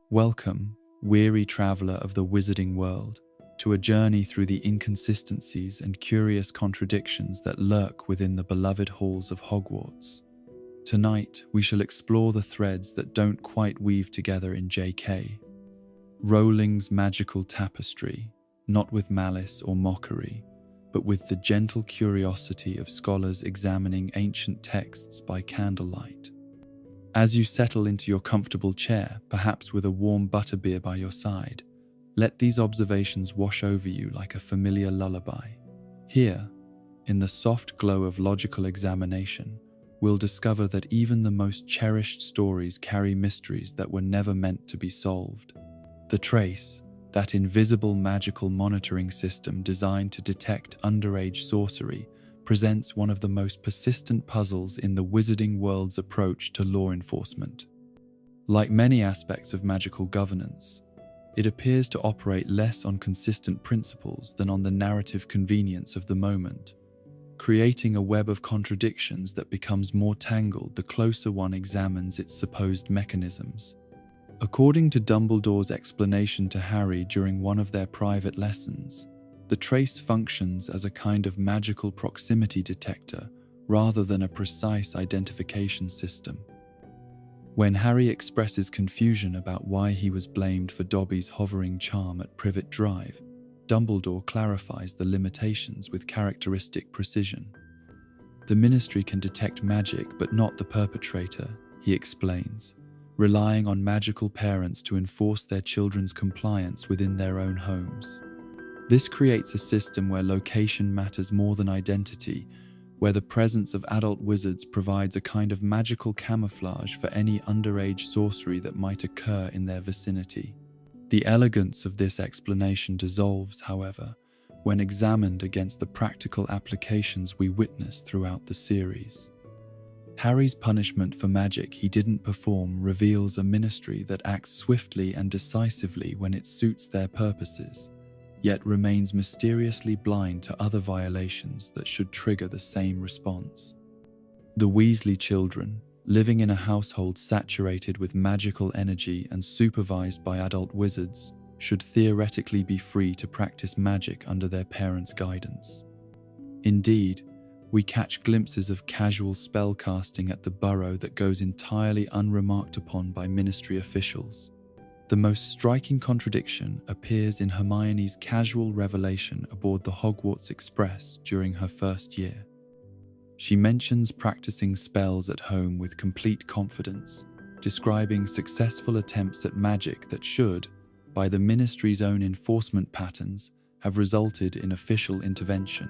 Welcome, weary traveler of the wizarding world, to a journey through the inconsistencies and curious contradictions that lurk within the beloved halls of Hogwarts. Tonight, we shall explore the threads that don't quite weave together in J.K. Rowling's magical tapestry, not with malice or mockery, but with the gentle curiosity of scholars examining ancient texts by candlelight. As you settle into your comfortable chair, perhaps with a warm butterbeer by your side, let these observations wash over you like a familiar lullaby. Here, in the soft glow of logical examination, we'll discover that even the most cherished stories carry mysteries that were never meant to be solved. The Trace, that invisible magical monitoring system designed to detect underage sorcery, presents one of the most persistent puzzles in the wizarding world's approach to law enforcement. Like many aspects of magical governance, it appears to operate less on consistent principles than on the narrative convenience of the moment, creating a web of contradictions that becomes more tangled the closer one examines its supposed mechanisms. According to Dumbledore's explanation to Harry during one of their private lessons, the Trace functions as a kind of magical proximity detector rather than a precise identification system. When Harry expresses confusion about why he was blamed for Dobby's hovering charm at Privet Drive, Dumbledore clarifies the limitations with characteristic precision. The Ministry can detect magic but not the perpetrator, he explains, relying on magical parents to enforce their children's compliance within their own homes. This creates a system where location matters more than identity, where the presence of adult wizards provides a kind of magical camouflage for any underage sorcery that might occur in their vicinity. The elegance of this explanation dissolves, however, when examined against the practical applications we witness throughout the series. Harry's punishment for magic he didn't perform reveals a ministry that acts swiftly and decisively when it suits their purposes, yet remains mysteriously blind to other violations that should trigger the same response. The Weasley children, living in a household saturated with magical energy and supervised by adult wizards, should theoretically be free to practice magic under their parents' guidance. Indeed, we catch glimpses of casual spellcasting at the Burrow that goes entirely unremarked upon by Ministry officials. The most striking contradiction appears in Hermione's casual revelation aboard the Hogwarts Express during her first year. She mentions practicing spells at home with complete confidence, describing successful attempts at magic that should, by the Ministry's own enforcement patterns, have resulted in official intervention.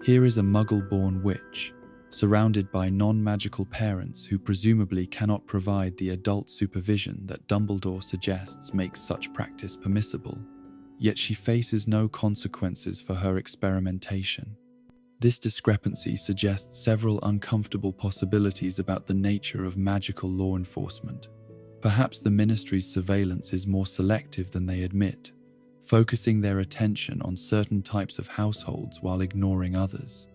Here is a Muggle-born witch, surrounded by non-magical parents who presumably cannot provide the adult supervision that Dumbledore suggests makes such practice permissible, yet she faces no consequences for her experimentation. This discrepancy suggests several uncomfortable possibilities about the nature of magical law enforcement. Perhaps the Ministry's surveillance is more selective than they admit, focusing their attention on certain types of households while ignoring others.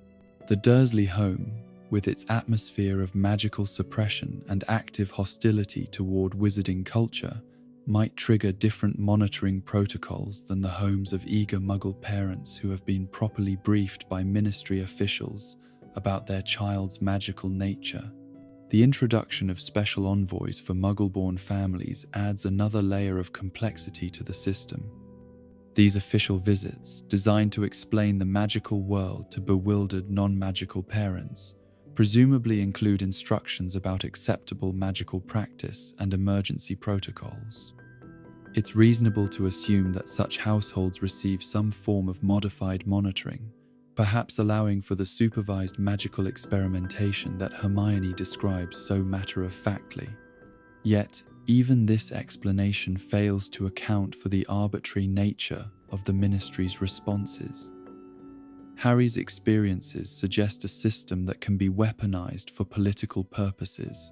The Dursley home, with its atmosphere of magical suppression and active hostility toward wizarding culture, might trigger different monitoring protocols than the homes of eager Muggle parents who have been properly briefed by Ministry officials about their child's magical nature. The introduction of special envoys for Muggle-born families adds another layer of complexity to the system. These official visits, designed to explain the magical world to bewildered non-magical parents, presumably include instructions about acceptable magical practice and emergency protocols. It's reasonable to assume that such households receive some form of modified monitoring, perhaps allowing for the supervised magical experimentation that Hermione describes so matter-of-factly. Yet, even this explanation fails to account for the arbitrary nature of the Ministry's responses. Harry's experiences suggest a system that can be weaponized for political purposes,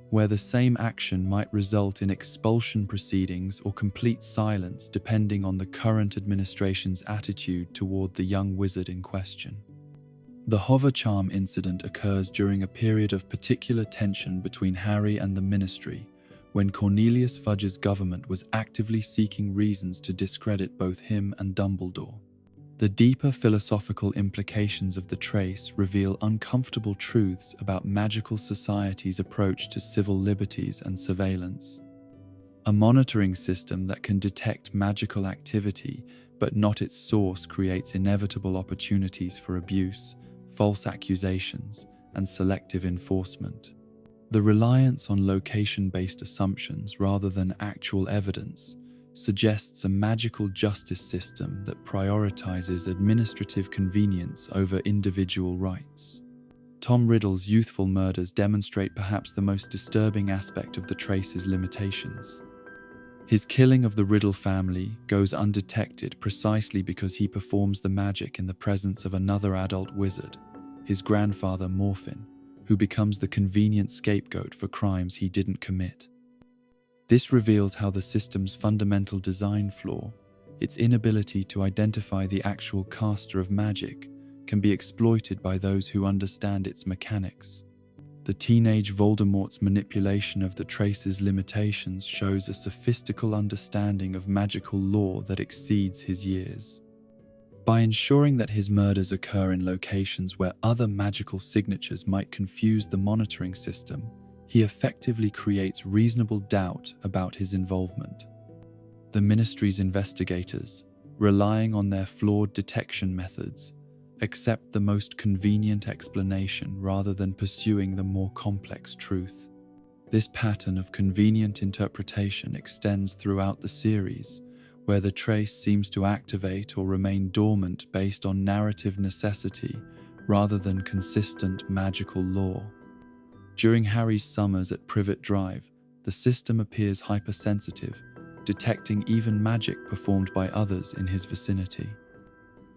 where the same action might result in expulsion proceedings or complete silence depending on the current administration's attitude toward the young wizard in question. The hover charm incident occurs during a period of particular tension between Harry and the Ministry, when Cornelius Fudge's government was actively seeking reasons to discredit both him and Dumbledore. The deeper philosophical implications of the trace reveal uncomfortable truths about magical society's approach to civil liberties and surveillance. A monitoring system that can detect magical activity but not its source creates inevitable opportunities for abuse, false accusations, and selective enforcement. The reliance on location-based assumptions rather than actual evidence suggests a magical justice system that prioritizes administrative convenience over individual rights. Tom Riddle's youthful murders demonstrate perhaps the most disturbing aspect of the trace's limitations. His killing of the Riddle family goes undetected precisely because he performs the magic in the presence of another adult wizard, his grandfather Morphin, who becomes the convenient scapegoat for crimes he didn't commit. This reveals how the system's fundamental design flaw, its inability to identify the actual caster of magic, can be exploited by those who understand its mechanics. The teenage Voldemort's manipulation of the trace's limitations shows a sophistical understanding of magical law that exceeds his years. By ensuring that his murders occur in locations where other magical signatures might confuse the monitoring system, he effectively creates reasonable doubt about his involvement. The Ministry's investigators, relying on their flawed detection methods, accept the most convenient explanation rather than pursuing the more complex truth. This pattern of convenient interpretation extends throughout the series, where the trace seems to activate or remain dormant based on narrative necessity rather than consistent magical law. During Harry's summers at Privet Drive, the system appears hypersensitive, detecting even magic performed by others in his vicinity.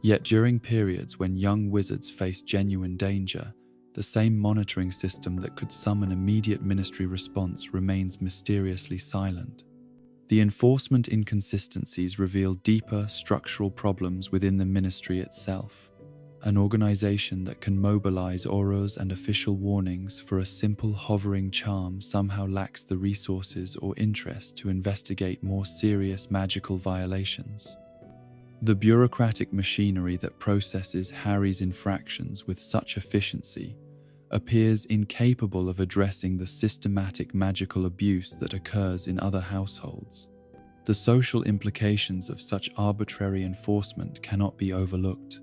Yet during periods when young wizards face genuine danger, the same monitoring system that could summon immediate ministry response remains mysteriously silent. The enforcement inconsistencies reveal deeper structural problems within the ministry itself. An organization that can mobilize auras and official warnings for a simple hovering charm somehow lacks the resources or interest to investigate more serious magical violations. The bureaucratic machinery that processes Harry's infractions with such efficiency appears incapable of addressing the systematic magical abuse that occurs in other households. The social implications of such arbitrary enforcement cannot be overlooked.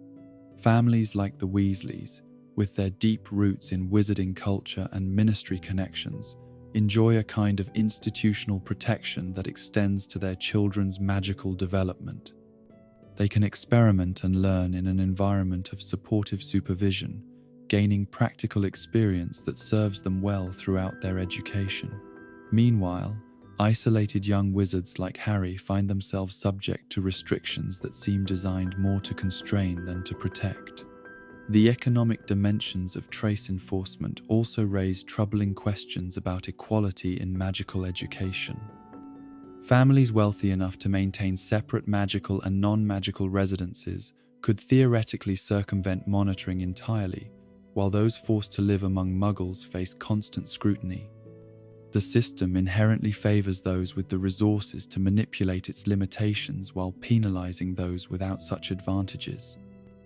Families like the Weasleys, with their deep roots in wizarding culture and ministry connections, enjoy a kind of institutional protection that extends to their children's magical development. They can experiment and learn in an environment of supportive supervision, gaining practical experience that serves them well throughout their education. Meanwhile, isolated young wizards like Harry find themselves subject to restrictions that seem designed more to constrain than to protect. The economic dimensions of trace enforcement also raise troubling questions about equality in magical education. Families wealthy enough to maintain separate magical and non-magical residences could theoretically circumvent monitoring entirely, while those forced to live among Muggles face constant scrutiny. The system inherently favors those with the resources to manipulate its limitations while penalizing those without such advantages.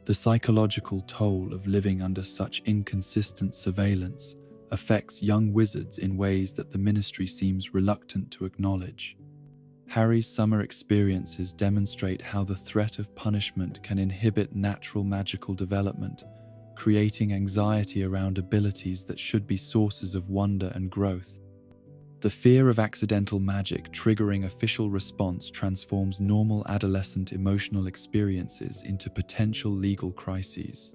The psychological toll of living under such inconsistent surveillance affects young wizards in ways that the Ministry seems reluctant to acknowledge. Harry's summer experiences demonstrate how the threat of punishment can inhibit natural magical development, creating anxiety around abilities that should be sources of wonder and growth. The fear of accidental magic triggering official response transforms normal adolescent emotional experiences into potential legal crises.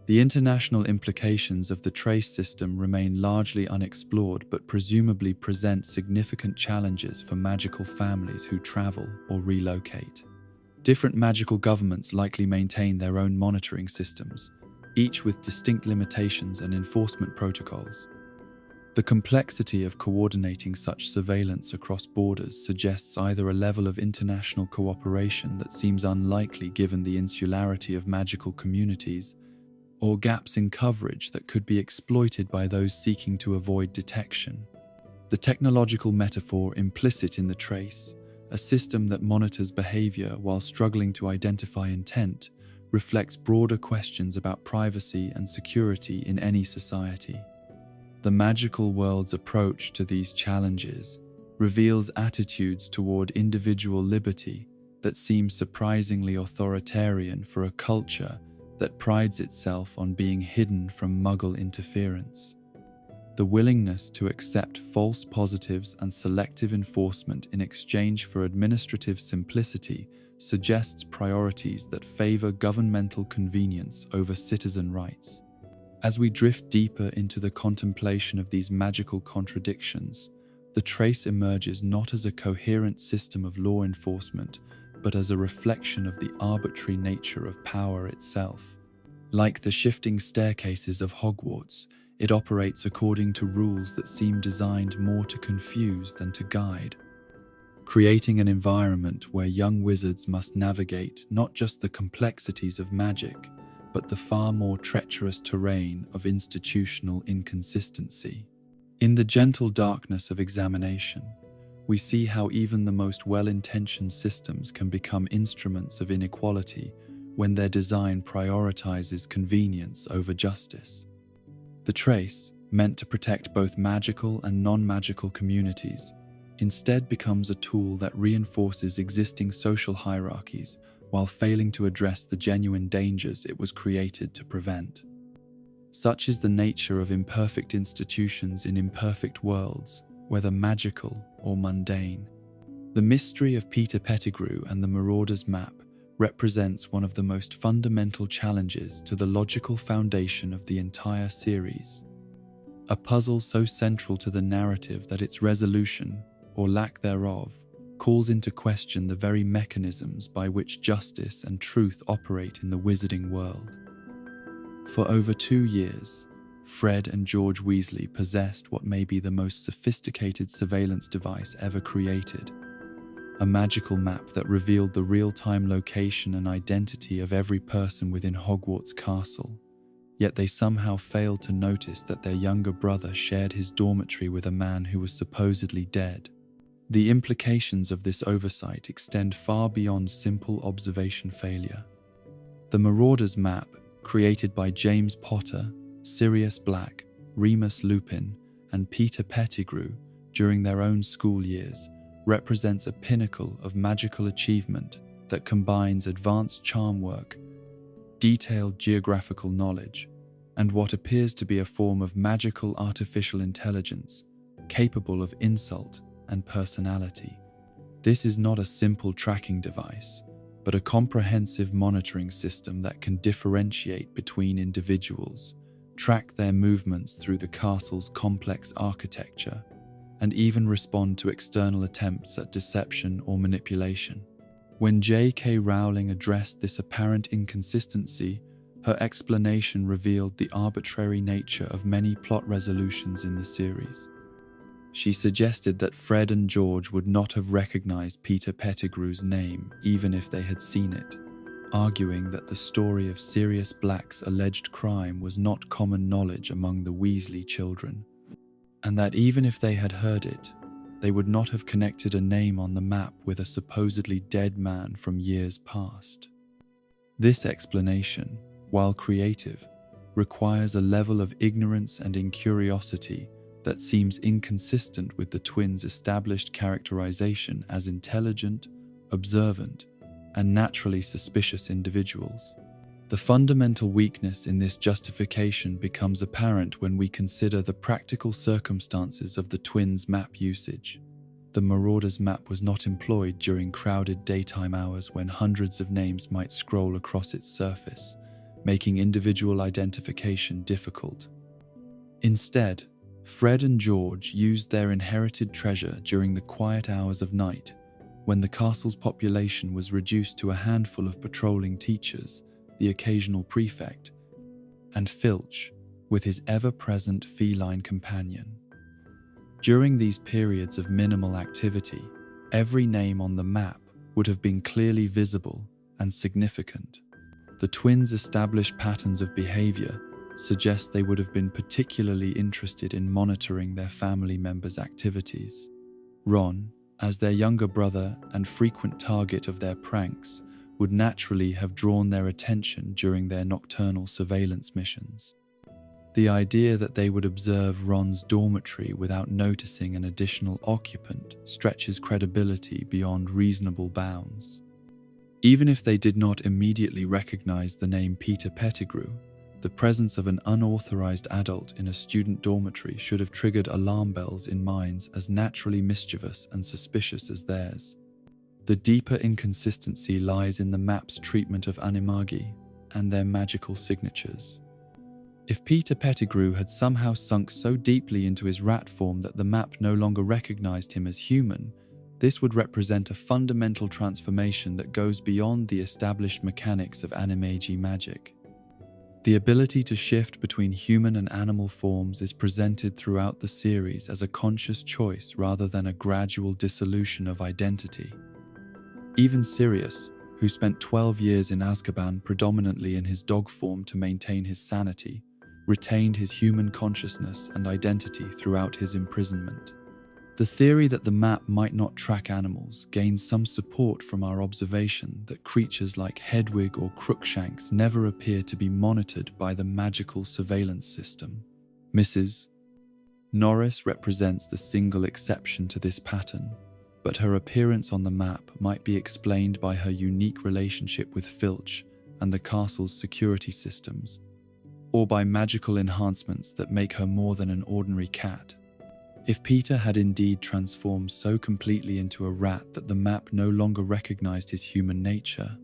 The international implications of the trace system remain largely unexplored but presumably present significant challenges for magical families who travel or relocate. Different magical governments likely maintain their own monitoring systems, each with distinct limitations and enforcement protocols. The complexity of coordinating such surveillance across borders suggests either a level of international cooperation that seems unlikely given the insularity of magical communities, or gaps in coverage that could be exploited by those seeking to avoid detection. The technological metaphor implicit in the trace, a system that monitors behavior while struggling to identify intent, reflects broader questions about privacy and security in any society. The magical world's approach to these challenges reveals attitudes toward individual liberty that seem surprisingly authoritarian for a culture that prides itself on being hidden from Muggle interference. The willingness to accept false positives and selective enforcement in exchange for administrative simplicity suggests priorities that favor governmental convenience over citizen rights. As we drift deeper into the contemplation of these magical contradictions, the trace emerges not as a coherent system of law enforcement, but as a reflection of the arbitrary nature of power itself. Like the shifting staircases of Hogwarts, it operates according to rules that seem designed more to confuse than to guide, creating an environment where young wizards must navigate not just the complexities of magic, but the far more treacherous terrain of institutional inconsistency. In the gentle darkness of examination, we see how even the most well-intentioned systems can become instruments of inequality when their design prioritizes convenience over justice. The trace, meant to protect both magical and non-magical communities, instead becomes a tool that reinforces existing social hierarchies while failing to address the genuine dangers it was created to prevent. Such is the nature of imperfect institutions in imperfect worlds, whether magical or mundane. The mystery of Peter Pettigrew and the Marauder's Map represents one of the most fundamental challenges to the logical foundation of the entire series. A puzzle so central to the narrative that its resolution, or lack thereof, calls into question the very mechanisms by which justice and truth operate in the wizarding world. For over 2 years, Fred and George Weasley possessed what may be the most sophisticated surveillance device ever created, a magical map that revealed the real-time location and identity of every person within Hogwarts Castle. Yet they somehow failed to notice that their younger brother shared his dormitory with a man who was supposedly dead. The implications of this oversight extend far beyond simple observation failure. The Marauder's Map, created by James Potter, Sirius Black, Remus Lupin, and Peter Pettigrew during their own school years, represents a pinnacle of magical achievement that combines advanced charm work, detailed geographical knowledge, and what appears to be a form of magical artificial intelligence capable of insult and personality. This is not a simple tracking device, but a comprehensive monitoring system that can differentiate between individuals, track their movements through the castle's complex architecture, and even respond to external attempts at deception or manipulation. When J.K. Rowling addressed this apparent inconsistency, her explanation revealed the arbitrary nature of many plot resolutions in the series. She suggested that Fred and George would not have recognized Peter Pettigrew's name even if they had seen it, arguing that the story of Sirius Black's alleged crime was not common knowledge among the Weasley children, and that even if they had heard it, they would not have connected a name on the map with a supposedly dead man from years past. This explanation, while creative, requires a level of ignorance and incuriosity that seems inconsistent with the twins' established characterization as intelligent, observant, and naturally suspicious individuals. The fundamental weakness in this justification becomes apparent when we consider the practical circumstances of the twins' map usage. The Marauder's Map was not employed during crowded daytime hours when hundreds of names might scroll across its surface, making individual identification difficult. Instead, Fred and George used their inherited treasure during the quiet hours of night, when the castle's population was reduced to a handful of patrolling teachers, the occasional prefect, and Filch, with his ever-present feline companion. During these periods of minimal activity, every name on the map would have been clearly visible and significant. The twins' established patterns of behavior suggests they would have been particularly interested in monitoring their family members' activities. Ron, as their younger brother and frequent target of their pranks, would naturally have drawn their attention during their nocturnal surveillance missions. The idea that they would observe Ron's dormitory without noticing an additional occupant stretches credibility beyond reasonable bounds. Even if they did not immediately recognize the name Peter Pettigrew, the presence of an unauthorized adult in a student dormitory should have triggered alarm bells in minds as naturally mischievous and suspicious as theirs. The deeper inconsistency lies in the map's treatment of animagi and their magical signatures. If Peter Pettigrew had somehow sunk so deeply into his rat form that the map no longer recognized him as human, this would represent a fundamental transformation that goes beyond the established mechanics of animagi magic. The ability to shift between human and animal forms is presented throughout the series as a conscious choice rather than a gradual dissolution of identity. Even Sirius, who spent 12 years in Azkaban predominantly in his dog form to maintain his sanity, retained his human consciousness and identity throughout his imprisonment. The theory that the map might not track animals gains some support from our observation that creatures like Hedwig or Crookshanks never appear to be monitored by the magical surveillance system. Mrs. Norris represents the single exception to this pattern, but her appearance on the map might be explained by her unique relationship with Filch and the castle's security systems, or by magical enhancements that make her more than an ordinary cat. If Peter had indeed transformed so completely into a rat that the map no longer recognized his human nature,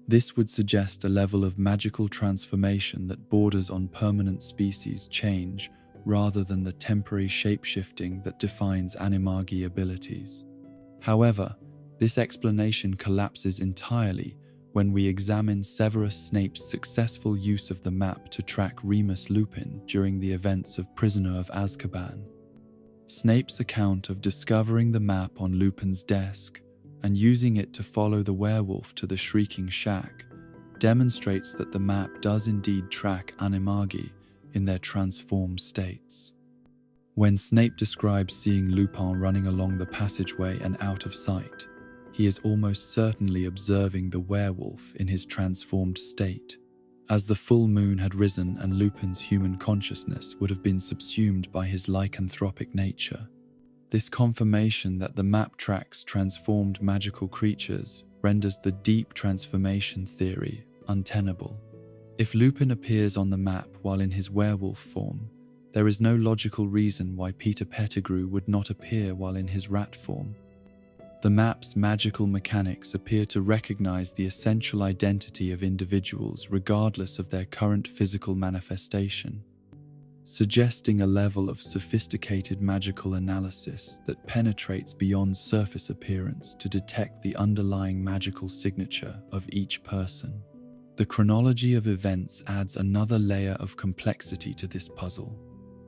this would suggest a level of magical transformation that borders on permanent species change rather than the temporary shape-shifting that defines animagi abilities. However, this explanation collapses entirely when we examine Severus Snape's successful use of the map to track Remus Lupin during the events of Prisoner of Azkaban. Snape's account of discovering the map on Lupin's desk and using it to follow the werewolf to the Shrieking Shack demonstrates that the map does indeed track animagi in their transformed states. When Snape describes seeing Lupin running along the passageway and out of sight, he is almost certainly observing the werewolf in his transformed state, as the full moon had risen and Lupin's human consciousness would have been subsumed by his lycanthropic nature. This confirmation that the map tracks transformed magical creatures renders the deep transformation theory untenable. If Lupin appears on the map while in his werewolf form, there is no logical reason why Peter Pettigrew would not appear while in his rat form. The map's magical mechanics appear to recognize the essential identity of individuals regardless of their current physical manifestation, suggesting a level of sophisticated magical analysis that penetrates beyond surface appearance to detect the underlying magical signature of each person. The chronology of events adds another layer of complexity to this puzzle.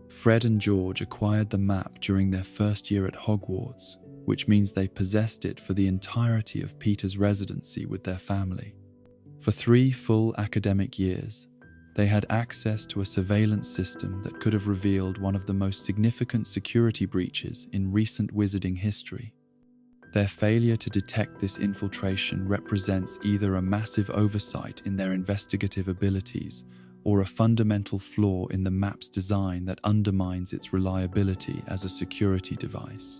Fred and George acquired the map during their first year at Hogwarts, which means they possessed it for the entirety of Peter's residency with their family. For 3 full academic years, they had access to a surveillance system that could have revealed one of the most significant security breaches in recent wizarding history. Their failure to detect this infiltration represents either a massive oversight in their investigative abilities or a fundamental flaw in the map's design that undermines its reliability as a security device.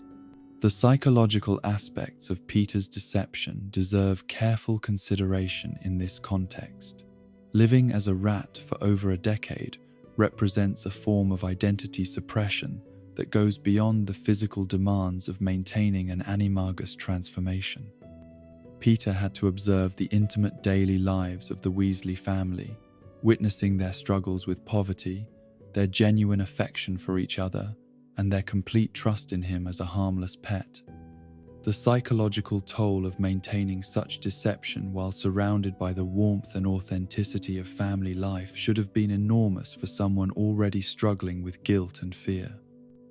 The psychological aspects of Peter's deception deserve careful consideration in this context. Living as a rat for over a decade represents a form of identity suppression that goes beyond the physical demands of maintaining an animagus transformation. Peter had to observe the intimate daily lives of the Weasley family, witnessing their struggles with poverty, their genuine affection for each other, and their complete trust in him as a harmless pet. The psychological toll of maintaining such deception while surrounded by the warmth and authenticity of family life should have been enormous for someone already struggling with guilt and fear.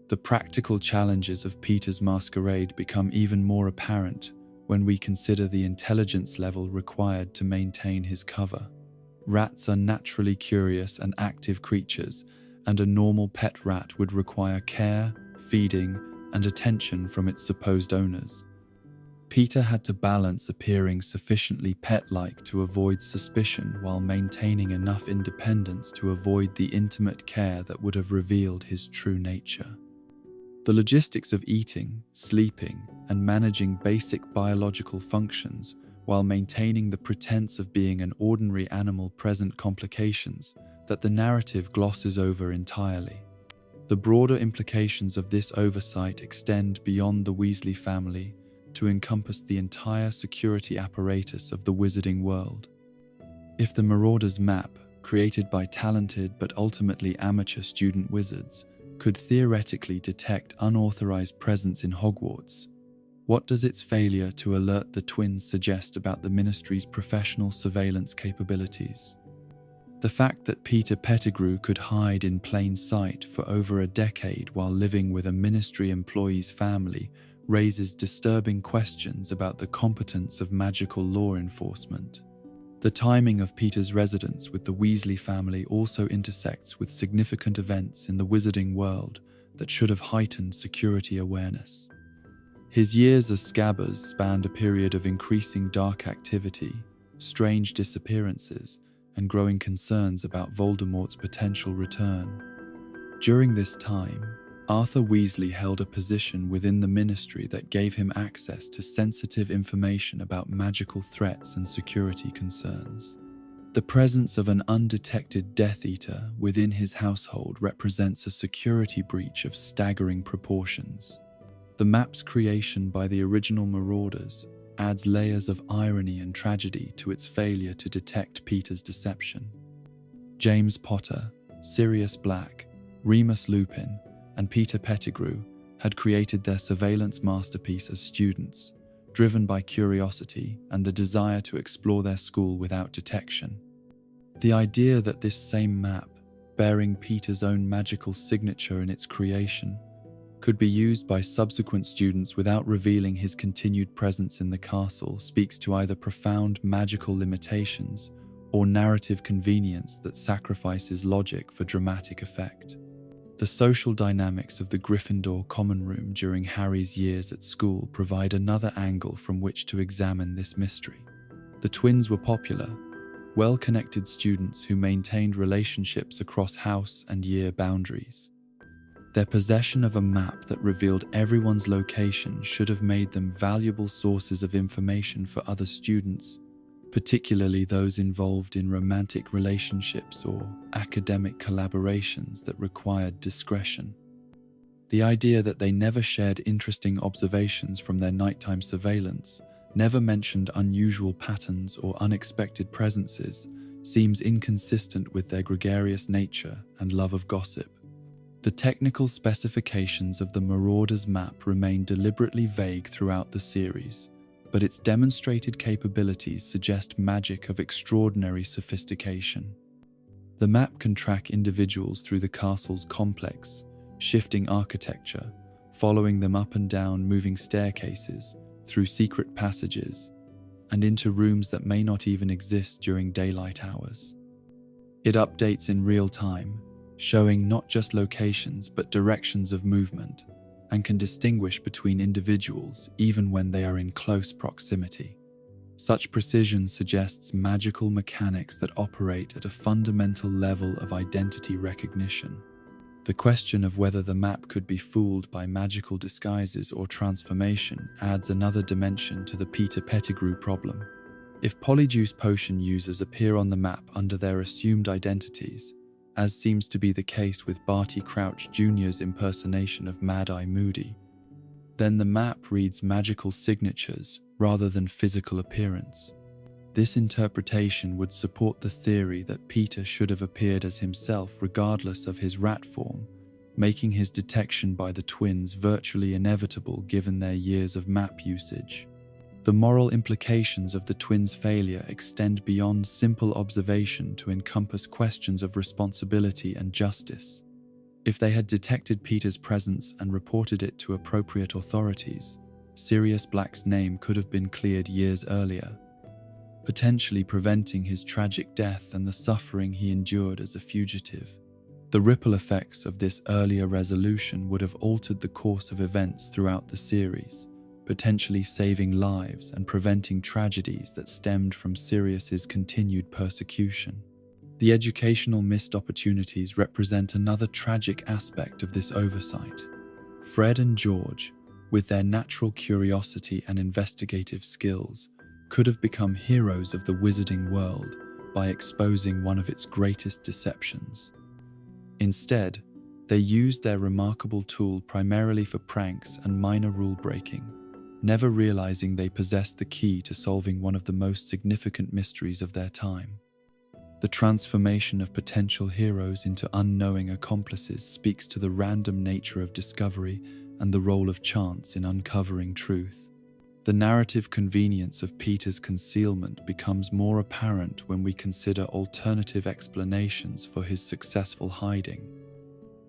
The practical challenges of Peter's masquerade become even more apparent when we consider the intelligence level required to maintain his cover. Rats are naturally curious and active creatures, and a normal pet rat would require care, feeding, and attention from its supposed owners. Peter had to balance appearing sufficiently pet-like to avoid suspicion while maintaining enough independence to avoid the intimate care that would have revealed his true nature. The logistics of eating, sleeping, and managing basic biological functions while maintaining the pretense of being an ordinary animal present complications that the narrative glosses over entirely. The broader implications of this oversight extend beyond the Weasley family to encompass the entire security apparatus of the wizarding world. If the Marauder's map, created by talented but ultimately amateur student wizards, could theoretically detect unauthorized presence in Hogwarts, what does its failure to alert the twins suggest about the Ministry's professional surveillance capabilities? The fact that Peter Pettigrew could hide in plain sight for over a decade while living with a Ministry employee's family raises disturbing questions about the competence of magical law enforcement. The timing of Peter's residence with the Weasley family also intersects with significant events in the wizarding world that should have heightened security awareness. His years as Scabbers spanned a period of increasing dark activity, strange disappearances, and growing concerns about Voldemort's potential return. During this time, Arthur Weasley held a position within the Ministry that gave him access to sensitive information about magical threats and security concerns. The presence of an undetected Death Eater within his household represents a security breach of staggering proportions. The map's creation by the original Marauders adds layers of irony and tragedy to its failure to detect Peter's deception. James Potter, Sirius Black, Remus Lupin, and Peter Pettigrew had created their surveillance masterpiece as students, driven by curiosity and the desire to explore their school without detection. The idea that this same map, bearing Peter's own magical signature in its creation, could be used by subsequent students without revealing his continued presence in the castle speaks to either profound magical limitations or narrative convenience that sacrifices logic for dramatic effect. The social dynamics of the Gryffindor common room during Harry's years at school provide another angle from which to examine this mystery. The twins were popular, well-connected students who maintained relationships across house and year boundaries. Their possession of a map that revealed everyone's location should have made them valuable sources of information for other students, particularly those involved in romantic relationships or academic collaborations that required discretion. The idea that they never shared interesting observations from their nighttime surveillance, never mentioned unusual patterns or unexpected presences, seems inconsistent with their gregarious nature and love of gossip. The technical specifications of the Marauder's map remain deliberately vague throughout the series, but its demonstrated capabilities suggest magic of extraordinary sophistication. The map can track individuals through the castle's complex, shifting architecture, following them up and down moving staircases, through secret passages, and into rooms that may not even exist during daylight hours. It updates in real time, showing not just locations but directions of movement, and can distinguish between individuals even when they are in close proximity. Such precision suggests magical mechanics that operate at a fundamental level of identity recognition. The question of whether the map could be fooled by magical disguises or transformation adds another dimension to the Peter Pettigrew problem. If Polyjuice potion users appear on the map under their assumed identities, as seems to be the case with Barty Crouch Jr.'s impersonation of Mad-Eye Moody, then the map reads magical signatures rather than physical appearance. This interpretation would support the theory that Peter should have appeared as himself regardless of his rat form, making his detection by the twins virtually inevitable given their years of map usage. The moral implications of the twins' failure extend beyond simple observation to encompass questions of responsibility and justice. If they had detected Peter's presence and reported it to appropriate authorities, Sirius Black's name could have been cleared years earlier. potentially preventing his tragic death and the suffering he endured as a fugitive. The ripple effects of this earlier resolution would have altered the course of events throughout the series, potentially saving lives and preventing tragedies that stemmed from Sirius's continued persecution. The educational missed opportunities represent another tragic aspect of this oversight. Fred and George, with their natural curiosity and investigative skills, could have become heroes of the wizarding world by exposing one of its greatest deceptions. Instead, they used their remarkable tool primarily for pranks and minor rule-breaking, never realizing they possessed the key to solving one of the most significant mysteries of their time. The transformation of potential heroes into unknowing accomplices speaks to the random nature of discovery and the role of chance in uncovering truth. The narrative convenience of Peter's concealment becomes more apparent when we consider alternative explanations for his successful hiding.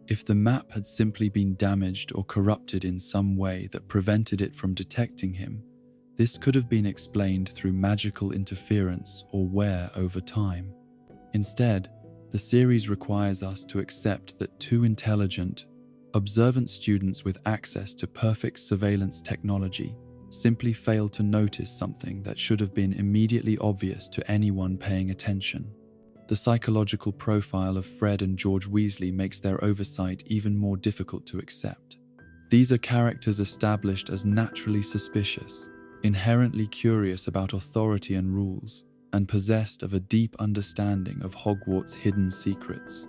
If the map had simply been damaged or corrupted in some way that prevented it from detecting him, this could have been explained through magical interference or wear over time. Instead, the series requires us to accept that two intelligent, observant students with access to perfect surveillance technology simply failed to notice something that should have been immediately obvious to anyone paying attention. The psychological profile of Fred and George Weasley makes their oversight even more difficult to accept. These are characters established as naturally suspicious, inherently curious about authority and rules, and possessed of a deep understanding of Hogwarts' hidden secrets.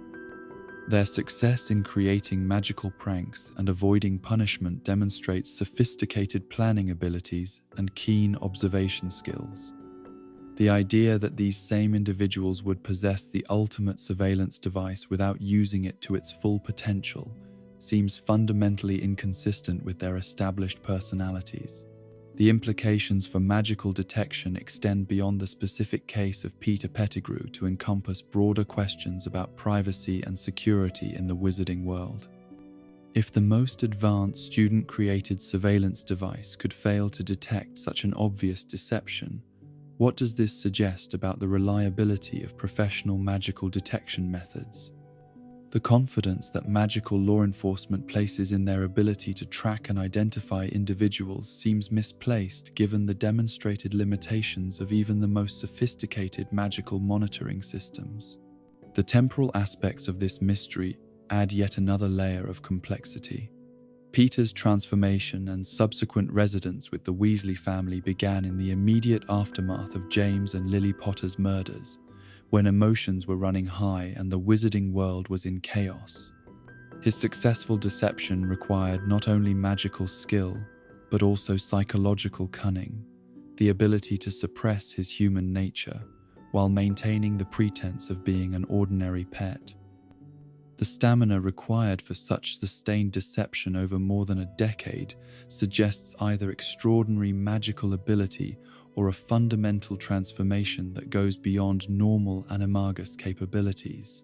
Their success in creating magical pranks and avoiding punishment demonstrates sophisticated planning abilities and keen observation skills. The idea that these same individuals would possess the ultimate surveillance device without using it to its full potential seems fundamentally inconsistent with their established personalities. The implications for magical detection extend beyond the specific case of Peter Pettigrew to encompass broader questions about privacy and security in the wizarding world. If the most advanced student-created surveillance device could fail to detect such an obvious deception, what does this suggest about the reliability of professional magical detection methods? The confidence that magical law enforcement places in their ability to track and identify individuals seems misplaced given the demonstrated limitations of even the most sophisticated magical monitoring systems. The temporal aspects of this mystery add yet another layer of complexity. Peter's transformation and subsequent residence with the Weasley family began in the immediate aftermath of James and Lily Potter's murders, when emotions were running high and the wizarding world was in chaos. His successful deception required not only magical skill, but also psychological cunning, the ability to suppress his human nature while maintaining the pretense of being an ordinary pet. The stamina required for such sustained deception over more than a decade suggests either extraordinary magical ability or a fundamental transformation that goes beyond normal animagus capabilities.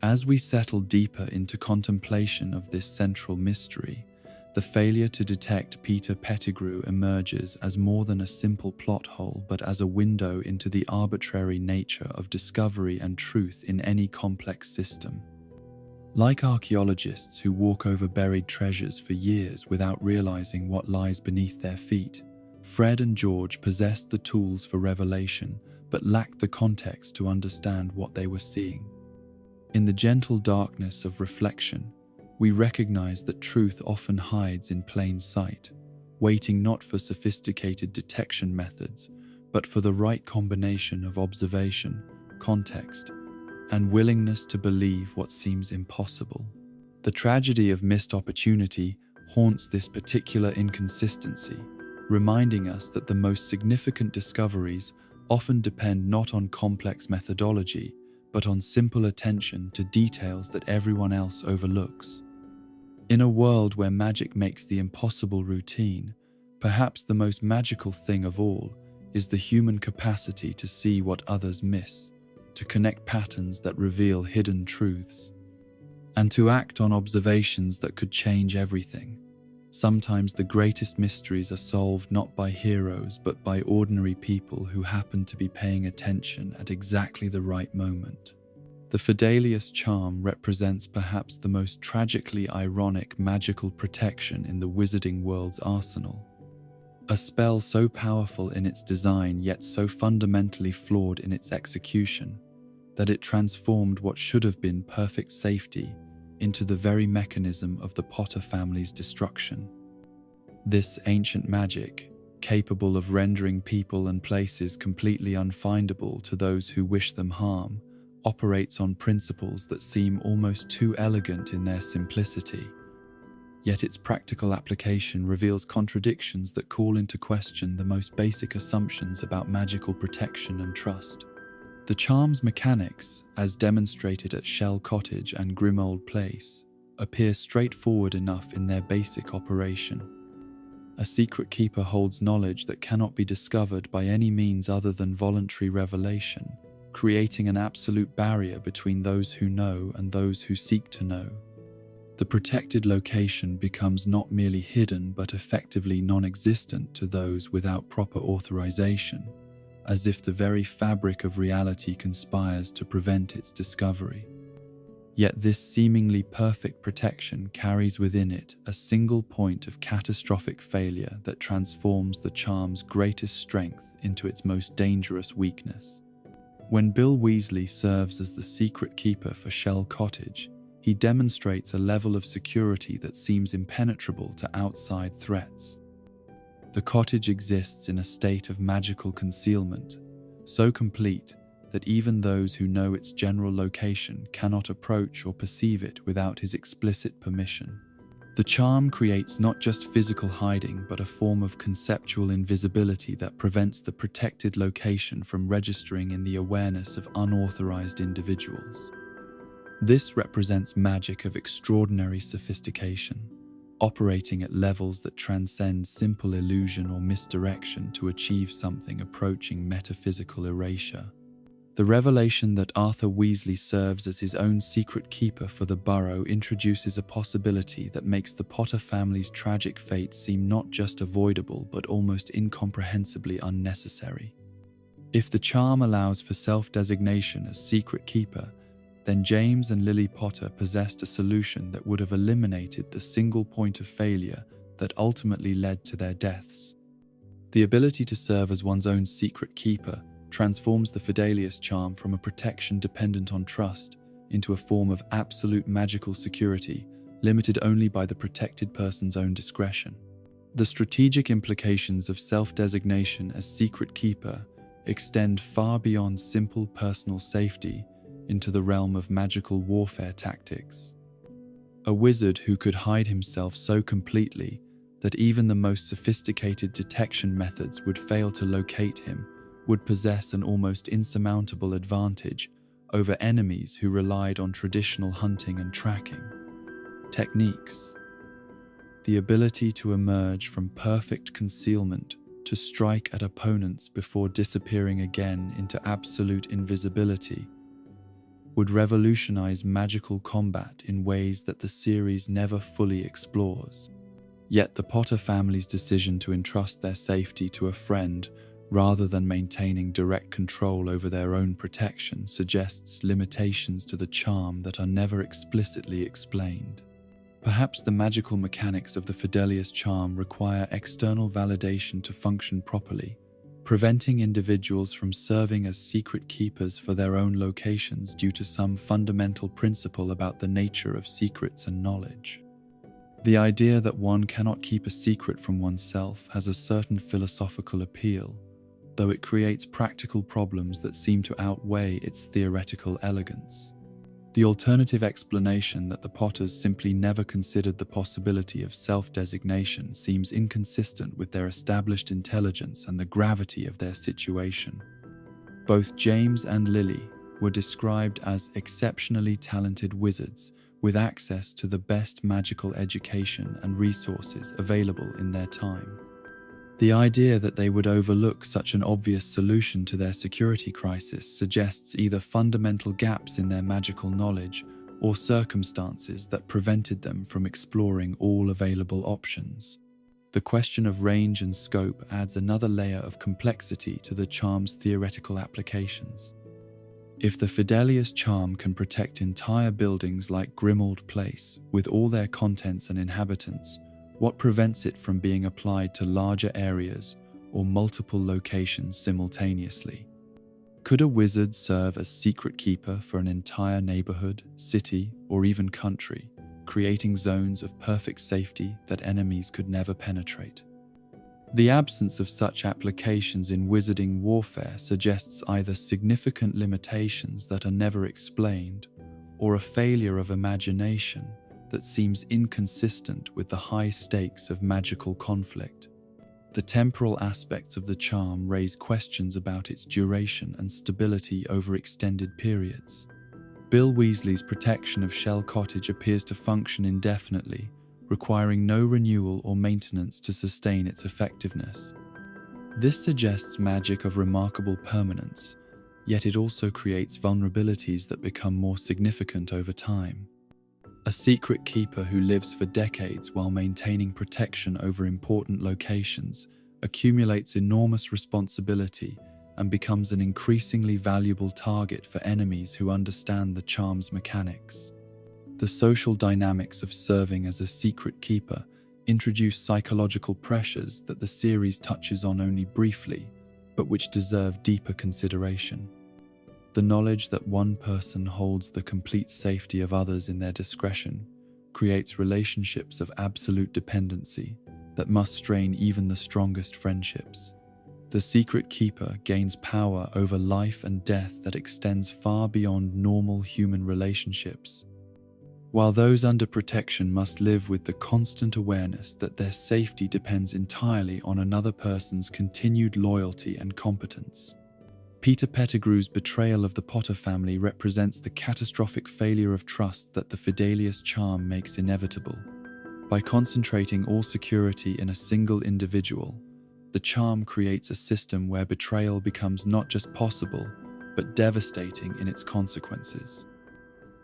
As we settle deeper into contemplation of this central mystery, the failure to detect Peter Pettigrew emerges as more than a simple plot hole, but as a window into the arbitrary nature of discovery and truth in any complex system. Like archaeologists who walk over buried treasures for years without realizing what lies beneath their feet, Fred and George possessed the tools for revelation but lacked the context to understand what they were seeing. In the gentle darkness of reflection, we recognize that truth often hides in plain sight, waiting not for sophisticated detection methods, but for the right combination of observation, context, and willingness to believe what seems impossible. The tragedy of missed opportunity haunts this particular inconsistency, reminding us that the most significant discoveries often depend not on complex methodology, but on simple attention to details that everyone else overlooks. In a world where magic makes the impossible routine, perhaps the most magical thing of all is the human capacity to see what others miss, to connect patterns that reveal hidden truths, and to act on observations that could change everything. Sometimes the greatest mysteries are solved not by heroes but by ordinary people who happen to be paying attention at exactly the right moment. The Fidelius charm represents perhaps the most tragically ironic magical protection in the wizarding world's arsenal. A spell so powerful in its design yet so fundamentally flawed in its execution that it transformed what should have been perfect safety into the very mechanism of the Potter family's destruction. This ancient magic, capable of rendering people and places completely unfindable to those who wish them harm, operates on principles that seem almost too elegant in their simplicity. Yet its practical application reveals contradictions that call into question the most basic assumptions about magical protection and trust. The charm's mechanics, as demonstrated at Shell Cottage and Grimold Place, appear straightforward enough in their basic operation. A secret keeper holds knowledge that cannot be discovered by any means other than voluntary revelation, creating an absolute barrier between those who know and those who seek to know. The protected location becomes not merely hidden but effectively non-existent to those without proper authorization, as if the very fabric of reality conspires to prevent its discovery. Yet this seemingly perfect protection carries within it a single point of catastrophic failure that transforms the charm's greatest strength into its most dangerous weakness. When Bill Weasley serves as the secret keeper for Shell Cottage, he demonstrates a level of security that seems impenetrable to outside threats. The cottage exists in a state of magical concealment, so complete that even those who know its general location cannot approach or perceive it without his explicit permission. The charm creates not just physical hiding but a form of conceptual invisibility that prevents the protected location from registering in the awareness of unauthorized individuals. This represents magic of extraordinary sophistication, operating at levels that transcend simple illusion or misdirection to achieve something approaching metaphysical erasure. The revelation that Arthur Weasley serves as his own secret keeper for the Burrow introduces a possibility that makes the Potter family's tragic fate seem not just avoidable but almost incomprehensibly unnecessary. If the charm allows for self-designation as secret keeper, then James and Lily Potter possessed a solution that would have eliminated the single point of failure that ultimately led to their deaths. The ability to serve as one's own secret keeper transforms the Fidelius charm from a protection dependent on trust into a form of absolute magical security, limited only by the protected person's own discretion. The strategic implications of self-designation as secret keeper extend far beyond simple personal safety into the realm of magical warfare tactics. A wizard who could hide himself so completely that even the most sophisticated detection methods would fail to locate him would possess an almost insurmountable advantage over enemies who relied on traditional hunting and tracking techniques. The ability to emerge from perfect concealment to strike at opponents before disappearing again into absolute invisibility would revolutionize magical combat in ways that the series never fully explores. Yet the Potter family's decision to entrust their safety to a friend rather than maintaining direct control over their own protection suggests limitations to the charm that are never explicitly explained. Perhaps the magical mechanics of the Fidelius charm require external validation to function properly, preventing individuals from serving as secret keepers for their own locations due to some fundamental principle about the nature of secrets and knowledge. The idea that one cannot keep a secret from oneself has a certain philosophical appeal, though it creates practical problems that seem to outweigh its theoretical elegance. The alternative explanation that the Potters simply never considered the possibility of self-designation seems inconsistent with their established intelligence and the gravity of their situation. Both James and Lily were described as exceptionally talented wizards with access to the best magical education and resources available in their time. The idea that they would overlook such an obvious solution to their security crisis suggests either fundamental gaps in their magical knowledge or circumstances that prevented them from exploring all available options. The question of range and scope adds another layer of complexity to the charm's theoretical applications. If the Fidelius charm can protect entire buildings like Grimmauld Place, with all their contents and inhabitants, what prevents it from being applied to larger areas or multiple locations simultaneously? Could a wizard serve as secret keeper for an entire neighborhood, city, or even country, creating zones of perfect safety that enemies could never penetrate? The absence of such applications in wizarding warfare suggests either significant limitations that are never explained, or a failure of imagination that seems inconsistent with the high stakes of magical conflict. The temporal aspects of the charm raise questions about its duration and stability over extended periods. Bill Weasley's protection of Shell Cottage appears to function indefinitely, requiring no renewal or maintenance to sustain its effectiveness. This suggests magic of remarkable permanence, yet it also creates vulnerabilities that become more significant over time. A secret keeper who lives for decades while maintaining protection over important locations accumulates enormous responsibility and becomes an increasingly valuable target for enemies who understand the charm's mechanics. The social dynamics of serving as a secret keeper introduce psychological pressures that the series touches on only briefly, but which deserve deeper consideration. The knowledge that one person holds the complete safety of others in their discretion creates relationships of absolute dependency that must strain even the strongest friendships. The secret keeper gains power over life and death that extends far beyond normal human relationships, while those under protection must live with the constant awareness that their safety depends entirely on another person's continued loyalty and competence. Peter Pettigrew's betrayal of the Potter family represents the catastrophic failure of trust that the Fidelius charm makes inevitable. By concentrating all security in a single individual, the charm creates a system where betrayal becomes not just possible, but devastating in its consequences.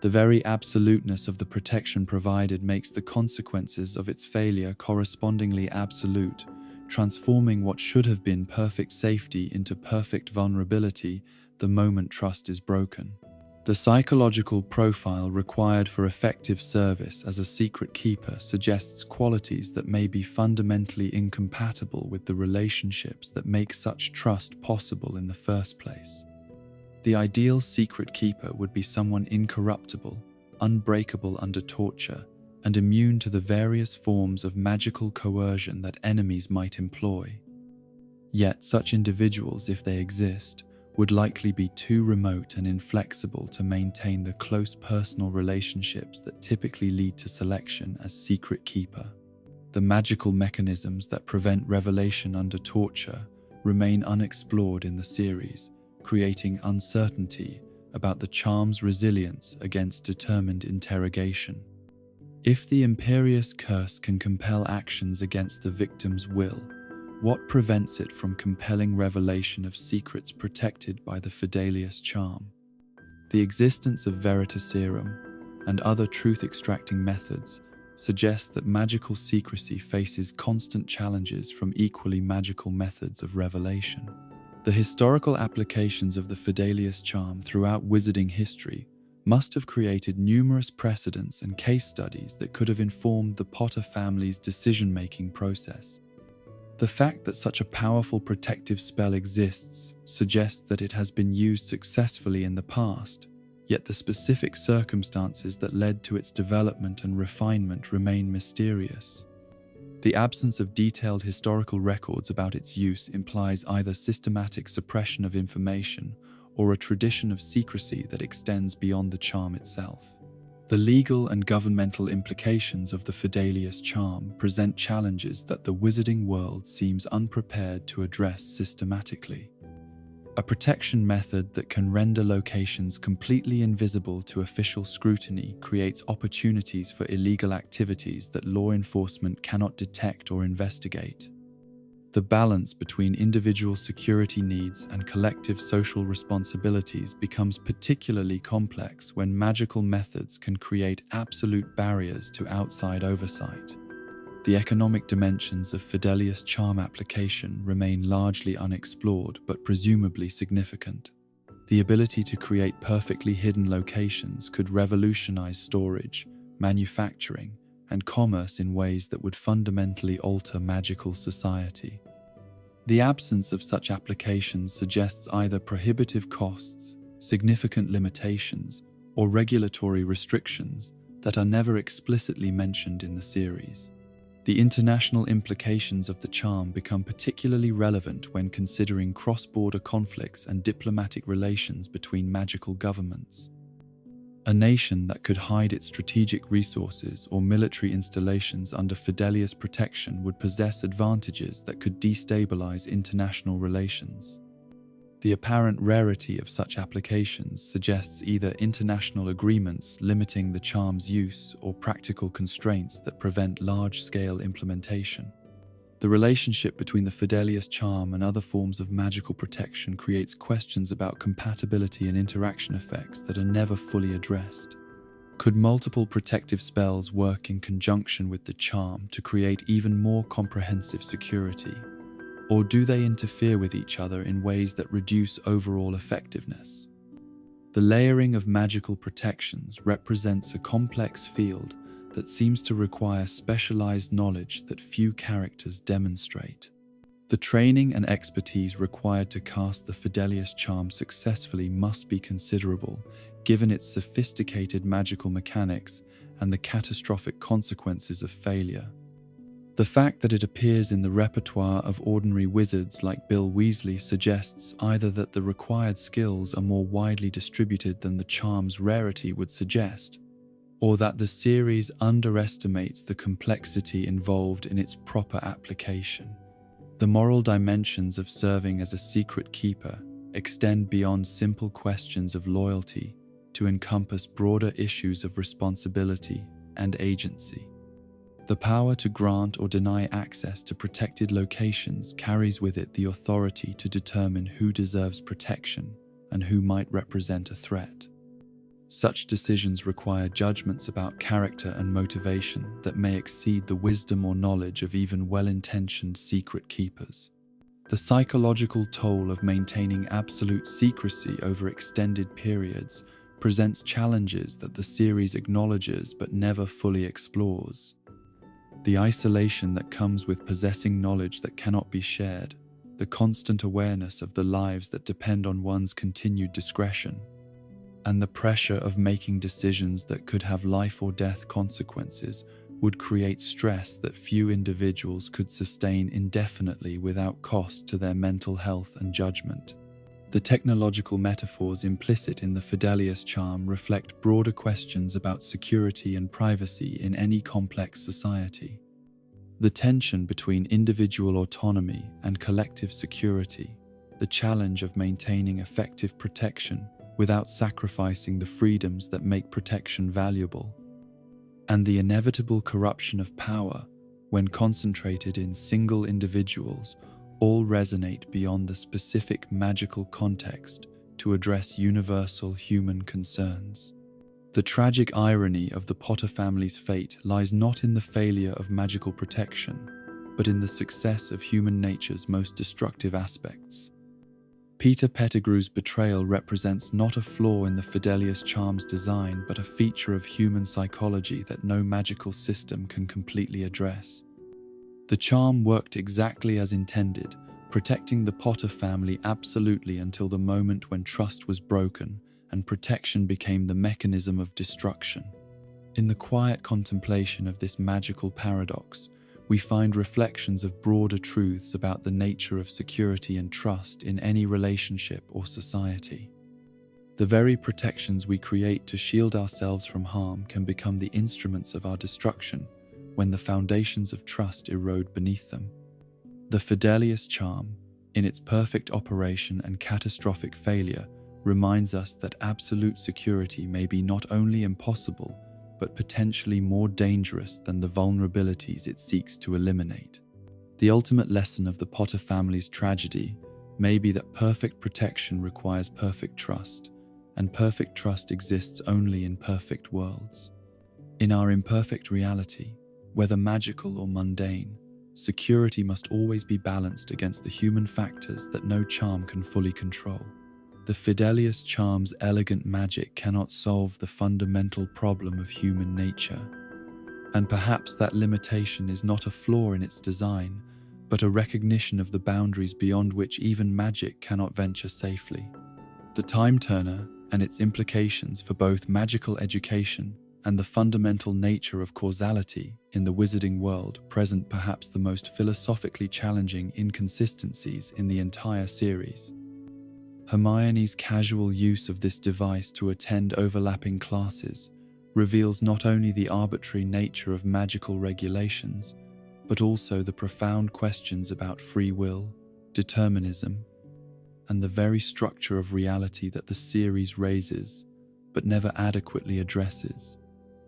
The very absoluteness of the protection provided makes the consequences of its failure correspondingly absolute, transforming what should have been perfect safety into perfect vulnerability the moment trust is broken. The psychological profile required for effective service as a secret keeper suggests qualities that may be fundamentally incompatible with the relationships that make such trust possible in the first place. The ideal secret keeper would be someone incorruptible, unbreakable under torture, and immune to the various forms of magical coercion that enemies might employ. Yet such individuals, if they exist, would likely be too remote and inflexible to maintain the close personal relationships that typically lead to selection as secret keeper. The magical mechanisms that prevent revelation under torture remain unexplored in the series, creating uncertainty about the charm's resilience against determined interrogation. If the Imperious Curse can compel actions against the victim's will, what prevents it from compelling revelation of secrets protected by the Fidelius charm? The existence of Veritaserum and other truth-extracting methods suggests that magical secrecy faces constant challenges from equally magical methods of revelation. The historical applications of the Fidelius charm throughout wizarding history must have created numerous precedents and case studies that could have informed the Potter family's decision-making process. The fact that such a powerful protective spell exists suggests that it has been used successfully in the past, yet the specific circumstances that led to its development and refinement remain mysterious. The absence of detailed historical records about its use implies either systematic suppression of information or a tradition of secrecy that extends beyond the charm itself. The legal and governmental implications of the Fidelius charm present challenges that the wizarding world seems unprepared to address systematically. A protection method that can render locations completely invisible to official scrutiny creates opportunities for illegal activities that law enforcement cannot detect or investigate. The balance between individual security needs and collective social responsibilities becomes particularly complex when magical methods can create absolute barriers to outside oversight. The economic dimensions of Fidelius' charm application remain largely unexplored but presumably significant. The ability to create perfectly hidden locations could revolutionize storage, manufacturing, and commerce in ways that would fundamentally alter magical society. The absence of such applications suggests either prohibitive costs, significant limitations, or regulatory restrictions that are never explicitly mentioned in the series. The international implications of the charm become particularly relevant when considering cross-border conflicts and diplomatic relations between magical governments. A nation that could hide its strategic resources or military installations under Fidelius' protection would possess advantages that could destabilize international relations. The apparent rarity of such applications suggests either international agreements limiting the charm's use or practical constraints that prevent large-scale implementation. The relationship between the Fidelius charm and other forms of magical protection creates questions about compatibility and interaction effects that are never fully addressed. Could multiple protective spells work in conjunction with the charm to create even more comprehensive security? Or do they interfere with each other in ways that reduce overall effectiveness? The layering of magical protections represents a complex field that seems to require specialized knowledge that few characters demonstrate. The training and expertise required to cast the Fidelius charm successfully must be considerable, given its sophisticated magical mechanics and the catastrophic consequences of failure. The fact that it appears in the repertoire of ordinary wizards like Bill Weasley suggests either that the required skills are more widely distributed than the charm's rarity would suggest, or that the series underestimates the complexity involved in its proper application. The moral dimensions of serving as a secret keeper extend beyond simple questions of loyalty to encompass broader issues of responsibility and agency. The power to grant or deny access to protected locations carries with it the authority to determine who deserves protection and who might represent a threat. Such decisions require judgments about character and motivation that may exceed the wisdom or knowledge of even well-intentioned secret keepers. The psychological toll of maintaining absolute secrecy over extended periods presents challenges that the series acknowledges but never fully explores. The isolation that comes with possessing knowledge that cannot be shared, the constant awareness of the lives that depend on one's continued discretion, and the pressure of making decisions that could have life or death consequences would create stress that few individuals could sustain indefinitely without cost to their mental health and judgment. The technological metaphors implicit in the Fidelius charm reflect broader questions about security and privacy in any complex society. The tension between individual autonomy and collective security, the challenge of maintaining effective protection without sacrificing the freedoms that make protection valuable, and the inevitable corruption of power when concentrated in single individuals all resonate beyond the specific magical context to address universal human concerns. The tragic irony of the Potter family's fate lies not in the failure of magical protection, but in the success of human nature's most destructive aspects. Peter Pettigrew's betrayal represents not a flaw in the Fidelius charm's design, but a feature of human psychology that no magical system can completely address. The charm worked exactly as intended, protecting the Potter family absolutely until the moment when trust was broken and protection became the mechanism of destruction. In the quiet contemplation of this magical paradox, we find reflections of broader truths about the nature of security and trust in any relationship or society. The very protections we create to shield ourselves from harm can become the instruments of our destruction when the foundations of trust erode beneath them. The Fidelius charm, in its perfect operation and catastrophic failure, reminds us that absolute security may be not only impossible, but potentially more dangerous than the vulnerabilities it seeks to eliminate. The ultimate lesson of the Potter family's tragedy may be that perfect protection requires perfect trust, and perfect trust exists only in perfect worlds. In our imperfect reality, whether magical or mundane, security must always be balanced against the human factors that no charm can fully control. The Fidelius charm's elegant magic cannot solve the fundamental problem of human nature, and perhaps that limitation is not a flaw in its design, but a recognition of the boundaries beyond which even magic cannot venture safely. The Time Turner and its implications for both magical education and the fundamental nature of causality in the wizarding world present perhaps the most philosophically challenging inconsistencies in the entire series. Hermione's casual use of this device to attend overlapping classes reveals not only the arbitrary nature of magical regulations, but also the profound questions about free will, determinism, and the very structure of reality that the series raises, but never adequately addresses.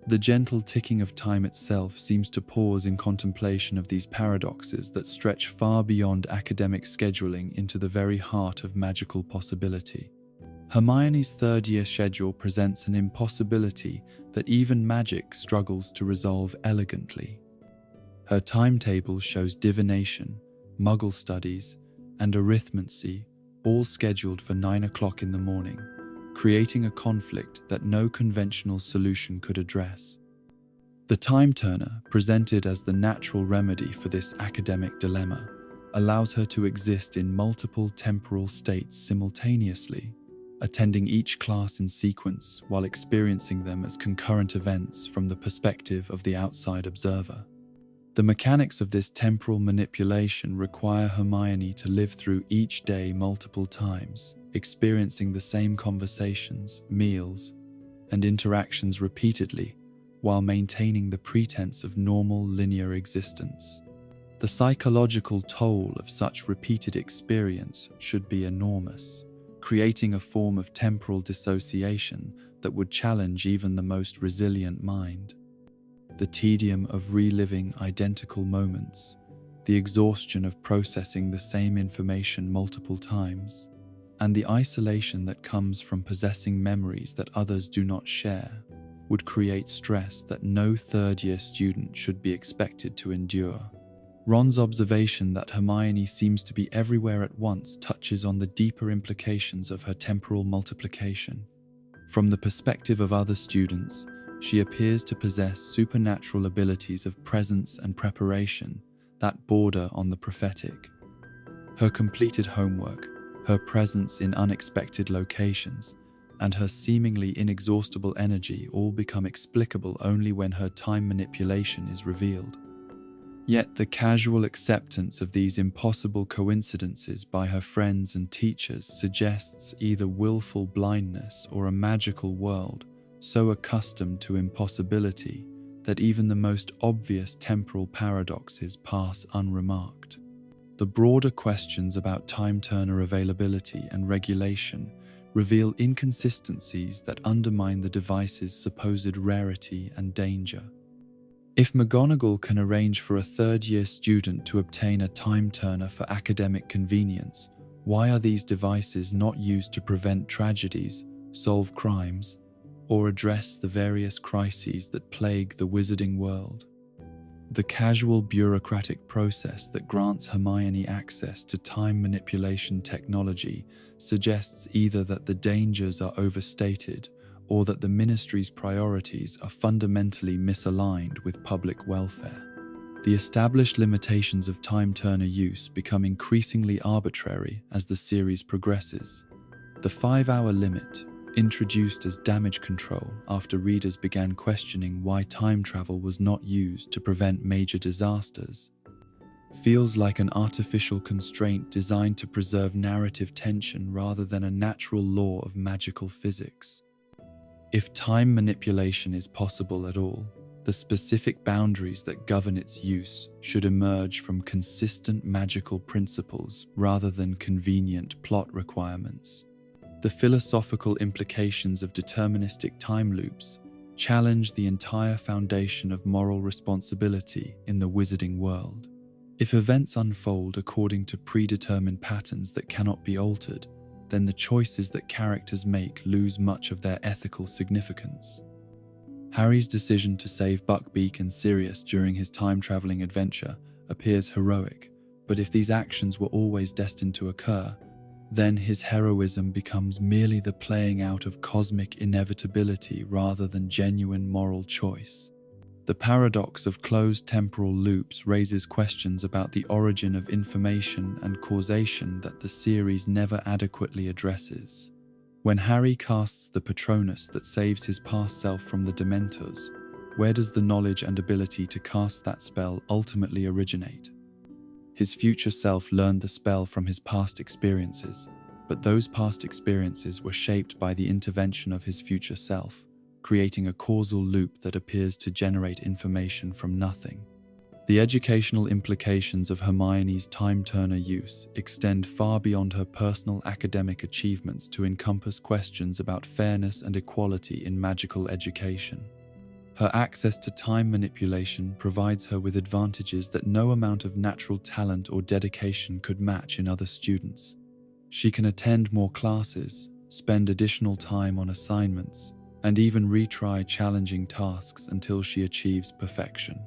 The gentle ticking of time itself seems to pause in contemplation of these paradoxes that stretch far beyond academic scheduling into the very heart of magical possibility. Hermione's third-year schedule presents an impossibility that even magic struggles to resolve elegantly. Her timetable shows divination, muggle studies, and arithmancy all scheduled for 9 o'clock in the morning, creating a conflict that no conventional solution could address. The Time Turner, presented as the natural remedy for this academic dilemma, allows her to exist in multiple temporal states simultaneously, attending each class in sequence while experiencing them as concurrent events from the perspective of the outside observer. The mechanics of this temporal manipulation require Hermione to live through each day multiple times, experiencing the same conversations, meals, and interactions repeatedly, while maintaining the pretense of normal linear existence. The psychological toll of such repeated experience should be enormous, creating a form of temporal dissociation that would challenge even the most resilient mind. The tedium of reliving identical moments, the exhaustion of processing the same information multiple times, and the isolation that comes from possessing memories that others do not share would create stress that no third-year student should be expected to endure. Ron's observation that Hermione seems to be everywhere at once touches on the deeper implications of her temporal multiplication. From the perspective of other students, she appears to possess supernatural abilities of presence and preparation that border on the prophetic. Her completed homework, her presence in unexpected locations, and her seemingly inexhaustible energy all become explicable only when her time manipulation is revealed. Yet the casual acceptance of these impossible coincidences by her friends and teachers suggests either willful blindness or a magical world so accustomed to impossibility that even the most obvious temporal paradoxes pass unremarked. The broader questions about time turner availability and regulation reveal inconsistencies that undermine the device's supposed rarity and danger. If McGonagall can arrange for a third-year student to obtain a time turner for academic convenience, why are these devices not used to prevent tragedies, solve crimes, or address the various crises that plague the wizarding world? The casual bureaucratic process that grants Hermione access to time manipulation technology suggests either that the dangers are overstated or that the ministry's priorities are fundamentally misaligned with public welfare. The established limitations of time turner use become increasingly arbitrary as the series progresses. The 5-hour limit, introduced as damage control after readers began questioning why time travel was not used to prevent major disasters, feels like an artificial constraint designed to preserve narrative tension rather than a natural law of magical physics. If time manipulation is possible at all, the specific boundaries that govern its use should emerge from consistent magical principles rather than convenient plot requirements. The philosophical implications of deterministic time loops challenge the entire foundation of moral responsibility in the wizarding world. If events unfold according to predetermined patterns that cannot be altered, then the choices that characters make lose much of their ethical significance. Harry's decision to save Buckbeak and Sirius during his time-traveling adventure appears heroic, but if these actions were always destined to occur, then his heroism becomes merely the playing out of cosmic inevitability rather than genuine moral choice. The paradox of closed temporal loops raises questions about the origin of information and causation that the series never adequately addresses. When Harry casts the Patronus that saves his past self from the Dementors, where does the knowledge and ability to cast that spell ultimately originate? His future self learned the spell from his past experiences, but those past experiences were shaped by the intervention of his future self, creating a causal loop that appears to generate information from nothing. The educational implications of Hermione's time-turner use extend far beyond her personal academic achievements to encompass questions about fairness and equality in magical education. Her access to time manipulation provides her with advantages that no amount of natural talent or dedication could match in other students. She can attend more classes, spend additional time on assignments, and even retry challenging tasks until she achieves perfection.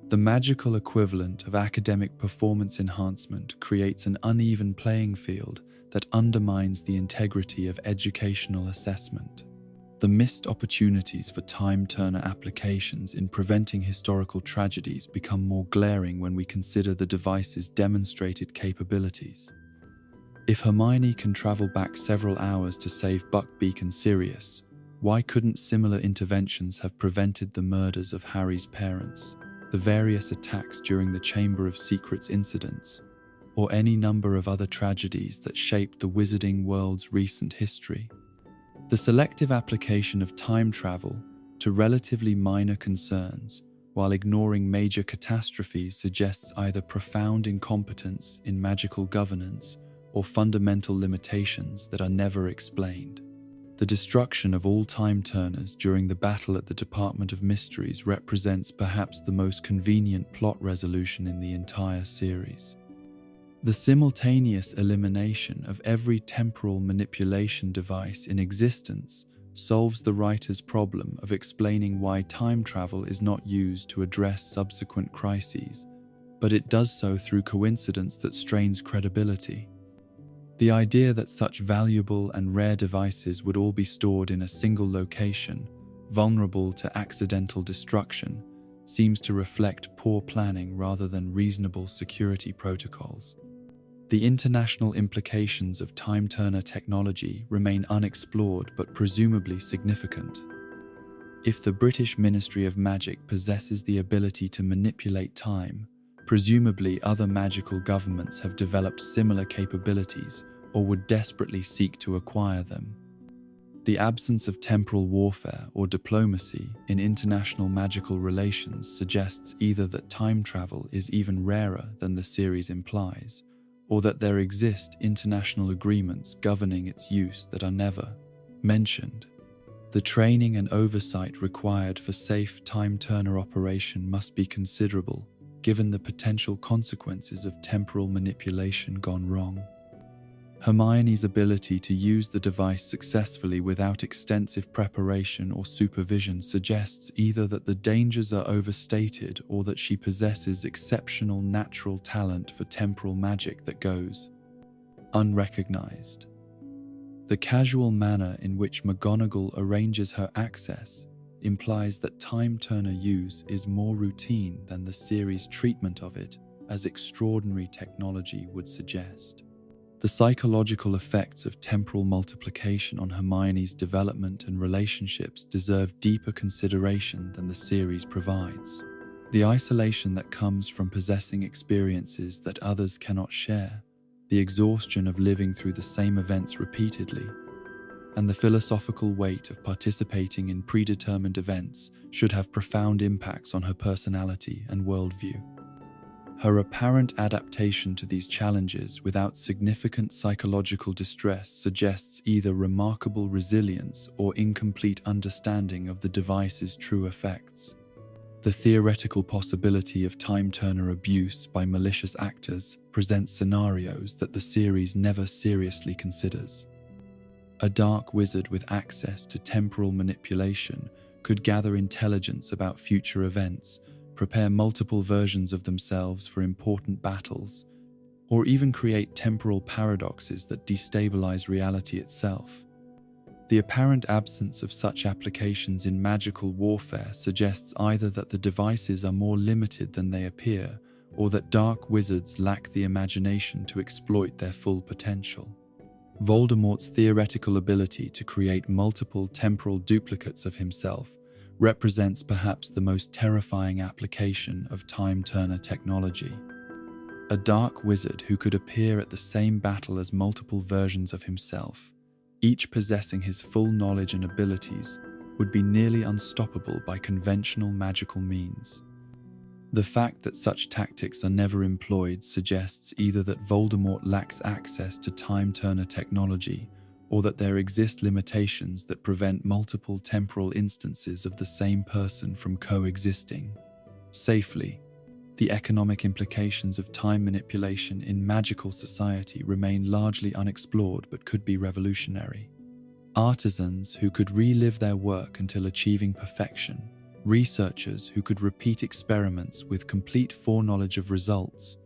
The magical equivalent of academic performance enhancement creates an uneven playing field that undermines the integrity of educational assessment. The missed opportunities for time-turner applications in preventing historical tragedies become more glaring when we consider the device's demonstrated capabilities. If Hermione can travel back several hours to save Buckbeak and Sirius, why couldn't similar interventions have prevented the murders of Harry's parents, the various attacks during the Chamber of Secrets incidents, or any number of other tragedies that shaped the wizarding world's recent history? The selective application of time travel to relatively minor concerns while ignoring major catastrophes suggests either profound incompetence in magical governance or fundamental limitations that are never explained. The destruction of all time-turners during the battle at the Department of Mysteries represents perhaps the most convenient plot resolution in the entire series. The simultaneous elimination of every temporal manipulation device in existence solves the writer's problem of explaining why time travel is not used to address subsequent crises, but it does so through coincidence that strains credibility. The idea that such valuable and rare devices would all be stored in a single location, vulnerable to accidental destruction, seems to reflect poor planning rather than reasonable security protocols. The international implications of time-turner technology remain unexplored but presumably significant. If the British Ministry of Magic possesses the ability to manipulate time, presumably other magical governments have developed similar capabilities or would desperately seek to acquire them. The absence of temporal warfare or diplomacy in international magical relations suggests either that time travel is even rarer than the series implies, or that there exist international agreements governing its use that are never mentioned. The training and oversight required for safe time-turner operation must be considerable, given the potential consequences of temporal manipulation gone wrong. Hermione's ability to use the device successfully without extensive preparation or supervision suggests either that the dangers are overstated or that she possesses exceptional natural talent for temporal magic that goes unrecognized. The casual manner in which McGonagall arranges her access implies that time-turner use is more routine than the series' treatment of it as extraordinary technology would suggest. The psychological effects of temporal multiplication on Hermione's development and relationships deserve deeper consideration than the series provides. The isolation that comes from possessing experiences that others cannot share, the exhaustion of living through the same events repeatedly, and the philosophical weight of participating in predetermined events should have profound impacts on her personality and worldview. Her apparent adaptation to these challenges without significant psychological distress suggests either remarkable resilience or incomplete understanding of the device's true effects. The theoretical possibility of time-turner abuse by malicious actors presents scenarios that the series never seriously considers. A dark wizard with access to temporal manipulation could gather intelligence about future events, prepare multiple versions of themselves for important battles, or even create temporal paradoxes that destabilize reality itself. The apparent absence of such applications in magical warfare suggests either that the devices are more limited than they appear, or that dark wizards lack the imagination to exploit their full potential. Voldemort's theoretical ability to create multiple temporal duplicates of himself represents perhaps the most terrifying application of time-turner technology. A dark wizard who could appear at the same battle as multiple versions of himself, each possessing his full knowledge and abilities, would be nearly unstoppable by conventional magical means. The fact that such tactics are never employed suggests either that Voldemort lacks access to time-turner technology, or that there exist limitations that prevent multiple temporal instances of the same person from coexisting safely. The economic implications of time manipulation in magical society remain largely unexplored but could be revolutionary. Artisans who could relive their work until achieving perfection, researchers who could repeat experiments with complete foreknowledge of results,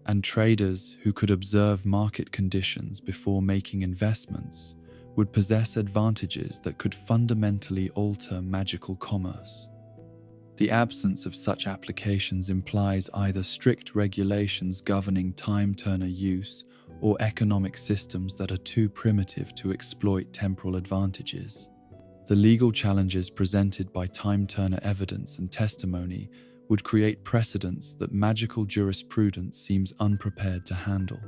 and traders who could observe market conditions before making investments would possess advantages that could fundamentally alter magical commerce. The absence of such applications implies either strict regulations governing time-turner use or economic systems that are too primitive to exploit temporal advantages. The legal challenges presented by time-turner evidence and testimony would create precedents that magical jurisprudence seems unprepared to handle.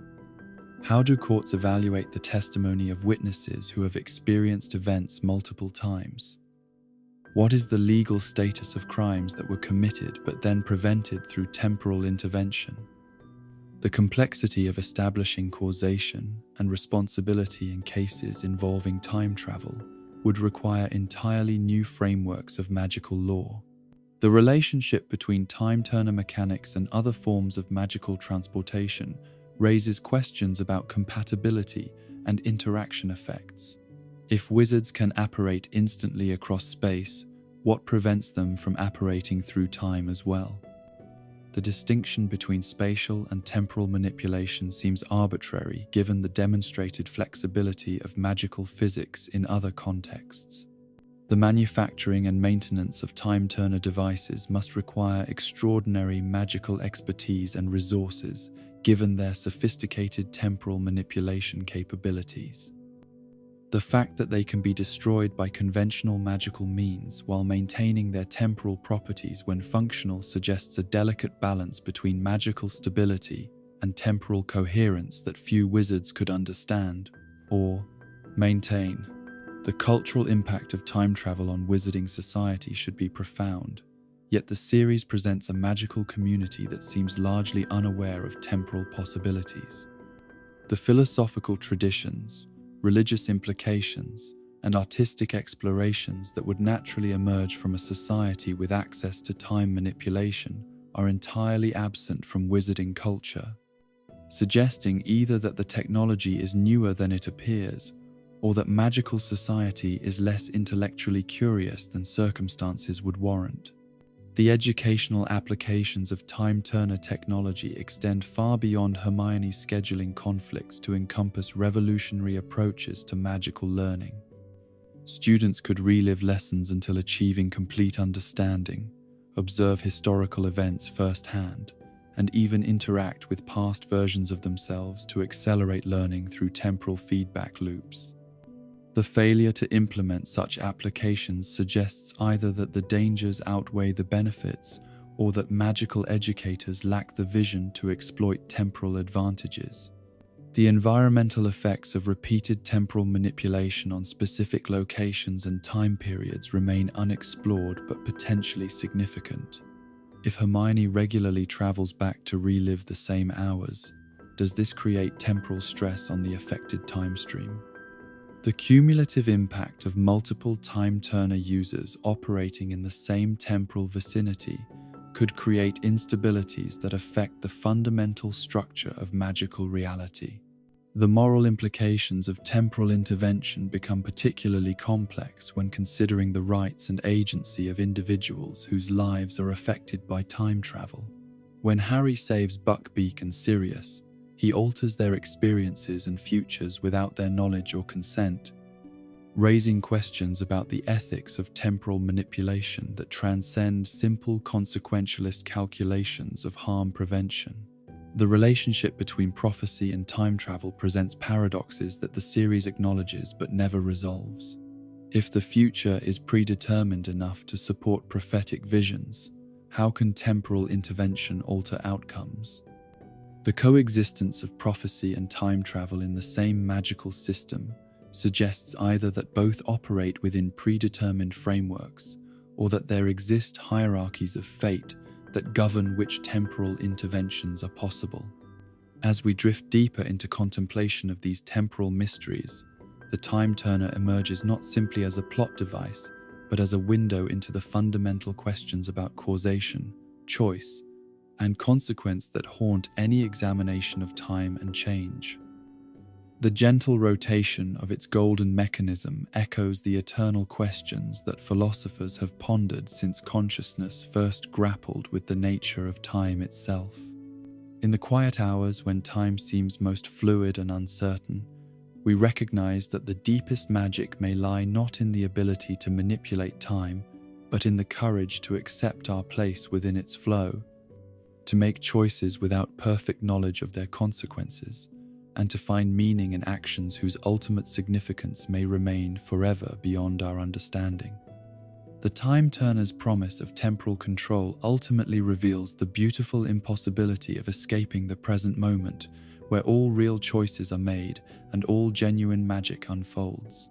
How do courts evaluate the testimony of witnesses who have experienced events multiple times? What is the legal status of crimes that were committed but then prevented through temporal intervention? The complexity of establishing causation and responsibility in cases involving time travel would require entirely new frameworks of magical law. The relationship between time-turner mechanics and other forms of magical transportation raises questions about compatibility and interaction effects. If wizards can apparate instantly across space, what prevents them from apparating through time as well? The distinction between spatial and temporal manipulation seems arbitrary given the demonstrated flexibility of magical physics in other contexts. The manufacturing and maintenance of time-turner devices must require extraordinary magical expertise and resources given their sophisticated temporal manipulation capabilities. The fact that they can be destroyed by conventional magical means while maintaining their temporal properties when functional suggests a delicate balance between magical stability and temporal coherence that few wizards could understand or maintain. The cultural impact of time travel on wizarding society should be profound, yet the series presents a magical community that seems largely unaware of temporal possibilities. The philosophical traditions, religious implications, and artistic explorations that would naturally emerge from a society with access to time manipulation are entirely absent from wizarding culture, suggesting either that the technology is newer than it appears, or that magical society is less intellectually curious than circumstances would warrant. The educational applications of time-turner technology extend far beyond Hermione's scheduling conflicts to encompass revolutionary approaches to magical learning. Students could relive lessons until achieving complete understanding, observe historical events firsthand, and even interact with past versions of themselves to accelerate learning through temporal feedback loops. The failure to implement such applications suggests either that the dangers outweigh the benefits or that magical educators lack the vision to exploit temporal advantages. The environmental effects of repeated temporal manipulation on specific locations and time periods remain unexplored but potentially significant. If Hermione regularly travels back to relive the same hours, does this create temporal stress on the affected time stream? The cumulative impact of multiple time turner users operating in the same temporal vicinity could create instabilities that affect the fundamental structure of magical reality. The moral implications of temporal intervention become particularly complex when considering the rights and agency of individuals whose lives are affected by time travel. When Harry saves Buckbeak and Sirius, he alters their experiences and futures without their knowledge or consent, raising questions about the ethics of temporal manipulation that transcend simple consequentialist calculations of harm prevention. The relationship between prophecy and time travel presents paradoxes that the series acknowledges but never resolves. If the future is predetermined enough to support prophetic visions, how can temporal intervention alter outcomes? The coexistence of prophecy and time travel in the same magical system suggests either that both operate within predetermined frameworks or that there exist hierarchies of fate that govern which temporal interventions are possible. As we drift deeper into contemplation of these temporal mysteries, the time turner emerges not simply as a plot device, but as a window into the fundamental questions about causation, choice, and consequence that haunt any examination of time and change. The gentle rotation of its golden mechanism echoes the eternal questions that philosophers have pondered since consciousness first grappled with the nature of time itself. In the quiet hours when time seems most fluid and uncertain, we recognize that the deepest magic may lie not in the ability to manipulate time, but in the courage to accept our place within its flow, to make choices without perfect knowledge of their consequences, and to find meaning in actions whose ultimate significance may remain forever beyond our understanding. The time turner's promise of temporal control ultimately reveals the beautiful impossibility of escaping the present moment, where all real choices are made and all genuine magic unfolds.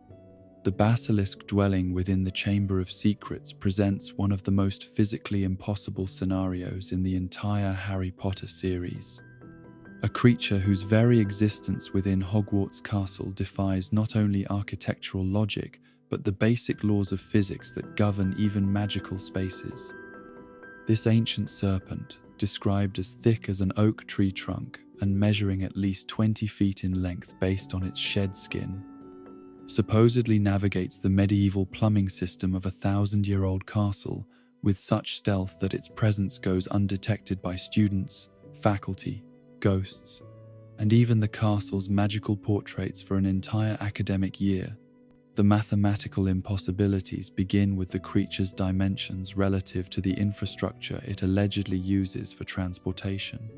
The basilisk dwelling within the Chamber of Secrets presents one of the most physically impossible scenarios in the entire Harry Potter series. A creature whose very existence within Hogwarts Castle defies not only architectural logic, but the basic laws of physics that govern even magical spaces. This ancient serpent, described as thick as an oak tree trunk and measuring at least 20 feet in length based on its shed skin, supposedly navigates the medieval plumbing system of a 1,000-year-old castle with such stealth that its presence goes undetected by students, faculty, ghosts, and even the castle's magical portraits for an entire academic year. The mathematical impossibilities begin with the creature's dimensions relative to the infrastructure it allegedly uses for transportation.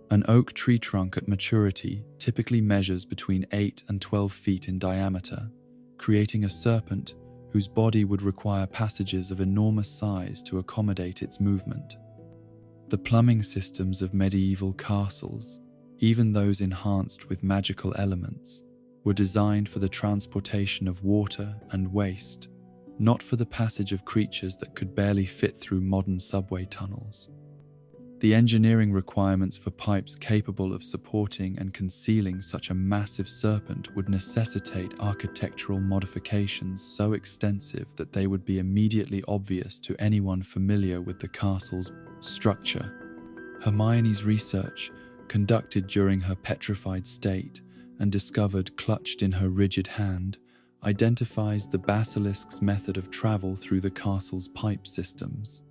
An oak tree trunk at maturity typically measures between 8 and 12 feet in diameter, creating a serpent whose body would require passages of enormous size to accommodate its movement. The plumbing systems of medieval castles, even those enhanced with magical elements, were designed for the transportation of water and waste, not for the passage of creatures that could barely fit through modern subway tunnels. The engineering requirements for pipes capable of supporting and concealing such a massive serpent would necessitate architectural modifications so extensive that they would be immediately obvious to anyone familiar with the castle's structure. Hermione's research, conducted during her petrified state and discovered clutched in her rigid hand, identifies the basilisk's method of travel through the castle's pipe systems.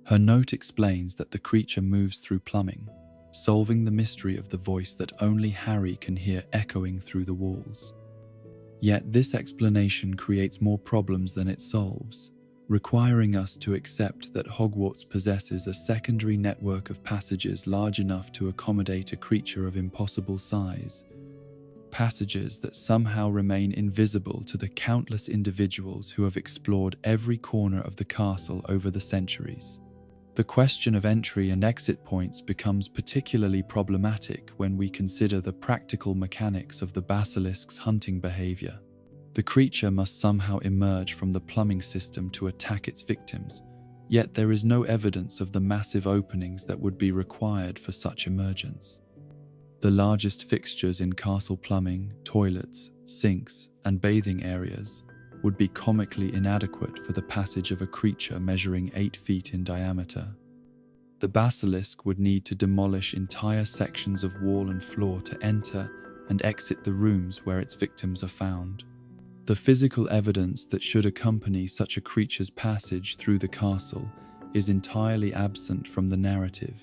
Her note explains that the creature moves through plumbing, solving the mystery of the voice that only Harry can hear echoing through the walls. Yet this explanation creates more problems than it solves, requiring us to accept that Hogwarts possesses a secondary network of passages large enough to accommodate a creature of impossible size, passages that somehow remain invisible to the countless individuals who have explored every corner of the castle over the centuries. The question of entry and exit points becomes particularly problematic when we consider the practical mechanics of the basilisk's hunting behavior. The creature must somehow emerge from the plumbing system to attack its victims, yet there is no evidence of the massive openings that would be required for such emergence. The largest fixtures in castle plumbing, toilets, sinks, and bathing areas would be comically inadequate for the passage of a creature measuring 8 feet in diameter. The basilisk would need to demolish entire sections of wall and floor to enter and exit the rooms where its victims are found. The physical evidence that should accompany such a creature's passage through the castle is entirely absent from the narrative.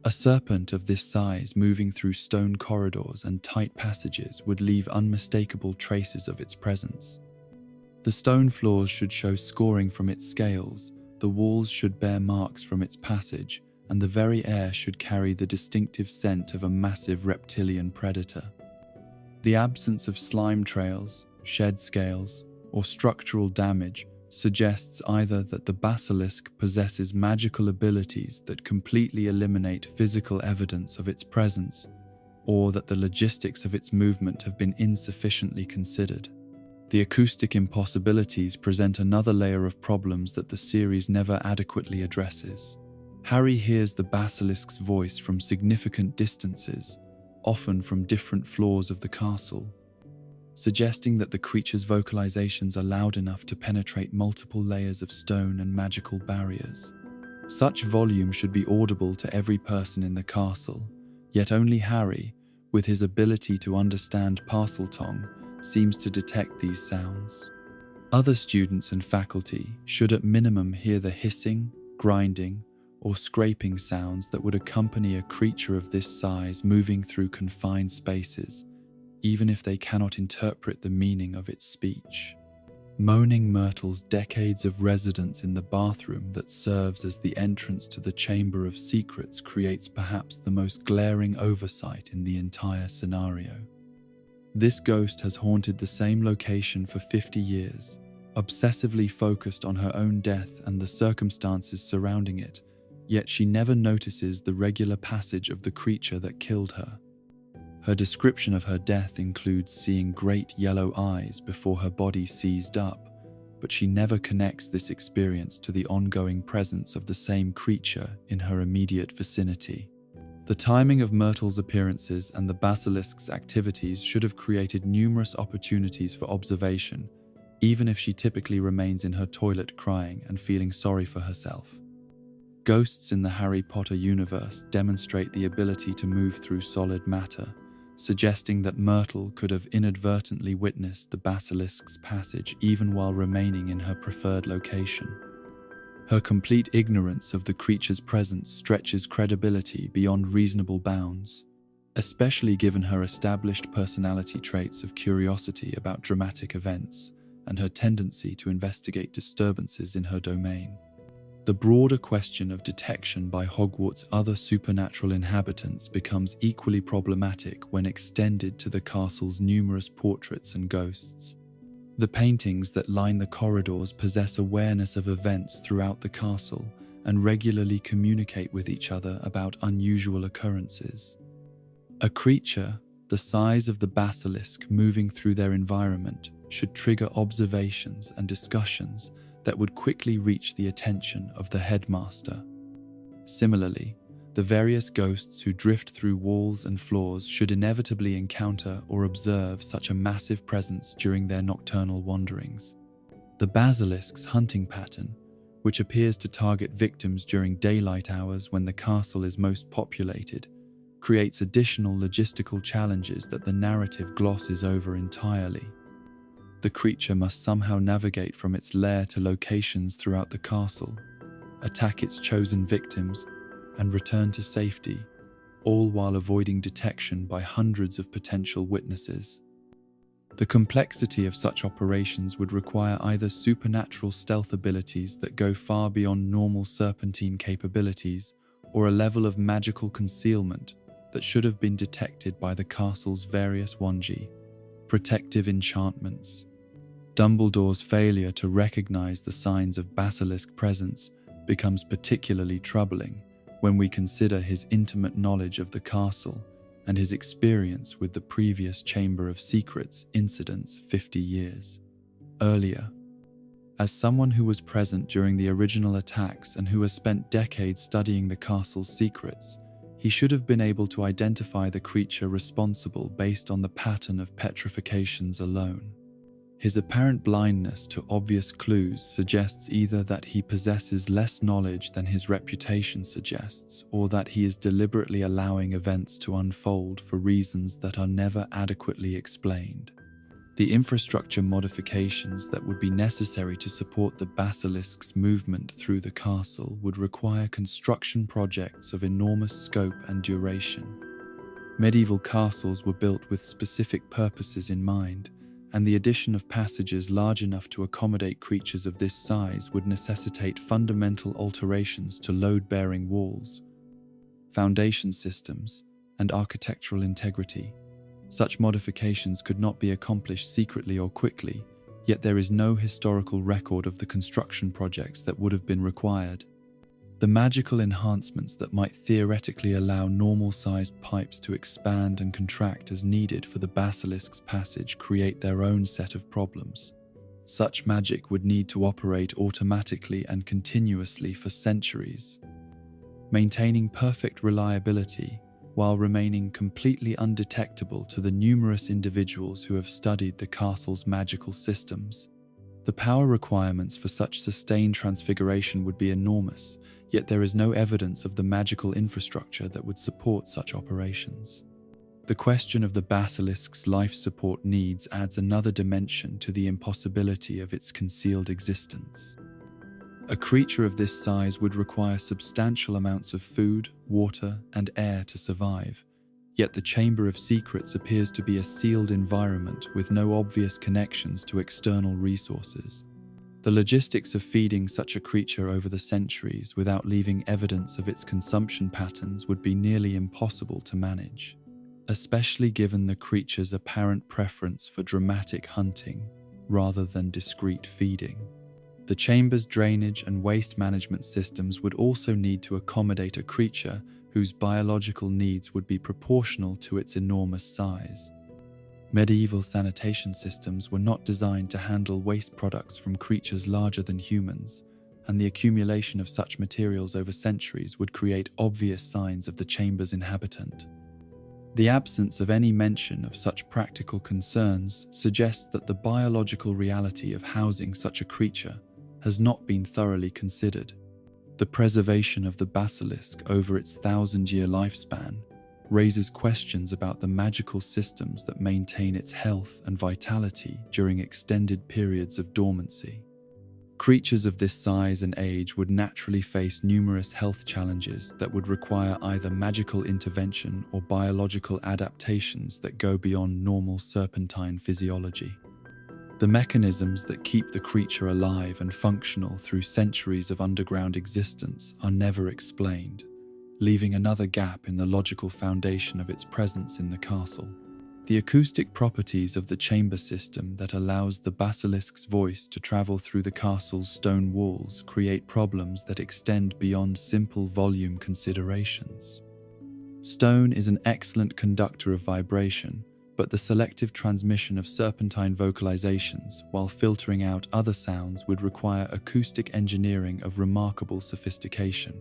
A serpent of this size moving through stone corridors and tight passages would leave unmistakable traces of its presence. The stone floors should show scoring from its scales, the walls should bear marks from its passage, and the very air should carry the distinctive scent of a massive reptilian predator. The absence of slime trails, shed scales, or structural damage suggests either that the basilisk possesses magical abilities that completely eliminate physical evidence of its presence, or that the logistics of its movement have been insufficiently considered. The acoustic impossibilities present another layer of problems that the series never adequately addresses. Harry hears the basilisk's voice from significant distances, often from different floors of the castle, suggesting that the creature's vocalizations are loud enough to penetrate multiple layers of stone and magical barriers. Such volume should be audible to every person in the castle, yet only Harry, with his ability to understand Parseltongue, seems to detect these sounds. Other students and faculty should at minimum hear the hissing, grinding, or scraping sounds that would accompany a creature of this size moving through confined spaces, even if they cannot interpret the meaning of its speech. Moaning Myrtle's decades of residence in the bathroom that serves as the entrance to the Chamber of Secrets creates perhaps the most glaring oversight in the entire scenario. This ghost has haunted the same location for 50 years, obsessively focused on her own death and the circumstances surrounding it, yet she never notices the regular passage of the creature that killed her. Her description of her death includes seeing great yellow eyes before her body seized up, but she never connects this experience to the ongoing presence of the same creature in her immediate vicinity. The timing of Myrtle's appearances and the basilisk's activities should have created numerous opportunities for observation, even if she typically remains in her toilet crying and feeling sorry for herself. Ghosts in the Harry Potter universe demonstrate the ability to move through solid matter, suggesting that Myrtle could have inadvertently witnessed the basilisk's passage even while remaining in her preferred location. Her complete ignorance of the creature's presence stretches credibility beyond reasonable bounds, especially given her established personality traits of curiosity about dramatic events and her tendency to investigate disturbances in her domain. The broader question of detection by Hogwarts' other supernatural inhabitants becomes equally problematic when extended to the castle's numerous portraits and ghosts. The paintings that line the corridors possess awareness of events throughout the castle and regularly communicate with each other about unusual occurrences. A creature the size of the basilisk moving through their environment should trigger observations and discussions that would quickly reach the attention of the headmaster. Similarly, the various ghosts who drift through walls and floors should inevitably encounter or observe such a massive presence during their nocturnal wanderings. The basilisk's hunting pattern, which appears to target victims during daylight hours when the castle is most populated, creates additional logistical challenges that the narrative glosses over entirely. The creature must somehow navigate from its lair to locations throughout the castle, attack its chosen victims, and return to safety, all while avoiding detection by hundreds of potential witnesses. The complexity of such operations would require either supernatural stealth abilities that go far beyond normal serpentine capabilities, or a level of magical concealment that should have been detected by the castle's various wanji. Protective enchantments. Dumbledore's failure to recognize the signs of basilisk presence becomes particularly troubling when we consider his intimate knowledge of the castle and his experience with the previous Chamber of Secrets incidents 50 years earlier. As someone who was present during the original attacks and who has spent decades studying the castle's secrets, He should have been able to identify the creature responsible based on the pattern of petrifications alone. His apparent blindness to obvious clues suggests either that he possesses less knowledge than his reputation suggests, or that he is deliberately allowing events to unfold for reasons that are never adequately explained. The infrastructure modifications that would be necessary to support the basilisk's movement through the castle would require construction projects of enormous scope and duration. Medieval castles were built with specific purposes in mind, and the addition of passages large enough to accommodate creatures of this size would necessitate fundamental alterations to load-bearing walls, foundation systems, and architectural integrity. Such modifications could not be accomplished secretly or quickly, yet there is no historical record of the construction projects that would have been required. The magical enhancements that might theoretically allow normal-sized pipes to expand and contract as needed for the basilisk's passage create their own set of problems. Such magic would need to operate automatically and continuously for centuries, maintaining perfect reliability while remaining completely undetectable to the numerous individuals who have studied the castle's magical systems. The power requirements for such sustained transfiguration would be enormous, yet there is no evidence of the magical infrastructure that would support such operations. The question of the basilisk's life support needs adds another dimension to the impossibility of its concealed existence. A creature of this size would require substantial amounts of food, water, and air to survive, yet the Chamber of Secrets appears to be a sealed environment with no obvious connections to external resources. The logistics of feeding such a creature over the centuries without leaving evidence of its consumption patterns would be nearly impossible to manage, especially given the creature's apparent preference for dramatic hunting rather than discreet feeding. The chamber's drainage and waste management systems would also need to accommodate a creature whose biological needs would be proportional to its enormous size. Medieval sanitation systems were not designed to handle waste products from creatures larger than humans, and the accumulation of such materials over centuries would create obvious signs of the chamber's inhabitant. The absence of any mention of such practical concerns suggests that the biological reality of housing such a creature has not been thoroughly considered. The preservation of the basilisk over its 1,000-year lifespan raises questions about the magical systems that maintain its health and vitality during extended periods of dormancy. Creatures of this size and age would naturally face numerous health challenges that would require either magical intervention or biological adaptations that go beyond normal serpentine physiology. The mechanisms that keep the creature alive and functional through centuries of underground existence are never explained, leaving another gap in the logical foundation of its presence in the castle. The acoustic properties of the chamber system that allows the basilisk's voice to travel through the castle's stone walls create problems that extend beyond simple volume considerations. Stone is an excellent conductor of vibration, but the selective transmission of serpentine vocalizations while filtering out other sounds would require acoustic engineering of remarkable sophistication.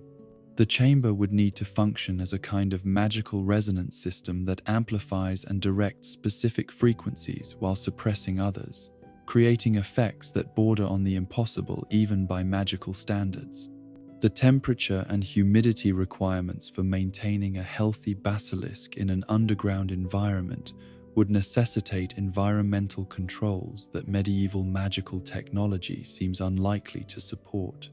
The chamber would need to function as a kind of magical resonance system that amplifies and directs specific frequencies while suppressing others, creating effects that border on the impossible even by magical standards. The temperature and humidity requirements for maintaining a healthy basilisk in an underground environment would necessitate environmental controls that medieval magical technology seems unlikely to support.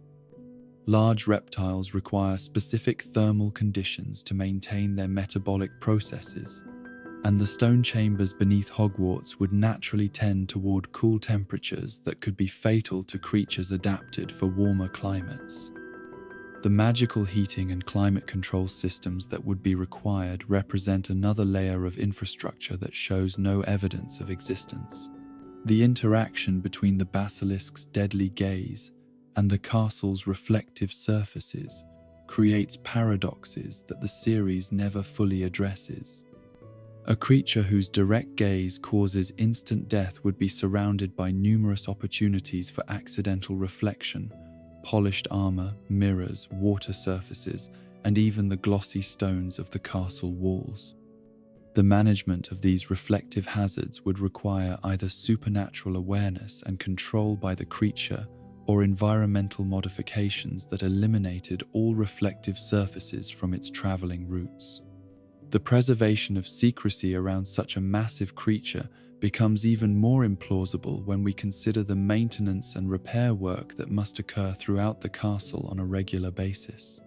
Large reptiles require specific thermal conditions to maintain their metabolic processes, and the stone chambers beneath Hogwarts would naturally tend toward cool temperatures that could be fatal to creatures adapted for warmer climates. The magical heating and climate control systems that would be required represent another layer of infrastructure that shows no evidence of existence. The interaction between the basilisk's deadly gaze and the castle's reflective surfaces creates paradoxes that the series never fully addresses. A creature whose direct gaze causes instant death would be surrounded by numerous opportunities for accidental reflection, polished armor, mirrors, water surfaces, and even the glossy stones of the castle walls. The management of these reflective hazards would require either supernatural awareness and control by the creature or environmental modifications that eliminated all reflective surfaces from its traveling routes. The preservation of secrecy around such a massive creature becomes even more implausible when we consider the maintenance and repair work that must occur throughout the castle on a regular basis.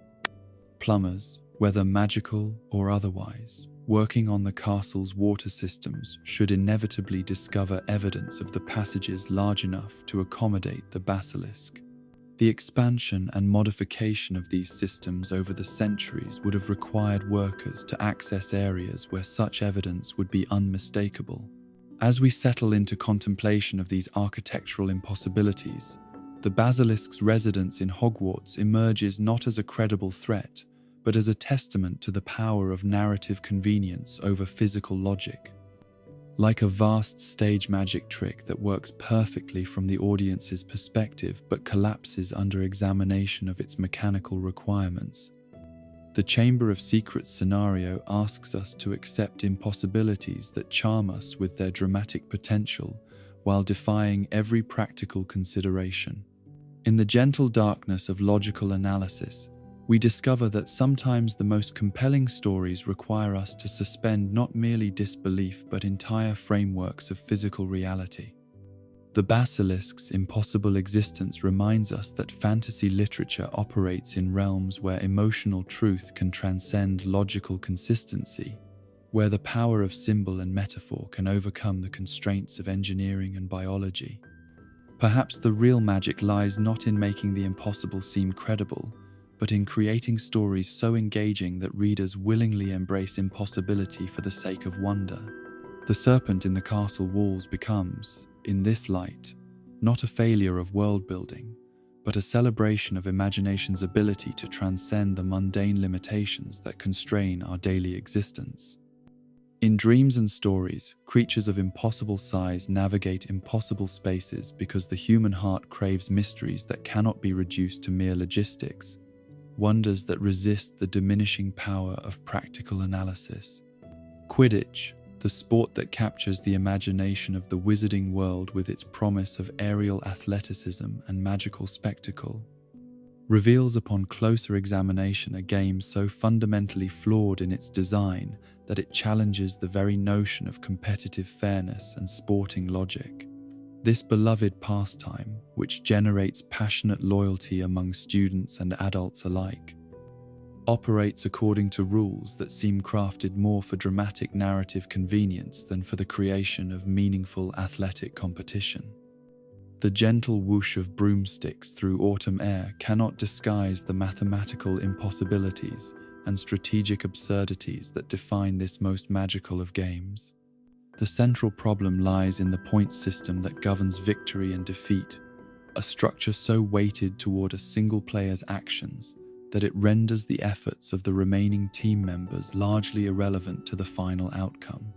Plumbers, whether magical or otherwise, working on the castle's water systems should inevitably discover evidence of the passages large enough to accommodate the basilisk. The expansion and modification of these systems over the centuries would have required workers to access areas where such evidence would be unmistakable. As we settle into contemplation of these architectural impossibilities, the basilisk's residence in Hogwarts emerges not as a credible threat, but as a testament to the power of narrative convenience over physical logic. Like a vast stage magic trick that works perfectly from the audience's perspective but collapses under examination of its mechanical requirements, the Chamber of Secrets scenario asks us to accept impossibilities that charm us with their dramatic potential while defying every practical consideration. In the gentle darkness of logical analysis, we discover that sometimes the most compelling stories require us to suspend not merely disbelief but entire frameworks of physical reality. The basilisk's impossible existence reminds us that fantasy literature operates in realms where emotional truth can transcend logical consistency, where the power of symbol and metaphor can overcome the constraints of engineering and biology. Perhaps the real magic lies not in making the impossible seem credible, but in creating stories so engaging that readers willingly embrace impossibility for the sake of wonder. The serpent in the castle walls becomes, in this light, not a failure of world-building, but a celebration of imagination's ability to transcend the mundane limitations that constrain our daily existence. In dreams and stories, creatures of impossible size navigate impossible spaces because the human heart craves mysteries that cannot be reduced to mere logistics, wonders that resist the diminishing power of practical analysis. Quidditch, the sport that captures the imagination of the wizarding world with its promise of aerial athleticism and magical spectacle, reveals upon closer examination a game so fundamentally flawed in its design that it challenges the very notion of competitive fairness and sporting logic. This beloved pastime, which generates passionate loyalty among students and adults alike, operates according to rules that seem crafted more for dramatic narrative convenience than for the creation of meaningful athletic competition. The gentle whoosh of broomsticks through autumn air cannot disguise the mathematical impossibilities and strategic absurdities that define this most magical of games. The central problem lies in the point system that governs victory and defeat, a structure so weighted toward a single player's actions that it renders the efforts of the remaining team members largely irrelevant to the final outcome.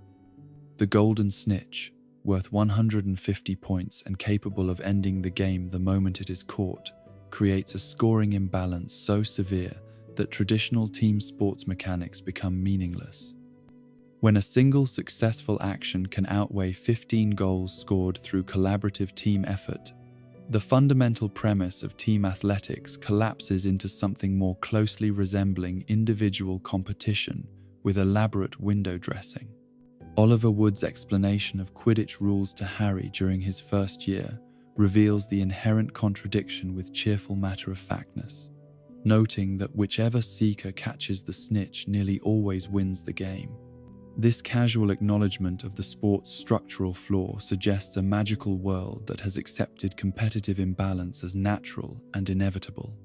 The golden snitch, worth 150 points and capable of ending the game the moment it is caught, creates a scoring imbalance so severe that traditional team sports mechanics become meaningless. When a single successful action can outweigh 15 goals scored through collaborative team effort, the fundamental premise of team athletics collapses into something more closely resembling individual competition with elaborate window dressing. Oliver Wood's explanation of Quidditch rules to Harry during his first year reveals the inherent contradiction with cheerful matter-of-factness, noting that whichever seeker catches the snitch nearly always wins the game. This casual acknowledgement of the sport's structural flaw suggests a magical world that has accepted competitive imbalance as natural and inevitable.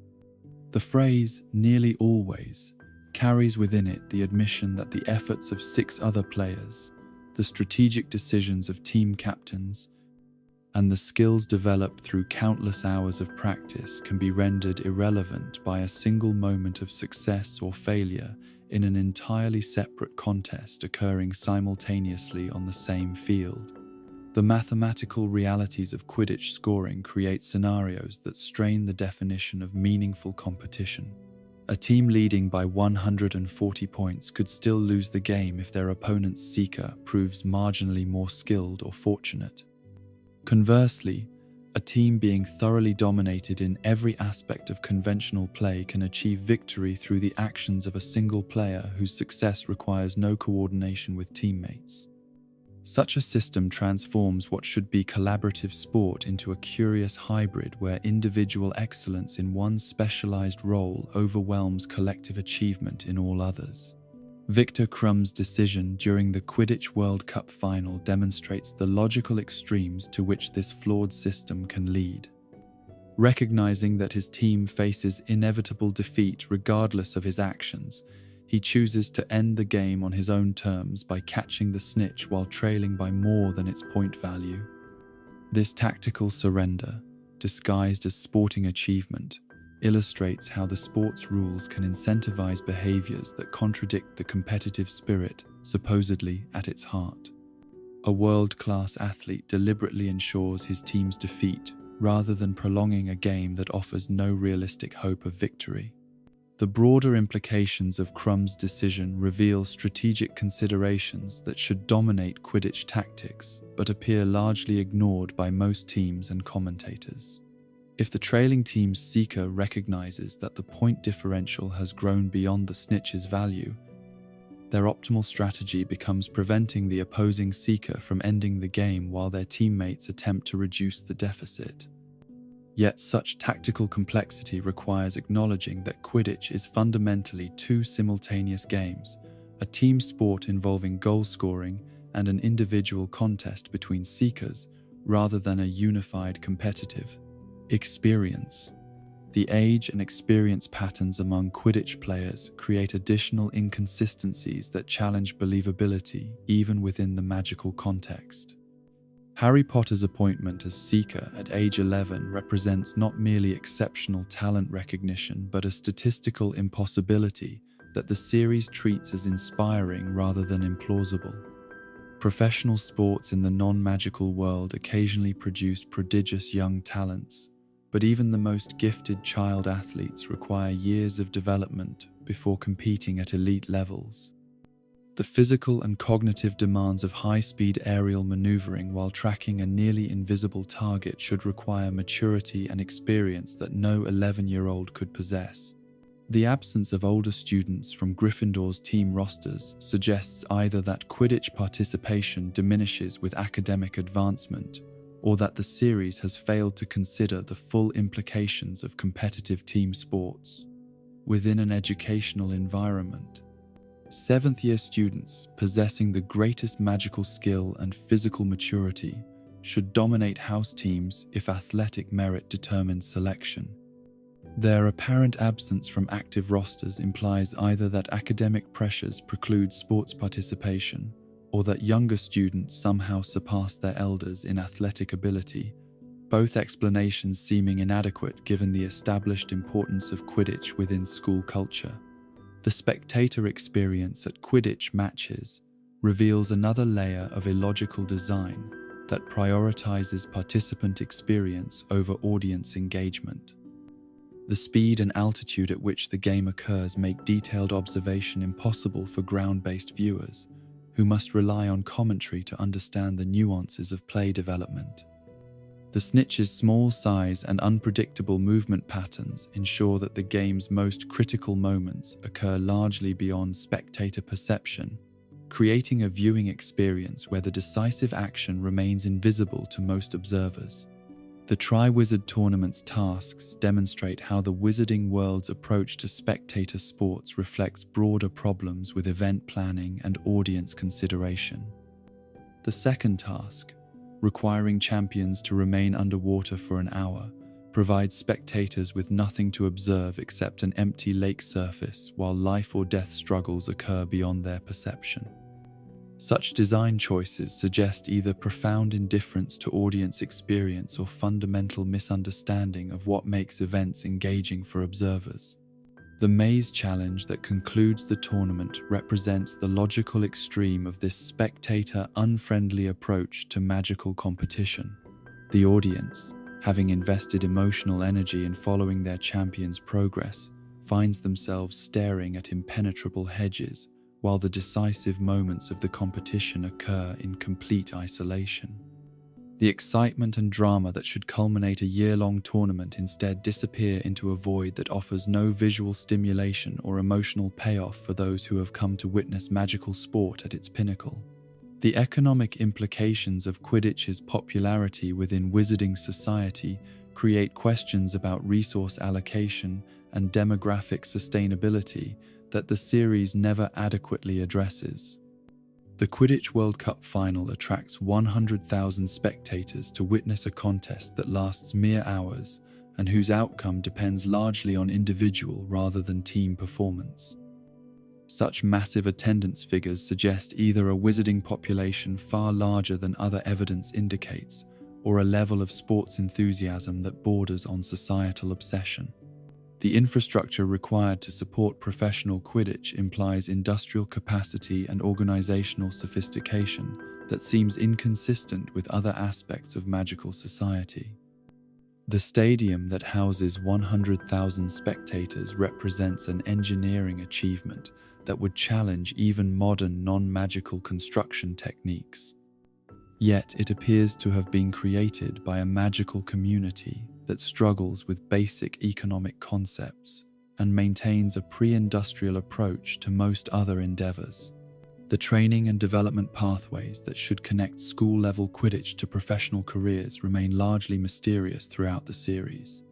The phrase, "nearly always," carries within it the admission that the efforts of 6 other players, the strategic decisions of team captains, and the skills developed through countless hours of practice can be rendered irrelevant by a single moment of success or failure in an entirely separate contest occurring simultaneously on the same field. The mathematical realities of Quidditch scoring create scenarios that strain the definition of meaningful competition. A team leading by 140 points could still lose the game if their opponent's seeker proves marginally more skilled or fortunate. Conversely, a team being thoroughly dominated in every aspect of conventional play can achieve victory through the actions of a single player whose success requires no coordination with teammates. Such a system transforms what should be collaborative sport into a curious hybrid where individual excellence in one specialized role overwhelms collective achievement in all others. Viktor Krum's decision during the Quidditch World Cup final demonstrates the logical extremes to which this flawed system can lead. Recognizing that his team faces inevitable defeat regardless of his actions, he chooses to end the game on his own terms by catching the snitch while trailing by more than its point value. This tactical surrender, disguised as sporting achievement, illustrates how the sport's rules can incentivize behaviors that contradict the competitive spirit supposedly at its heart. A world-class athlete deliberately ensures his team's defeat rather than prolonging a game that offers no realistic hope of victory. The broader implications of Krum's decision reveal strategic considerations that should dominate Quidditch tactics, but appear largely ignored by most teams and commentators. If the trailing team's seeker recognizes that the point differential has grown beyond the snitch's value, their optimal strategy becomes preventing the opposing seeker from ending the game while their teammates attempt to reduce the deficit. Yet such tactical complexity requires acknowledging that Quidditch is fundamentally two simultaneous games, a team sport involving goal scoring and an individual contest between seekers, rather than a unified competitive experience. The age and experience patterns among Quidditch players create additional inconsistencies that challenge believability even within the magical context. Harry Potter's appointment as Seeker at age 11 represents not merely exceptional talent recognition but a statistical impossibility that the series treats as inspiring rather than implausible. Professional sports in the non-magical world occasionally produce prodigious young talents, but even the most gifted child athletes require years of development before competing at elite levels. The physical and cognitive demands of high-speed aerial maneuvering while tracking a nearly invisible target should require maturity and experience that no 11-year-old could possess. The absence of older students from Gryffindor's team rosters suggests either that Quidditch participation diminishes with academic advancement, or that the series has failed to consider the full implications of competitive team sports. Within an educational environment, seventh-year students possessing the greatest magical skill and physical maturity should dominate house teams if athletic merit determines selection. Their apparent absence from active rosters implies either that academic pressures preclude sports participation or that younger students somehow surpass their elders in athletic ability, both explanations seeming inadequate given the established importance of Quidditch within school culture. The spectator experience at Quidditch matches reveals another layer of illogical design that prioritizes participant experience over audience engagement. The speed and altitude at which the game occurs make detailed observation impossible for ground-based viewers, who must rely on commentary to understand the nuances of play development. The snitch's small size and unpredictable movement patterns ensure that the game's most critical moments occur largely beyond spectator perception, creating a viewing experience where the decisive action remains invisible to most observers. The Triwizard Tournament's tasks demonstrate how the Wizarding World's approach to spectator sports reflects broader problems with event planning and audience consideration. The second task, requiring champions to remain underwater for an hour, provides spectators with nothing to observe except an empty lake surface while life or death struggles occur beyond their perception. Such design choices suggest either profound indifference to audience experience or fundamental misunderstanding of what makes events engaging for observers. The maze challenge that concludes the tournament represents the logical extreme of this spectator-unfriendly approach to magical competition. The audience, having invested emotional energy in following their champion's progress, finds themselves staring at impenetrable hedges, while the decisive moments of the competition occur in complete isolation. The excitement and drama that should culminate a year-long tournament instead disappear into a void that offers no visual stimulation or emotional payoff for those who have come to witness magical sport at its pinnacle. The economic implications of Quidditch's popularity within wizarding society create questions about resource allocation and demographic sustainability that the series never adequately addresses. The Quidditch World Cup final attracts 100,000 spectators to witness a contest that lasts mere hours and whose outcome depends largely on individual rather than team performance. Such massive attendance figures suggest either a wizarding population far larger than other evidence indicates, or a level of sports enthusiasm that borders on societal obsession. The infrastructure required to support professional Quidditch implies industrial capacity and organizational sophistication that seems inconsistent with other aspects of magical society. The stadium that houses 100,000 spectators represents an engineering achievement that would challenge even modern non-magical construction techniques. Yet it appears to have been created by a magical community that struggles with basic economic concepts and maintains a pre-industrial approach to most other endeavors. The training and development pathways that should connect school-level Quidditch to professional careers remain largely mysterious throughout the series.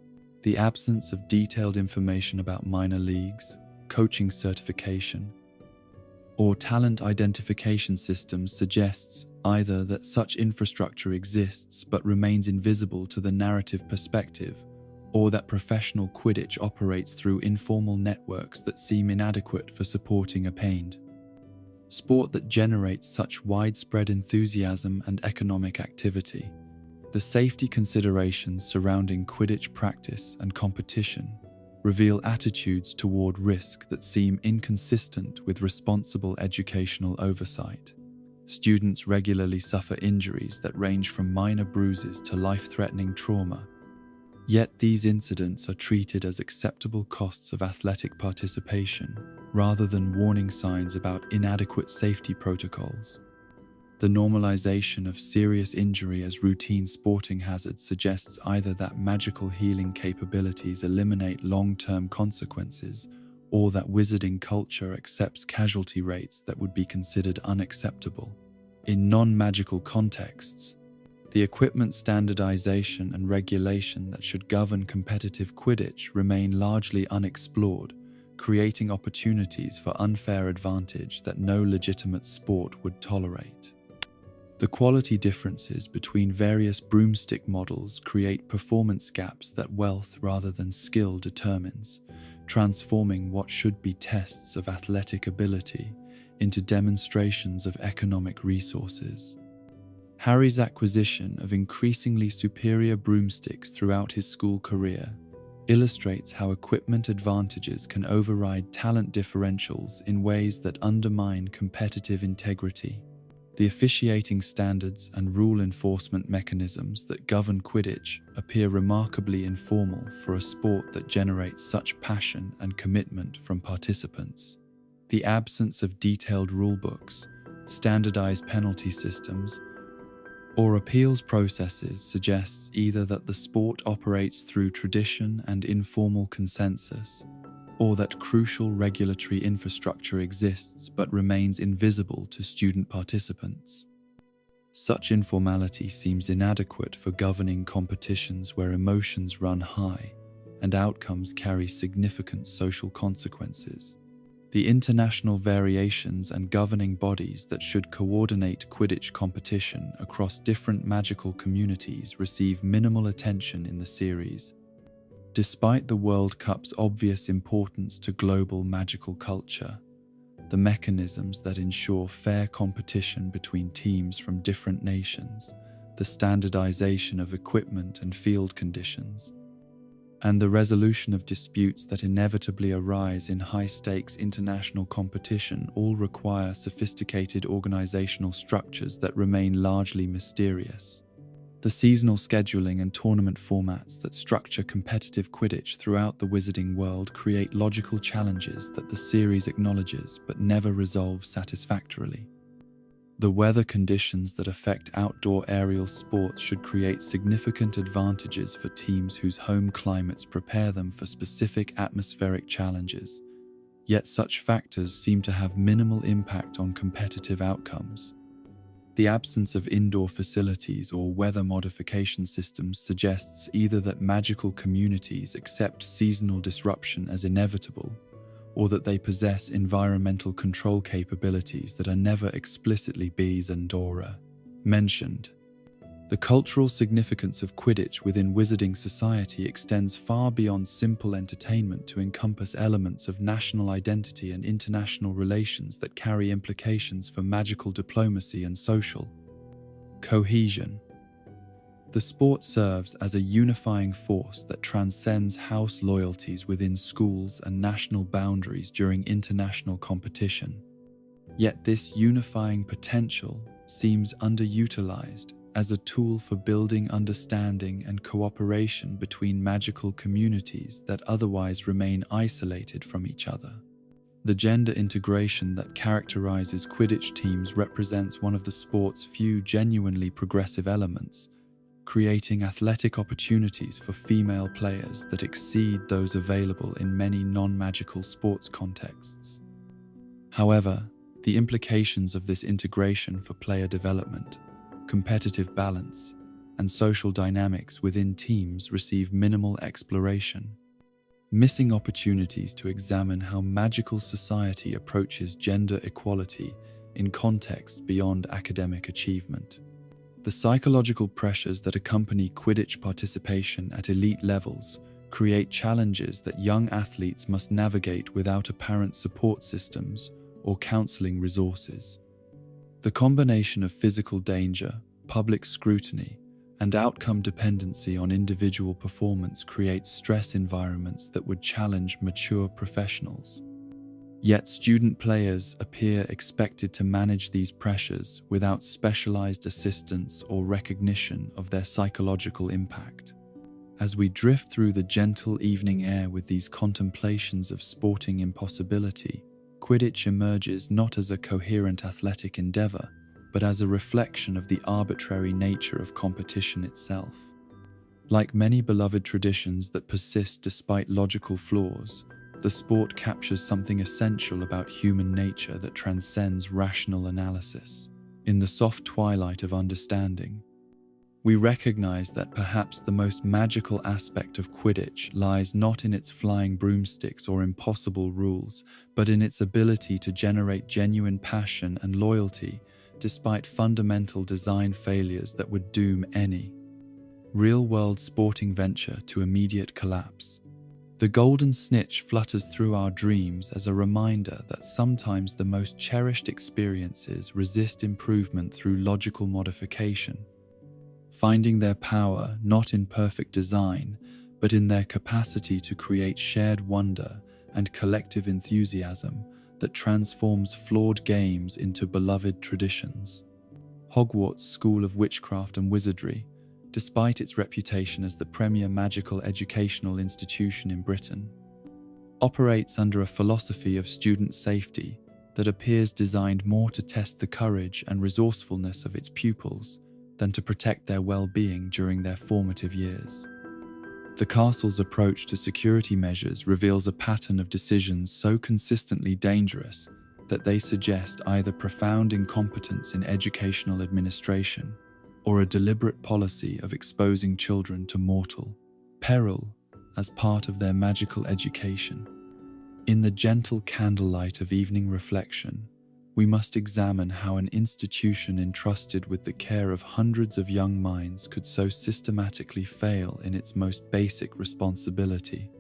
The absence of detailed information about minor leagues, coaching certification, or talent identification systems suggests either that such infrastructure exists but remains invisible to the narrative perspective, or that professional Quidditch operates through informal networks that seem inadequate for supporting a pained sport that generates such widespread enthusiasm and economic activity. The safety considerations surrounding Quidditch practice and competition reveal attitudes toward risk that seem inconsistent with responsible educational oversight. Students regularly suffer injuries that range from minor bruises to life-threatening trauma. Yet these incidents are treated as acceptable costs of athletic participation, rather than warning signs about inadequate safety protocols. The normalization of serious injury as routine sporting hazards suggests either that magical healing capabilities eliminate long-term consequences, or that wizarding culture accepts casualty rates that would be considered unacceptable. In non-magical contexts, the equipment standardization and regulation that should govern competitive Quidditch remain largely unexplored, creating opportunities for unfair advantage that no legitimate sport would tolerate. The quality differences between various broomstick models create performance gaps that wealth rather than skill determines, transforming what should be tests of athletic ability into demonstrations of economic resources. Harry's acquisition of increasingly superior broomsticks throughout his school career illustrates how equipment advantages can override talent differentials in ways that undermine competitive integrity. The officiating standards and rule enforcement mechanisms that govern Quidditch appear remarkably informal for a sport that generates such passion and commitment from participants. The absence of detailed rulebooks, standardized penalty systems, or appeals processes suggests either that the sport operates through tradition and informal consensus, or that crucial regulatory infrastructure exists but remains invisible to student participants. Such informality seems inadequate for governing competitions where emotions run high and outcomes carry significant social consequences. The international variations and governing bodies that should coordinate Quidditch competition across different magical communities receive minimal attention in the series. Despite the World Cup's obvious importance to global magical culture, the mechanisms that ensure fair competition between teams from different nations, the standardization of equipment and field conditions, and the resolution of disputes that inevitably arise in high-stakes international competition all require sophisticated organizational structures that remain largely mysterious. The seasonal scheduling and tournament formats that structure competitive Quidditch throughout the wizarding world create logical challenges that the series acknowledges but never resolves satisfactorily. The weather conditions that affect outdoor aerial sports should create significant advantages for teams whose home climates prepare them for specific atmospheric challenges, yet such factors seem to have minimal impact on competitive outcomes. The absence of indoor facilities or weather modification systems suggests either that magical communities accept seasonal disruption as inevitable, or that they possess environmental control capabilities that are never explicitly mentioned. The cultural significance of Quidditch within wizarding society extends far beyond simple entertainment to encompass elements of national identity and international relations that carry implications for magical diplomacy and social cohesion. The sport serves as a unifying force that transcends house loyalties within schools and national boundaries during international competition. Yet this unifying potential seems underutilized as a tool for building understanding and cooperation between magical communities that otherwise remain isolated from each other. The gender integration that characterizes Quidditch teams represents one of the sport's few genuinely progressive elements, creating athletic opportunities for female players that exceed those available in many non-magical sports contexts. However, the implications of this integration for player development, competitive balance, and social dynamics within teams receive minimal exploration, missing opportunities to examine how magical society approaches gender equality in contexts beyond academic achievement. The psychological pressures that accompany Quidditch participation at elite levels create challenges that young athletes must navigate without apparent support systems or counseling resources. The combination of physical danger, public scrutiny, and outcome dependency on individual performance creates stress environments that would challenge mature professionals. Yet student players appear expected to manage these pressures without specialized assistance or recognition of their psychological impact. As we drift through the gentle evening air with these contemplations of sporting impossibility, Quidditch emerges not as a coherent athletic endeavor, but as a reflection of the arbitrary nature of competition itself. Like many beloved traditions that persist despite logical flaws, the sport captures something essential about human nature that transcends rational analysis. In the soft twilight of understanding, we recognize that perhaps the most magical aspect of Quidditch lies not in its flying broomsticks or impossible rules, but in its ability to generate genuine passion and loyalty despite fundamental design failures that would doom any real-world sporting venture to immediate collapse. The golden snitch flutters through our dreams as a reminder that sometimes the most cherished experiences resist improvement through logical modification, finding their power not in perfect design, but in their capacity to create shared wonder and collective enthusiasm that transforms flawed games into beloved traditions. Hogwarts School of Witchcraft and Wizardry, despite its reputation as the premier magical educational institution in Britain, operates under a philosophy of student safety that appears designed more to test the courage and resourcefulness of its pupils than to protect their well-being during their formative years. The castle's approach to security measures reveals a pattern of decisions so consistently dangerous that they suggest either profound incompetence in educational administration or a deliberate policy of exposing children to mortal peril as part of their magical education. In the gentle candlelight of evening reflection, we must examine how an institution entrusted with the care of hundreds of young minds could so systematically fail in its most basic responsibility.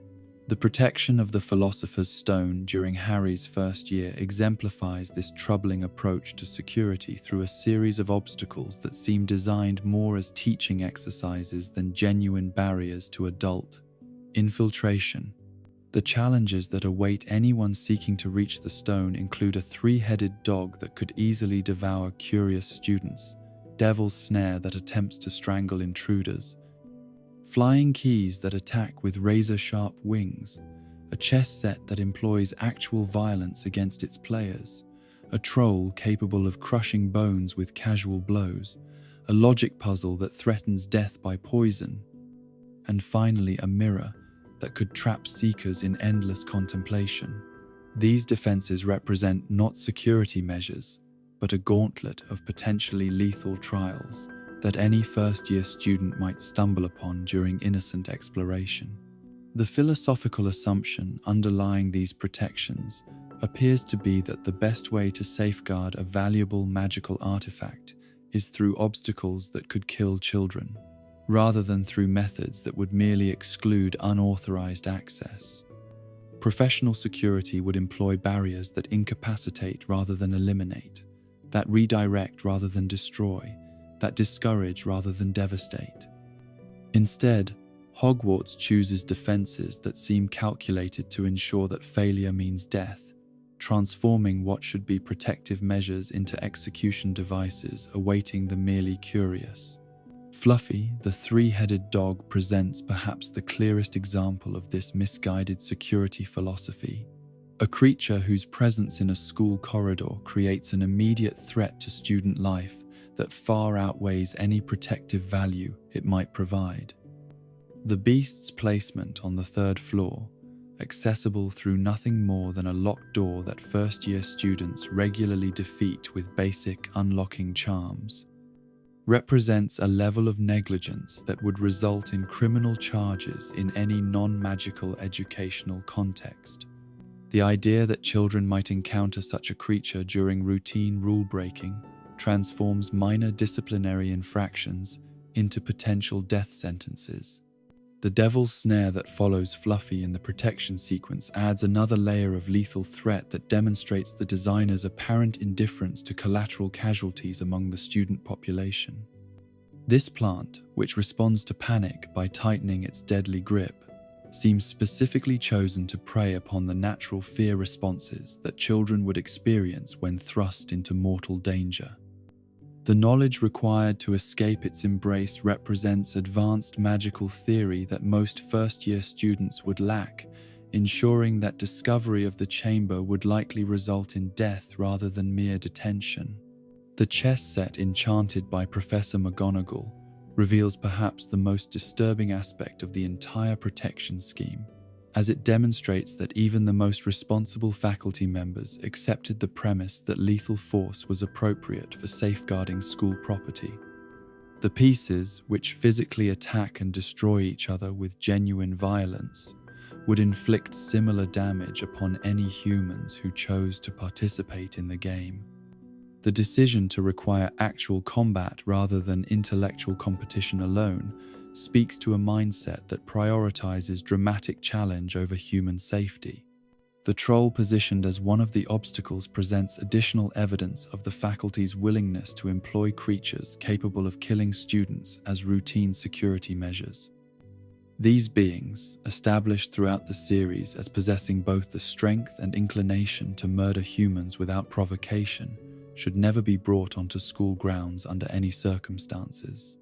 The protection of the Philosopher's Stone during Harry's first year exemplifies this troubling approach to security through a series of obstacles that seem designed more as teaching exercises than genuine barriers to adult infiltration. The challenges that await anyone seeking to reach the stone include a three-headed dog that could easily devour curious students, devil's snare that attempts to strangle intruders, flying keys that attack with razor-sharp wings, a chess set that employs actual violence against its players, a troll capable of crushing bones with casual blows, a logic puzzle that threatens death by poison, and finally a mirror that could trap seekers in endless contemplation. These defenses represent not security measures, but a gauntlet of potentially lethal trials that any first-year student might stumble upon during innocent exploration. The philosophical assumption underlying these protections appears to be that the best way to safeguard a valuable magical artifact is through obstacles that could kill children, rather than through methods that would merely exclude unauthorized access. Professional security would employ barriers that incapacitate rather than eliminate, that redirect rather than destroy, that discourage rather than devastate. Instead, Hogwarts chooses defenses that seem calculated to ensure that failure means death, transforming what should be protective measures into execution devices awaiting the merely curious. Fluffy, the three-headed dog, presents perhaps the clearest example of this misguided security philosophy, a creature whose presence in a school corridor creates an immediate threat to student life that far outweighs any protective value it might provide. The beast's placement on the third floor, accessible through nothing more than a locked door that first-year students regularly defeat with basic unlocking charms, represents a level of negligence that would result in criminal charges in any non-magical educational context. The idea that children might encounter such a creature during routine rule-breaking transforms minor disciplinary infractions into potential death sentences. The devil's snare that follows Fluffy in the protection sequence adds another layer of lethal threat that demonstrates the designer's apparent indifference to collateral casualties among the student population. This plant, which responds to panic by tightening its deadly grip, seems specifically chosen to prey upon the natural fear responses that children would experience when thrust into mortal danger. The knowledge required to escape its embrace represents advanced magical theory that most first-year students would lack, ensuring that discovery of the chamber would likely result in death rather than mere detention. The chess set enchanted by Professor McGonagall reveals perhaps the most disturbing aspect of the entire protection scheme, as it demonstrates that even the most responsible faculty members accepted the premise that lethal force was appropriate for safeguarding school property. The pieces, which physically attack and destroy each other with genuine violence, would inflict similar damage upon any humans who chose to participate in the game. The decision to require actual combat rather than intellectual competition alone speaks to a mindset that prioritizes dramatic challenge over human safety. The troll positioned as one of the obstacles presents additional evidence of the faculty's willingness to employ creatures capable of killing students as routine security measures. These beings, established throughout the series as possessing both the strength and inclination to murder humans without provocation, should never be brought onto school grounds under any circumstances.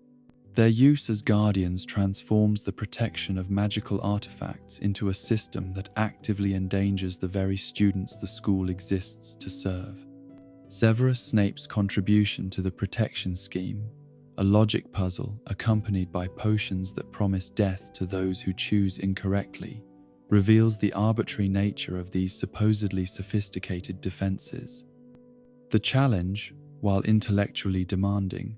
Their use as guardians transforms the protection of magical artifacts into a system that actively endangers the very students the school exists to serve. Severus Snape's contribution to the protection scheme, a logic puzzle accompanied by potions that promise death to those who choose incorrectly, reveals the arbitrary nature of these supposedly sophisticated defenses. The challenge, while intellectually demanding,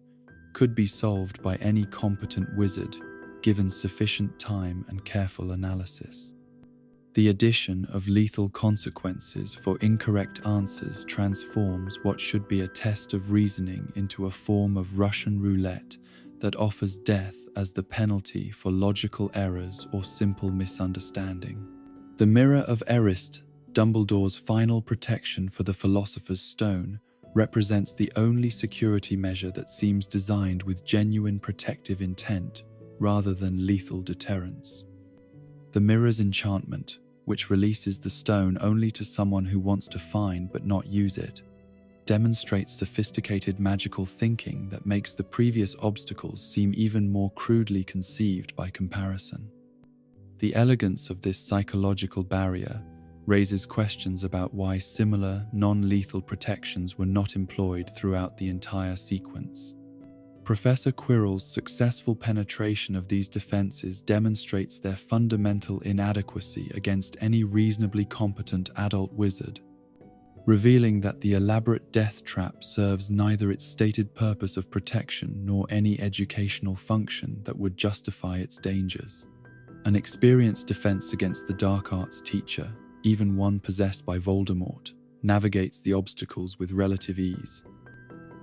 could be solved by any competent wizard, given sufficient time and careful analysis. The addition of lethal consequences for incorrect answers transforms what should be a test of reasoning into a form of Russian roulette that offers death as the penalty for logical errors or simple misunderstanding. The Mirror of Erised, Dumbledore's final protection for the Philosopher's Stone, represents the only security measure that seems designed with genuine protective intent rather than lethal deterrence. The mirror's enchantment, which releases the stone only to someone who wants to find but not use it, demonstrates sophisticated magical thinking that makes the previous obstacles seem even more crudely conceived by comparison. The elegance of this psychological barrier raises questions about why similar, non-lethal protections were not employed throughout the entire sequence. Professor Quirrell's successful penetration of these defenses demonstrates their fundamental inadequacy against any reasonably competent adult wizard, revealing that the elaborate death trap serves neither its stated purpose of protection nor any educational function that would justify its dangers. An experienced defense against the dark arts teacher, even one possessed by Voldemort, navigates the obstacles with relative ease,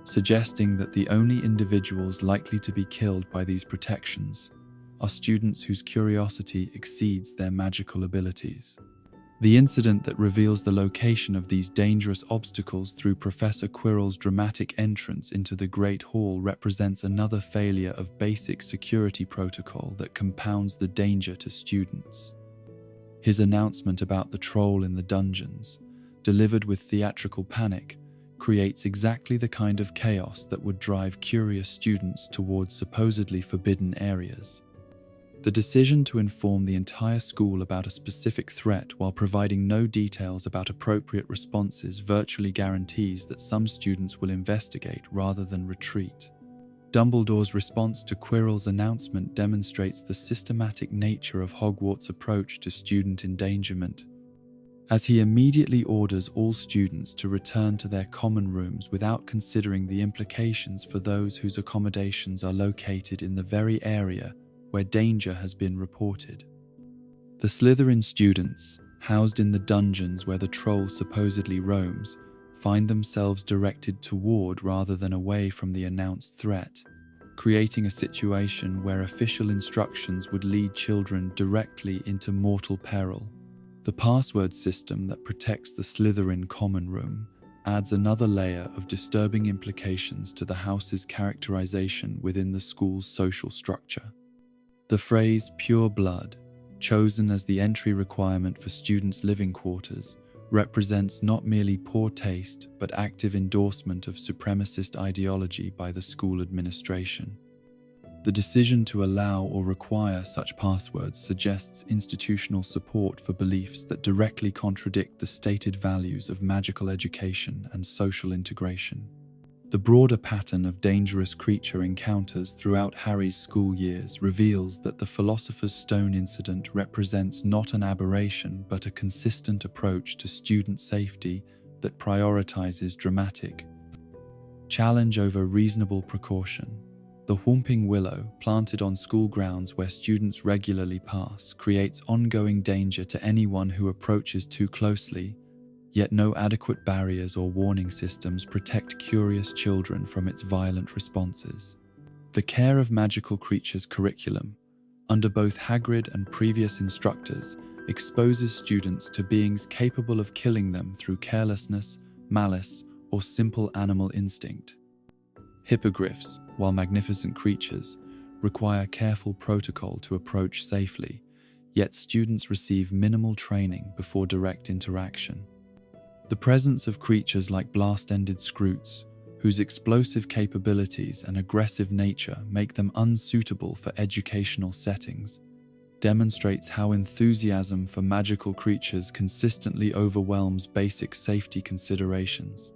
suggesting that the only individuals likely to be killed by these protections are students whose curiosity exceeds their magical abilities. The incident that reveals the location of these dangerous obstacles through Professor Quirrell's dramatic entrance into the Great Hall represents another failure of basic security protocol that compounds the danger to students. His announcement about the troll in the dungeons, delivered with theatrical panic, creates exactly the kind of chaos that would drive curious students towards supposedly forbidden areas. The decision to inform the entire school about a specific threat while providing no details about appropriate responses virtually guarantees that some students will investigate rather than retreat. Dumbledore's response to Quirrell's announcement demonstrates the systematic nature of Hogwarts' approach to student endangerment, as he immediately orders all students to return to their common rooms without considering the implications for those whose accommodations are located in the very area where danger has been reported. The Slytherin students, housed in the dungeons where the troll supposedly roams, find themselves directed toward rather than away from the announced threat, creating a situation where official instructions would lead children directly into mortal peril. The password system that protects the Slytherin common room adds another layer of disturbing implications to the house's characterization within the school's social structure. The phrase "pure blood," chosen as the entry requirement for students' living quarters, represents not merely poor taste but active endorsement of supremacist ideology by the school administration. The decision to allow or require such passwords suggests institutional support for beliefs that directly contradict the stated values of magical education and social integration. The broader pattern of dangerous creature encounters throughout Harry's school years reveals that the Philosopher's Stone incident represents not an aberration but a consistent approach to student safety that prioritizes dramatic challenge over reasonable precaution. The Whomping Willow, planted on school grounds where students regularly pass, creates ongoing danger to anyone who approaches too closely, yet no adequate barriers or warning systems protect curious children from its violent responses. The Care of Magical Creatures curriculum, under both Hagrid and previous instructors, exposes students to beings capable of killing them through carelessness, malice, or simple animal instinct. Hippogriffs, while magnificent creatures, require careful protocol to approach safely, yet students receive minimal training before direct interaction. The presence of creatures like blast-ended scroots, whose explosive capabilities and aggressive nature make them unsuitable for educational settings, demonstrates how enthusiasm for magical creatures consistently overwhelms basic safety considerations.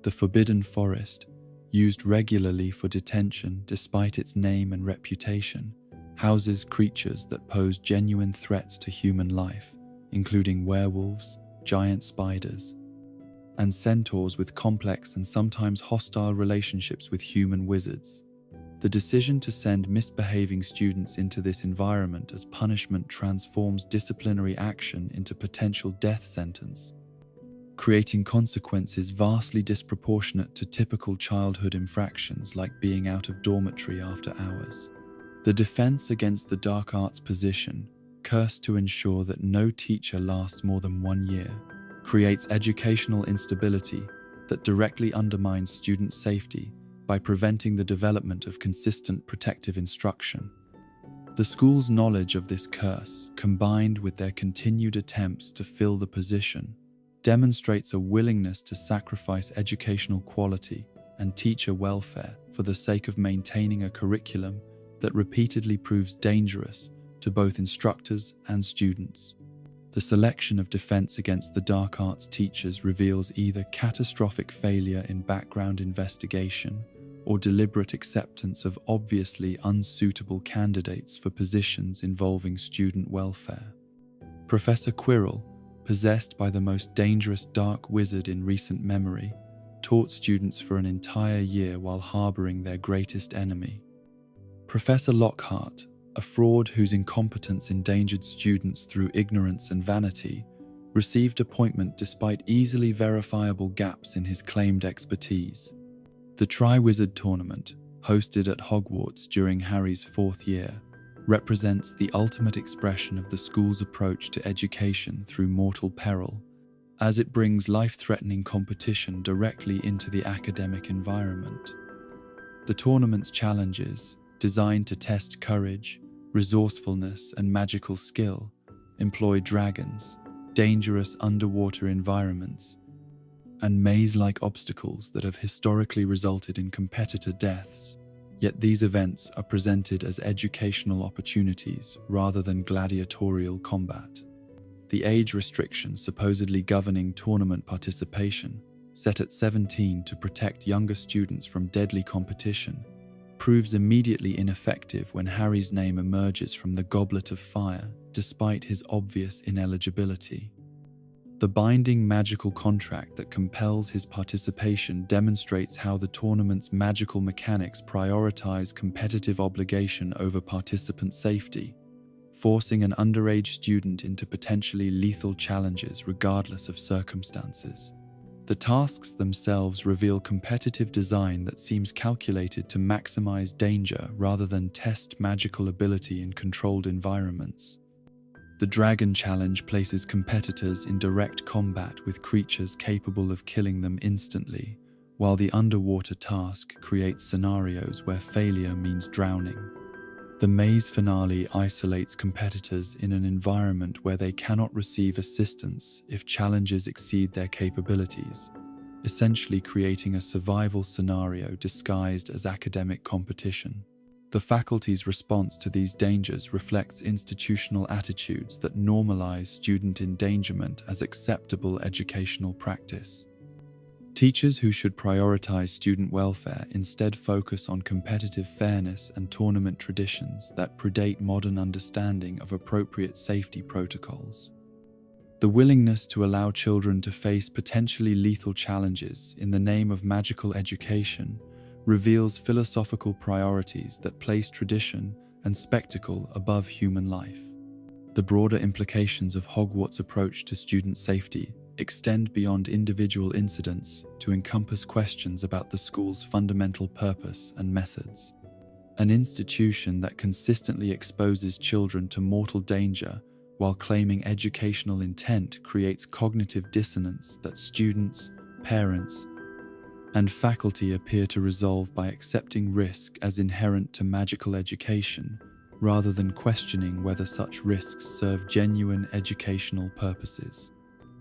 The Forbidden Forest, used regularly for detention despite its name and reputation, houses creatures that pose genuine threats to human life, including werewolves, giant spiders, and centaurs with complex and sometimes hostile relationships with human wizards. The decision to send misbehaving students into this environment as punishment transforms disciplinary action into potential death sentence, creating consequences vastly disproportionate to typical childhood infractions like being out of dormitory after hours. The defense against the dark arts position, cursed to ensure that no teacher lasts more than 1 year, creates educational instability that directly undermines student safety by preventing the development of consistent protective instruction. The school's knowledge of this curse, combined with their continued attempts to fill the position, demonstrates a willingness to sacrifice educational quality and teacher welfare for the sake of maintaining a curriculum that repeatedly proves dangerous to both instructors and students. The selection of defense against the dark arts teachers reveals either catastrophic failure in background investigation or deliberate acceptance of obviously unsuitable candidates for positions involving student welfare. Professor Quirrell, possessed by the most dangerous dark wizard in recent memory, taught students for an entire year while harboring their greatest enemy. Professor Lockhart, a fraud whose incompetence endangered students through ignorance and vanity, received appointment despite easily verifiable gaps in his claimed expertise. The Triwizard Tournament, hosted at Hogwarts during Harry's 4th year, represents the ultimate expression of the school's approach to education through mortal peril, as it brings life-threatening competition directly into the academic environment. The tournament's challenges, designed to test courage, resourcefulness, and magical skill, employ dragons, dangerous underwater environments, and maze-like obstacles that have historically resulted in competitor deaths. Yet these events are presented as educational opportunities rather than gladiatorial combat. The age restriction supposedly governing tournament participation, set at 17 to protect younger students from deadly competition, proves immediately ineffective when Harry's name emerges from the Goblet of Fire despite his obvious ineligibility. The binding magical contract that compels his participation demonstrates how the tournament's magical mechanics prioritize competitive obligation over participant safety, forcing an underage student into potentially lethal challenges regardless of circumstances. The tasks themselves reveal competitive design that seems calculated to maximize danger rather than test magical ability in controlled environments. The Dragon Challenge places competitors in direct combat with creatures capable of killing them instantly, while the underwater task creates scenarios where failure means drowning. The maze finale isolates competitors in an environment where they cannot receive assistance if challenges exceed their capabilities, essentially creating a survival scenario disguised as academic competition. The faculty's response to these dangers reflects institutional attitudes that normalize student endangerment as acceptable educational practice. Teachers who should prioritize student welfare instead focus on competitive fairness and tournament traditions that predate modern understanding of appropriate safety protocols. The willingness to allow children to face potentially lethal challenges in the name of magical education reveals philosophical priorities that place tradition and spectacle above human life. The broader implications of Hogwarts' approach to student safety extend beyond individual incidents to encompass questions about the school's fundamental purpose and methods. An institution that consistently exposes children to mortal danger while claiming educational intent creates cognitive dissonance that students, parents, and faculty appear to resolve by accepting risk as inherent to magical education, rather than questioning whether such risks serve genuine educational purposes.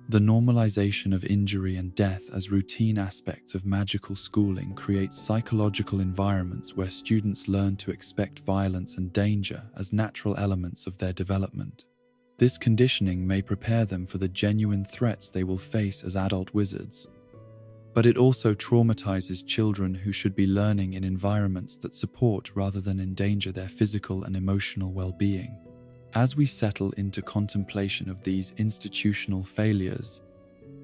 The normalization of injury and death as routine aspects of magical schooling creates psychological environments where students learn to expect violence and danger as natural elements of their development. This conditioning may prepare them for the genuine threats they will face as adult wizards, but it also traumatizes children who should be learning in environments that support rather than endanger their physical and emotional well-being. As we settle into contemplation of these institutional failures,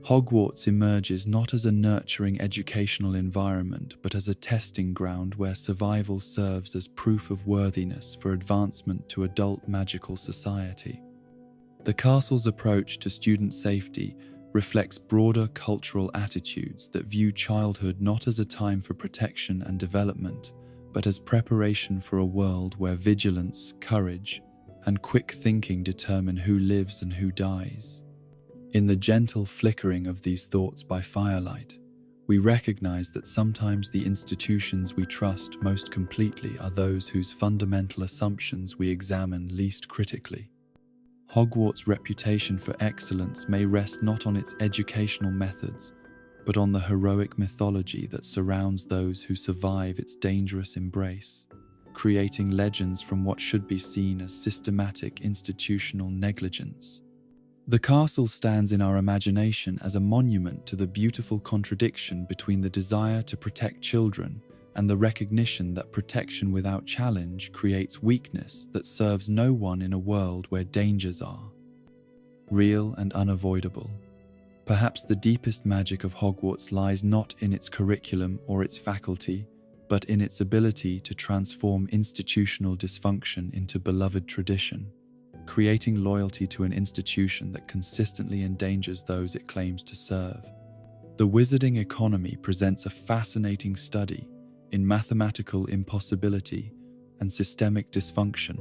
Hogwarts emerges not as a nurturing educational environment but as a testing ground where survival serves as proof of worthiness for advancement to adult magical society. The castle's approach to student safety reflects broader cultural attitudes that view childhood not as a time for protection and development, but as preparation for a world where vigilance, courage, and quick thinking determine who lives and who dies. In the gentle flickering of these thoughts by firelight, we recognize that sometimes the institutions we trust most completely are those whose fundamental assumptions we examine least critically. Hogwarts' reputation for excellence may rest not on its educational methods, but on the heroic mythology that surrounds those who survive its dangerous embrace, creating legends from what should be seen as systematic institutional negligence. The castle stands in our imagination as a monument to the beautiful contradiction between the desire to protect children and the recognition that protection without challenge creates weakness that serves no one in a world where dangers are real and unavoidable. Perhaps the deepest magic of Hogwarts lies not in its curriculum or its faculty, but in its ability to transform institutional dysfunction into beloved tradition, creating loyalty to an institution that consistently endangers those it claims to serve. The wizarding economy presents a fascinating study in mathematical impossibility and systemic dysfunction,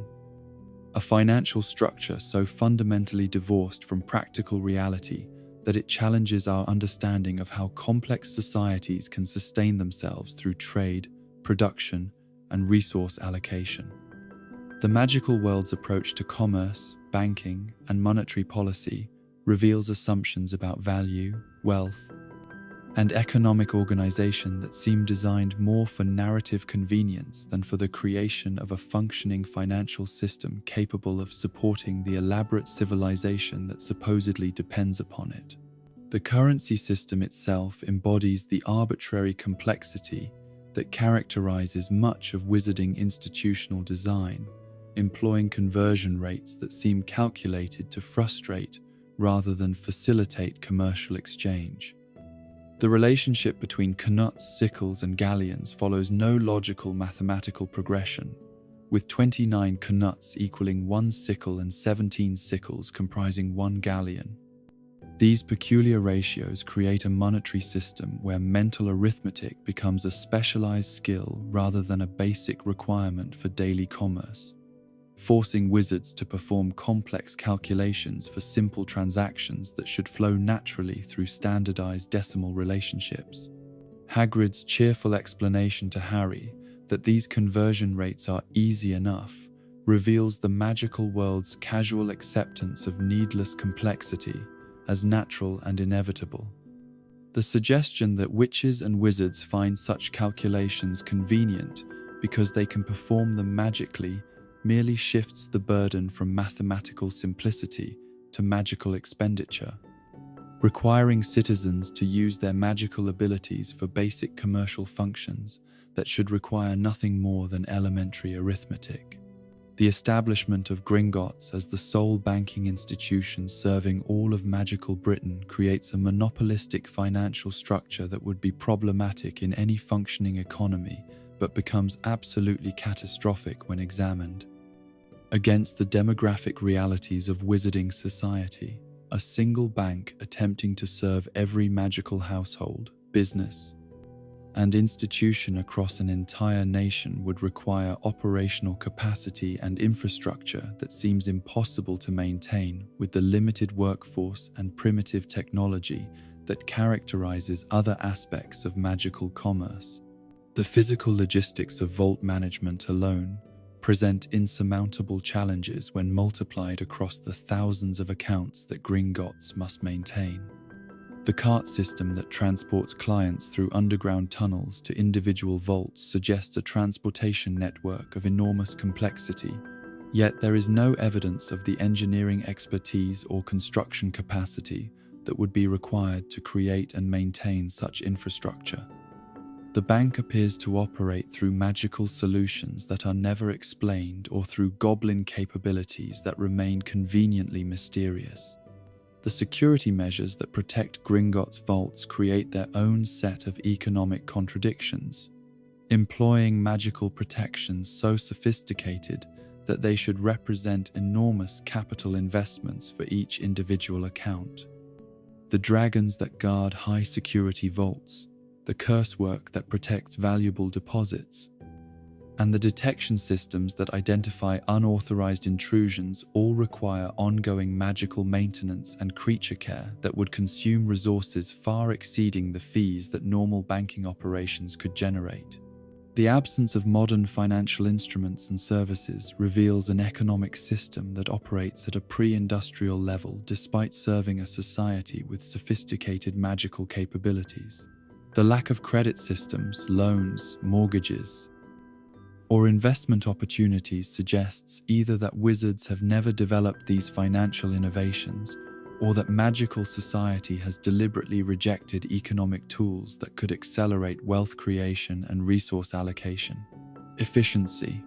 a financial structure so fundamentally divorced from practical reality that it challenges our understanding of how complex societies can sustain themselves through trade, production, and resource allocation. The magical world's approach to commerce, banking, and monetary policy reveals assumptions about value, wealth, and economic organization that seem designed more for narrative convenience than for the creation of a functioning financial system capable of supporting the elaborate civilization that supposedly depends upon it. The currency system itself embodies the arbitrary complexity that characterizes much of wizarding institutional design, employing conversion rates that seem calculated to frustrate rather than facilitate commercial exchange. The relationship between knuts, sickles, and galleons follows no logical mathematical progression, with 29 knuts equaling 1 sickle and 17 sickles comprising 1 galleon. These peculiar ratios create a monetary system where mental arithmetic becomes a specialized skill rather than a basic requirement for daily commerce, forcing wizards to perform complex calculations for simple transactions that should flow naturally through standardized decimal relationships. Hagrid's cheerful explanation to Harry that these conversion rates are easy enough reveals the magical world's casual acceptance of needless complexity as natural and inevitable. The suggestion that witches and wizards find such calculations convenient because they can perform them magically merely shifts the burden from mathematical simplicity to magical expenditure, requiring citizens to use their magical abilities for basic commercial functions that should require nothing more than elementary arithmetic. The establishment of Gringotts as the sole banking institution serving all of magical Britain creates a monopolistic financial structure that would be problematic in any functioning economy, but becomes absolutely catastrophic when examined against the demographic realities of wizarding society. A single bank attempting to serve every magical household, business, and institution across an entire nation would require operational capacity and infrastructure that seems impossible to maintain with the limited workforce and primitive technology that characterizes other aspects of magical commerce. The physical logistics of vault management alone present insurmountable challenges when multiplied across the thousands of accounts that Gringotts must maintain. The cart system that transports clients through underground tunnels to individual vaults suggests a transportation network of enormous complexity, yet there is no evidence of the engineering expertise or construction capacity that would be required to create and maintain such infrastructure. The bank appears to operate through magical solutions that are never explained or through goblin capabilities that remain conveniently mysterious. The security measures that protect Gringotts' vaults create their own set of economic contradictions, employing magical protections so sophisticated that they should represent enormous capital investments for each individual account. The dragons that guard high-security vaults, the curse work that protects valuable deposits, and the detection systems that identify unauthorized intrusions all require ongoing magical maintenance and creature care that would consume resources far exceeding the fees that normal banking operations could generate. The absence of modern financial instruments and services reveals an economic system that operates at a pre-industrial level despite serving a society with sophisticated magical capabilities. The lack of credit systems, loans, mortgages, or investment opportunities suggests either that wizards have never developed these financial innovations, or that magical society has deliberately rejected economic tools that could accelerate wealth creation and resource allocation. Efficiency.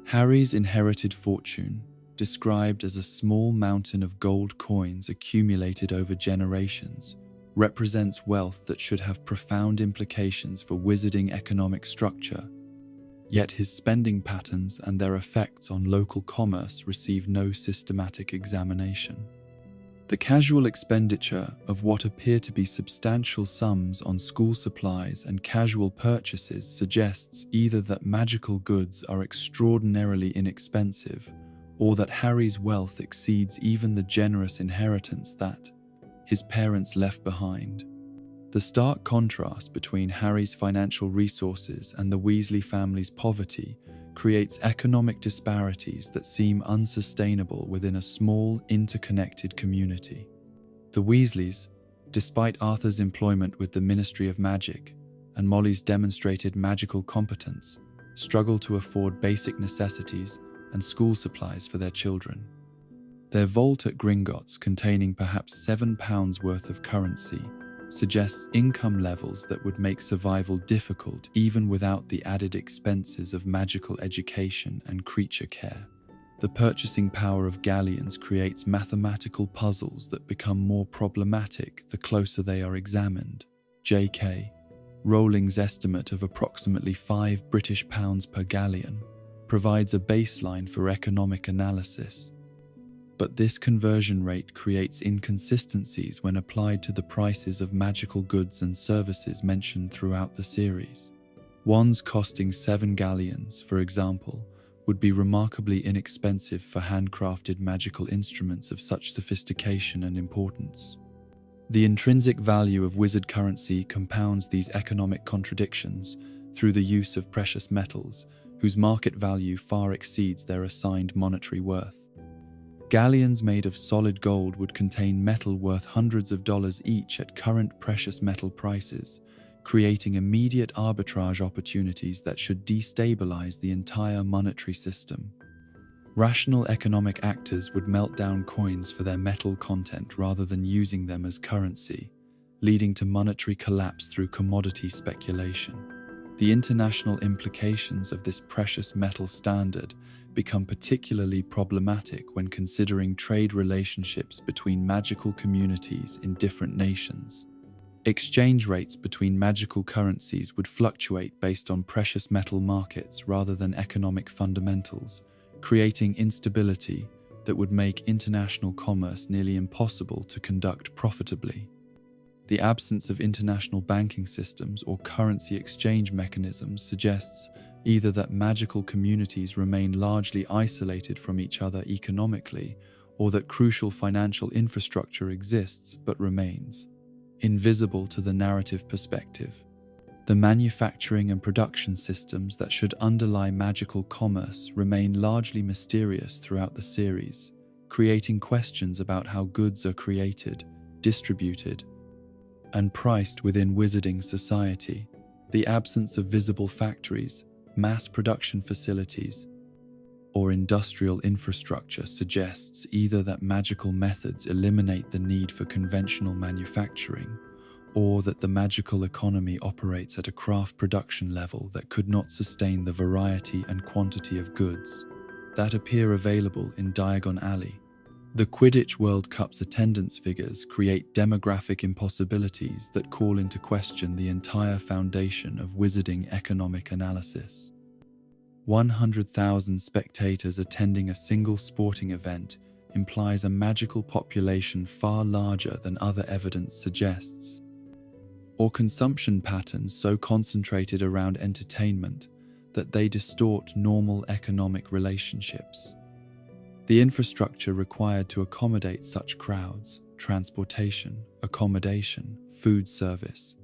Harry's inherited fortune, described as a small mountain of gold coins accumulated over generations, represents wealth that should have profound implications for wizarding economic structure. Yet his spending patterns and their effects on local commerce receive no systematic examination. The casual expenditure of what appear to be substantial sums on school supplies and casual purchases suggests either that magical goods are extraordinarily inexpensive, or that Harry's wealth exceeds even the generous inheritance that his parents left behind. The stark contrast between Harry's financial resources and the Weasley family's poverty creates economic disparities that seem unsustainable within a small, interconnected community. The Weasleys, despite Arthur's employment with the Ministry of Magic and Molly's demonstrated magical competence, struggle to afford basic necessities and school supplies for their children. Their vault at Gringotts, containing perhaps £7 worth of currency, suggests income levels that would make survival difficult even without the added expenses of magical education and creature care. The purchasing power of galleons creates mathematical puzzles that become more problematic the closer they are examined. J.K. Rowling's estimate of approximately £5 per galleon provides a baseline for economic analysis. But this conversion rate creates inconsistencies when applied to the prices of magical goods and services mentioned throughout the series. Wands costing 7 galleons, for example, would be remarkably inexpensive for handcrafted magical instruments of such sophistication and importance. The intrinsic value of wizard currency compounds these economic contradictions through the use of precious metals, whose market value far exceeds their assigned monetary worth. Galleons made of solid gold would contain metal worth hundreds of dollars each at current precious metal prices, creating immediate arbitrage opportunities that should destabilize the entire monetary system. Rational economic actors would melt down coins for their metal content rather than using them as currency, leading to monetary collapse through commodity speculation. The international implications of this precious metal standard become particularly problematic when considering trade relationships between magical communities in different nations. Exchange rates between magical currencies would fluctuate based on precious metal markets rather than economic fundamentals, creating instability that would make international commerce nearly impossible to conduct profitably. The absence of international banking systems or currency exchange mechanisms suggests either that magical communities remain largely isolated from each other economically, or that crucial financial infrastructure exists but remains invisible to the narrative perspective. The manufacturing and production systems that should underlie magical commerce remain largely mysterious throughout the series, creating questions about how goods are created, distributed, and priced within wizarding society. The absence of visible factories, mass production facilities, or industrial infrastructure suggests either that magical methods eliminate the need for conventional manufacturing, or that the magical economy operates at a craft production level that could not sustain the variety and quantity of goods that appear available in Diagon Alley. The Quidditch World Cup's attendance figures create demographic impossibilities that call into question the entire foundation of wizarding economic analysis. 100,000 spectators attending a single sporting event implies a magical population far larger than other evidence suggests, or consumption patterns so concentrated around entertainment that they distort normal economic relationships. The infrastructure required to accommodate such crowds, transportation, accommodation, food service,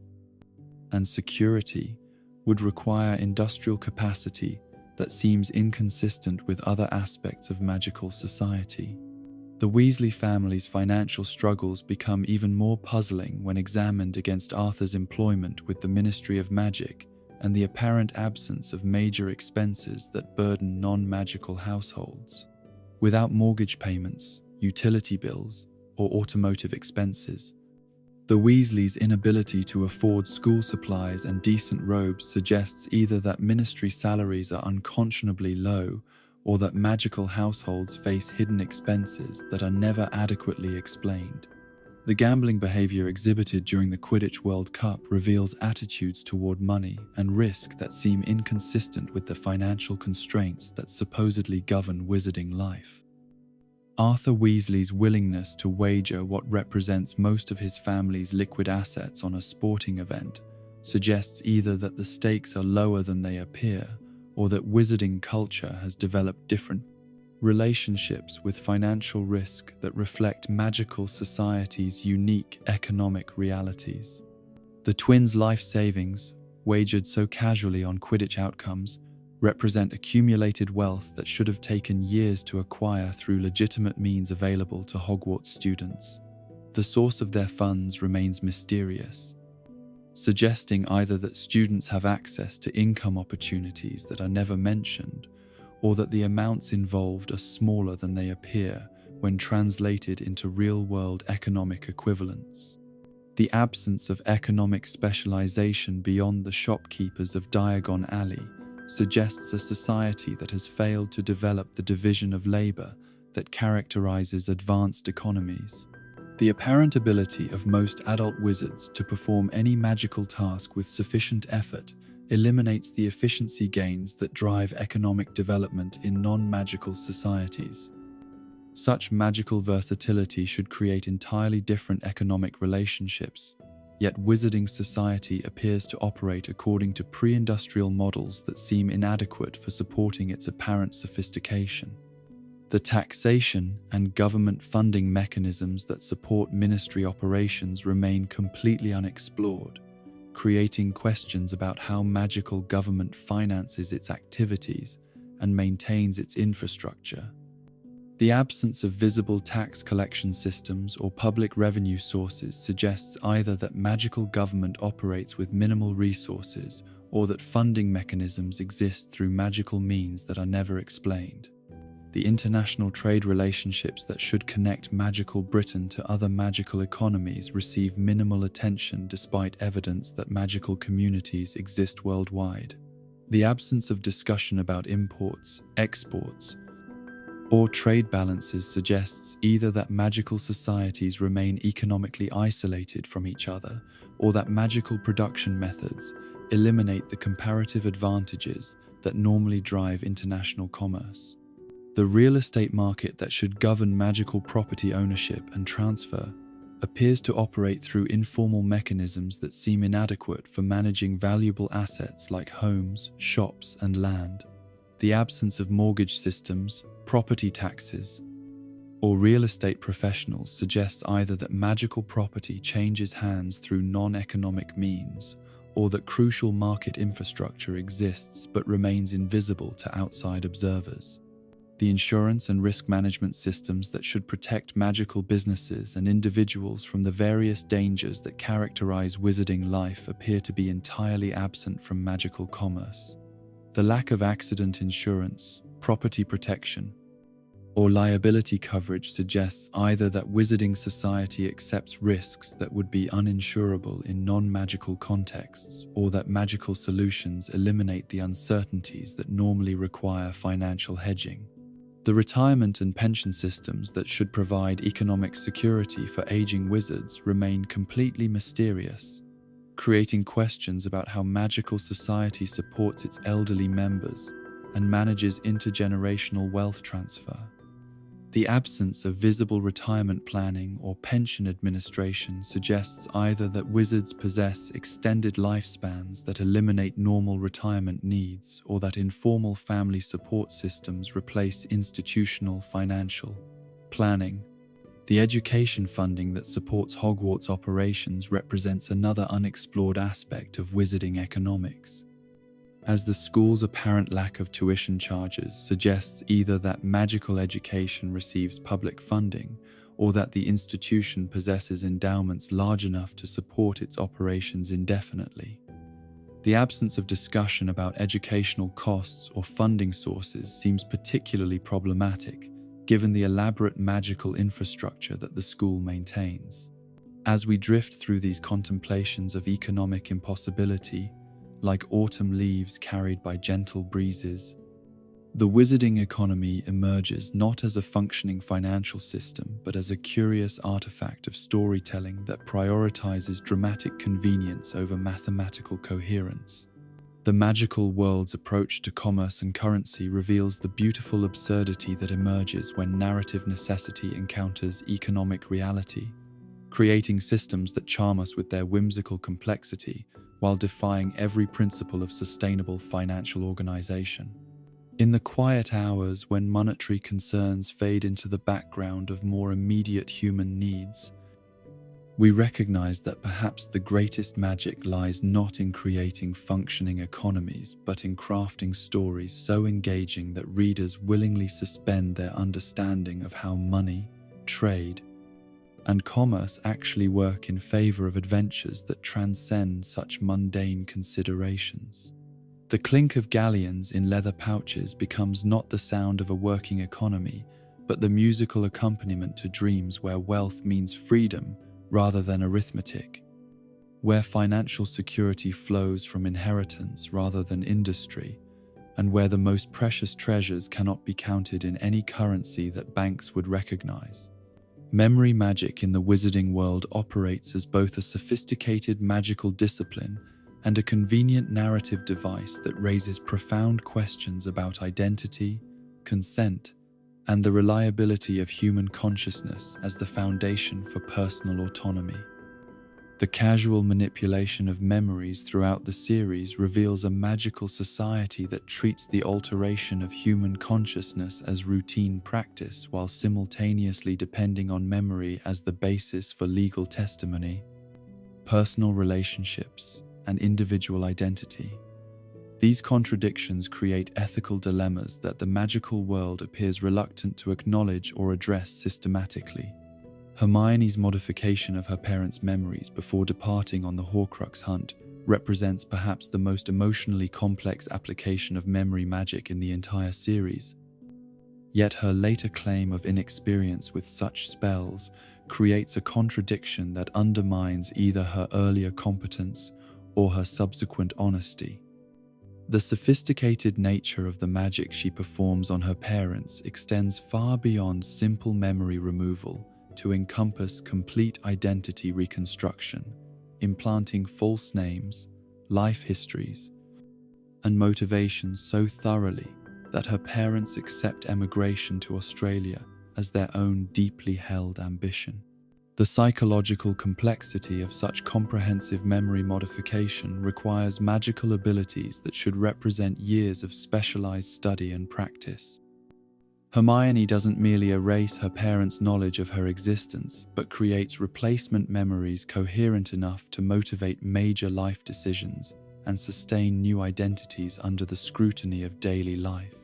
and security would require industrial capacity that seems inconsistent with other aspects of magical society. The Weasley family's financial struggles become even more puzzling when examined against Arthur's employment with the Ministry of Magic and the apparent absence of major expenses that burden non-magical households. Without mortgage payments, utility bills, or automotive expenses, the Weasleys' inability to afford school supplies and decent robes suggests either that ministry salaries are unconscionably low or that magical households face hidden expenses that are never adequately explained. The gambling behavior exhibited during the Quidditch World Cup reveals attitudes toward money and risk that seem inconsistent with the financial constraints that supposedly govern wizarding life. Arthur Weasley's willingness to wager what represents most of his family's liquid assets on a sporting event suggests either that the stakes are lower than they appear, or that wizarding culture has developed different relationships with financial risk that reflect magical society's unique economic realities. The twins' life savings, wagered so casually on Quidditch outcomes, represent accumulated wealth that should have taken years to acquire through legitimate means available to Hogwarts students. The source of their funds remains mysterious, suggesting either that students have access to income opportunities that are never mentioned, or that the amounts involved are smaller than they appear when translated into real-world economic equivalents. The absence of economic specialization beyond the shopkeepers of Diagon Alley suggests a society that has failed to develop the division of labor that characterizes advanced economies. The apparent ability of most adult wizards to perform any magical task with sufficient effort eliminates the efficiency gains that drive economic development in non-magical societies. Such magical versatility should create entirely different economic relationships, yet wizarding society appears to operate according to pre-industrial models that seem inadequate for supporting its apparent sophistication. The taxation and government funding mechanisms that support ministry operations remain completely unexplored, creating questions about how magical government finances its activities and maintains its infrastructure. The absence of visible tax collection systems or public revenue sources suggests either that magical government operates with minimal resources or that funding mechanisms exist through magical means that are never explained. The international trade relationships that should connect magical Britain to other magical economies receive minimal attention despite evidence that magical communities exist worldwide. The absence of discussion about imports, exports, or trade balances suggests either that magical societies remain economically isolated from each other, or that magical production methods eliminate the comparative advantages that normally drive international commerce. The real estate market that should govern magical property ownership and transfer appears to operate through informal mechanisms that seem inadequate for managing valuable assets like homes, shops, and land. The absence of mortgage systems, property taxes, or real estate professionals suggests either that magical property changes hands through non-economic means, or that crucial market infrastructure exists but remains invisible to outside observers. The insurance and risk management systems that should protect magical businesses and individuals from the various dangers that characterize wizarding life appear to be entirely absent from magical commerce. The lack of accident insurance, property protection, or liability coverage suggests either that wizarding society accepts risks that would be uninsurable in non-magical contexts, or that magical solutions eliminate the uncertainties that normally require financial hedging. The retirement and pension systems that should provide economic security for aging wizards remain completely mysterious, creating questions about how magical society supports its elderly members and manages intergenerational wealth transfer. The absence of visible retirement planning or pension administration suggests either that wizards possess extended lifespans that eliminate normal retirement needs, or that informal family support systems replace institutional financial planning. The education funding that supports Hogwarts operations represents another unexplored aspect of wizarding economics. as the school's apparent lack of tuition charges suggests either that magical education receives public funding or that the institution possesses endowments large enough to support its operations indefinitely. The absence of discussion about educational costs or funding sources seems particularly problematic, given the elaborate magical infrastructure that the school maintains. As we drift through these contemplations of economic impossibility, like autumn leaves carried by gentle breezes, the wizarding economy emerges not as a functioning financial system, but as a curious artifact of storytelling that prioritizes dramatic convenience over mathematical coherence. The magical world's approach to commerce and currency reveals the beautiful absurdity that emerges when narrative necessity encounters economic reality, creating systems that charm us with their whimsical complexity while defying every principle of sustainable financial organization. In the quiet hours when monetary concerns fade into the background of more immediate human needs, we recognize that perhaps the greatest magic lies not in creating functioning economies, but in crafting stories so engaging that readers willingly suspend their understanding of how money, trade, and commerce actually work in favor of adventures that transcend such mundane considerations. The clink of galleons in leather pouches becomes not the sound of a working economy, but the musical accompaniment to dreams where wealth means freedom rather than arithmetic, where financial security flows from inheritance rather than industry, and where the most precious treasures cannot be counted in any currency that banks would recognize. Memory magic in the wizarding world operates as both a sophisticated magical discipline and a convenient narrative device that raises profound questions about identity, consent, and the reliability of human consciousness as the foundation for personal autonomy. The casual manipulation of memories throughout the series reveals a magical society that treats the alteration of human consciousness as routine practice while simultaneously depending on memory as the basis for legal testimony, personal relationships, and individual identity. These contradictions create ethical dilemmas that the magical world appears reluctant to acknowledge or address systematically. Hermione's modification of her parents' memories before departing on the Horcrux hunt represents perhaps the most emotionally complex application of memory magic in the entire series. Yet her later claim of inexperience with such spells creates a contradiction that undermines either her earlier competence or her subsequent honesty. The sophisticated nature of the magic she performs on her parents extends far beyond simple memory removal to encompass complete identity reconstruction, implanting false names, life histories, and motivations so thoroughly that her parents accept emigration to Australia as their own deeply held ambition. The psychological complexity of such comprehensive memory modification requires magical abilities that should represent years of specialized study and practice. Hermione doesn't merely erase her parents' knowledge of her existence, but creates replacement memories coherent enough to motivate major life decisions and sustain new identities under the scrutiny of daily life.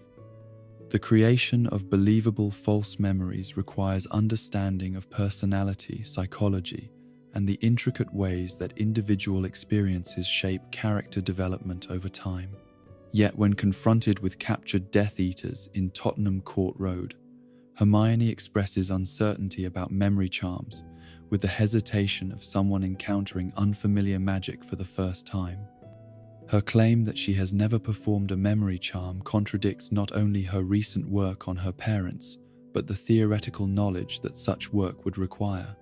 The creation of believable false memories requires understanding of personality, psychology, and the intricate ways that individual experiences shape character development over time. Yet when confronted with captured Death Eaters in Tottenham Court Road, Hermione expresses uncertainty about memory charms with the hesitation of someone encountering unfamiliar magic for the first time. Her claim that she has never performed a memory charm contradicts not only her recent work on her parents, but the theoretical knowledge that such work would require.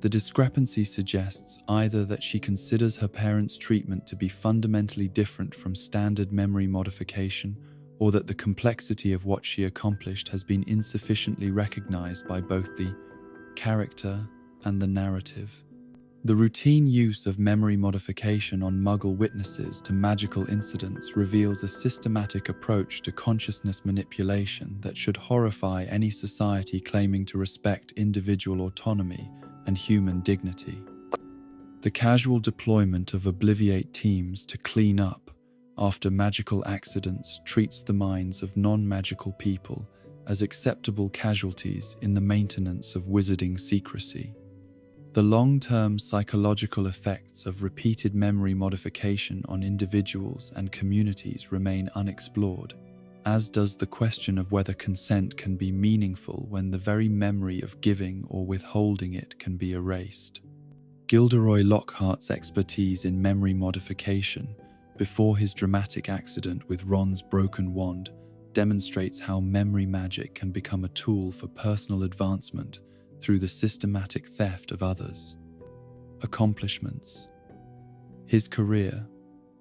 The discrepancy suggests either that she considers her parents' treatment to be fundamentally different from standard memory modification, or that the complexity of what she accomplished has been insufficiently recognized by both the character and the narrative. The routine use of memory modification on Muggle witnesses to magical incidents reveals a systematic approach to consciousness manipulation that should horrify any society claiming to respect individual autonomy and human dignity. The casual deployment of Obliviate teams to clean up, after magical accidents treats the minds of non-magical people as acceptable casualties in the maintenance of wizarding secrecy. The long-term psychological effects of repeated memory modification on individuals and communities remain unexplored, as does the question of whether consent can be meaningful when the very memory of giving or withholding it can be erased. Gilderoy Lockhart's expertise in memory modification, before his dramatic accident with Ron's broken wand, demonstrates how memory magic can become a tool for personal advancement through the systematic theft of others. Accomplishments. His career,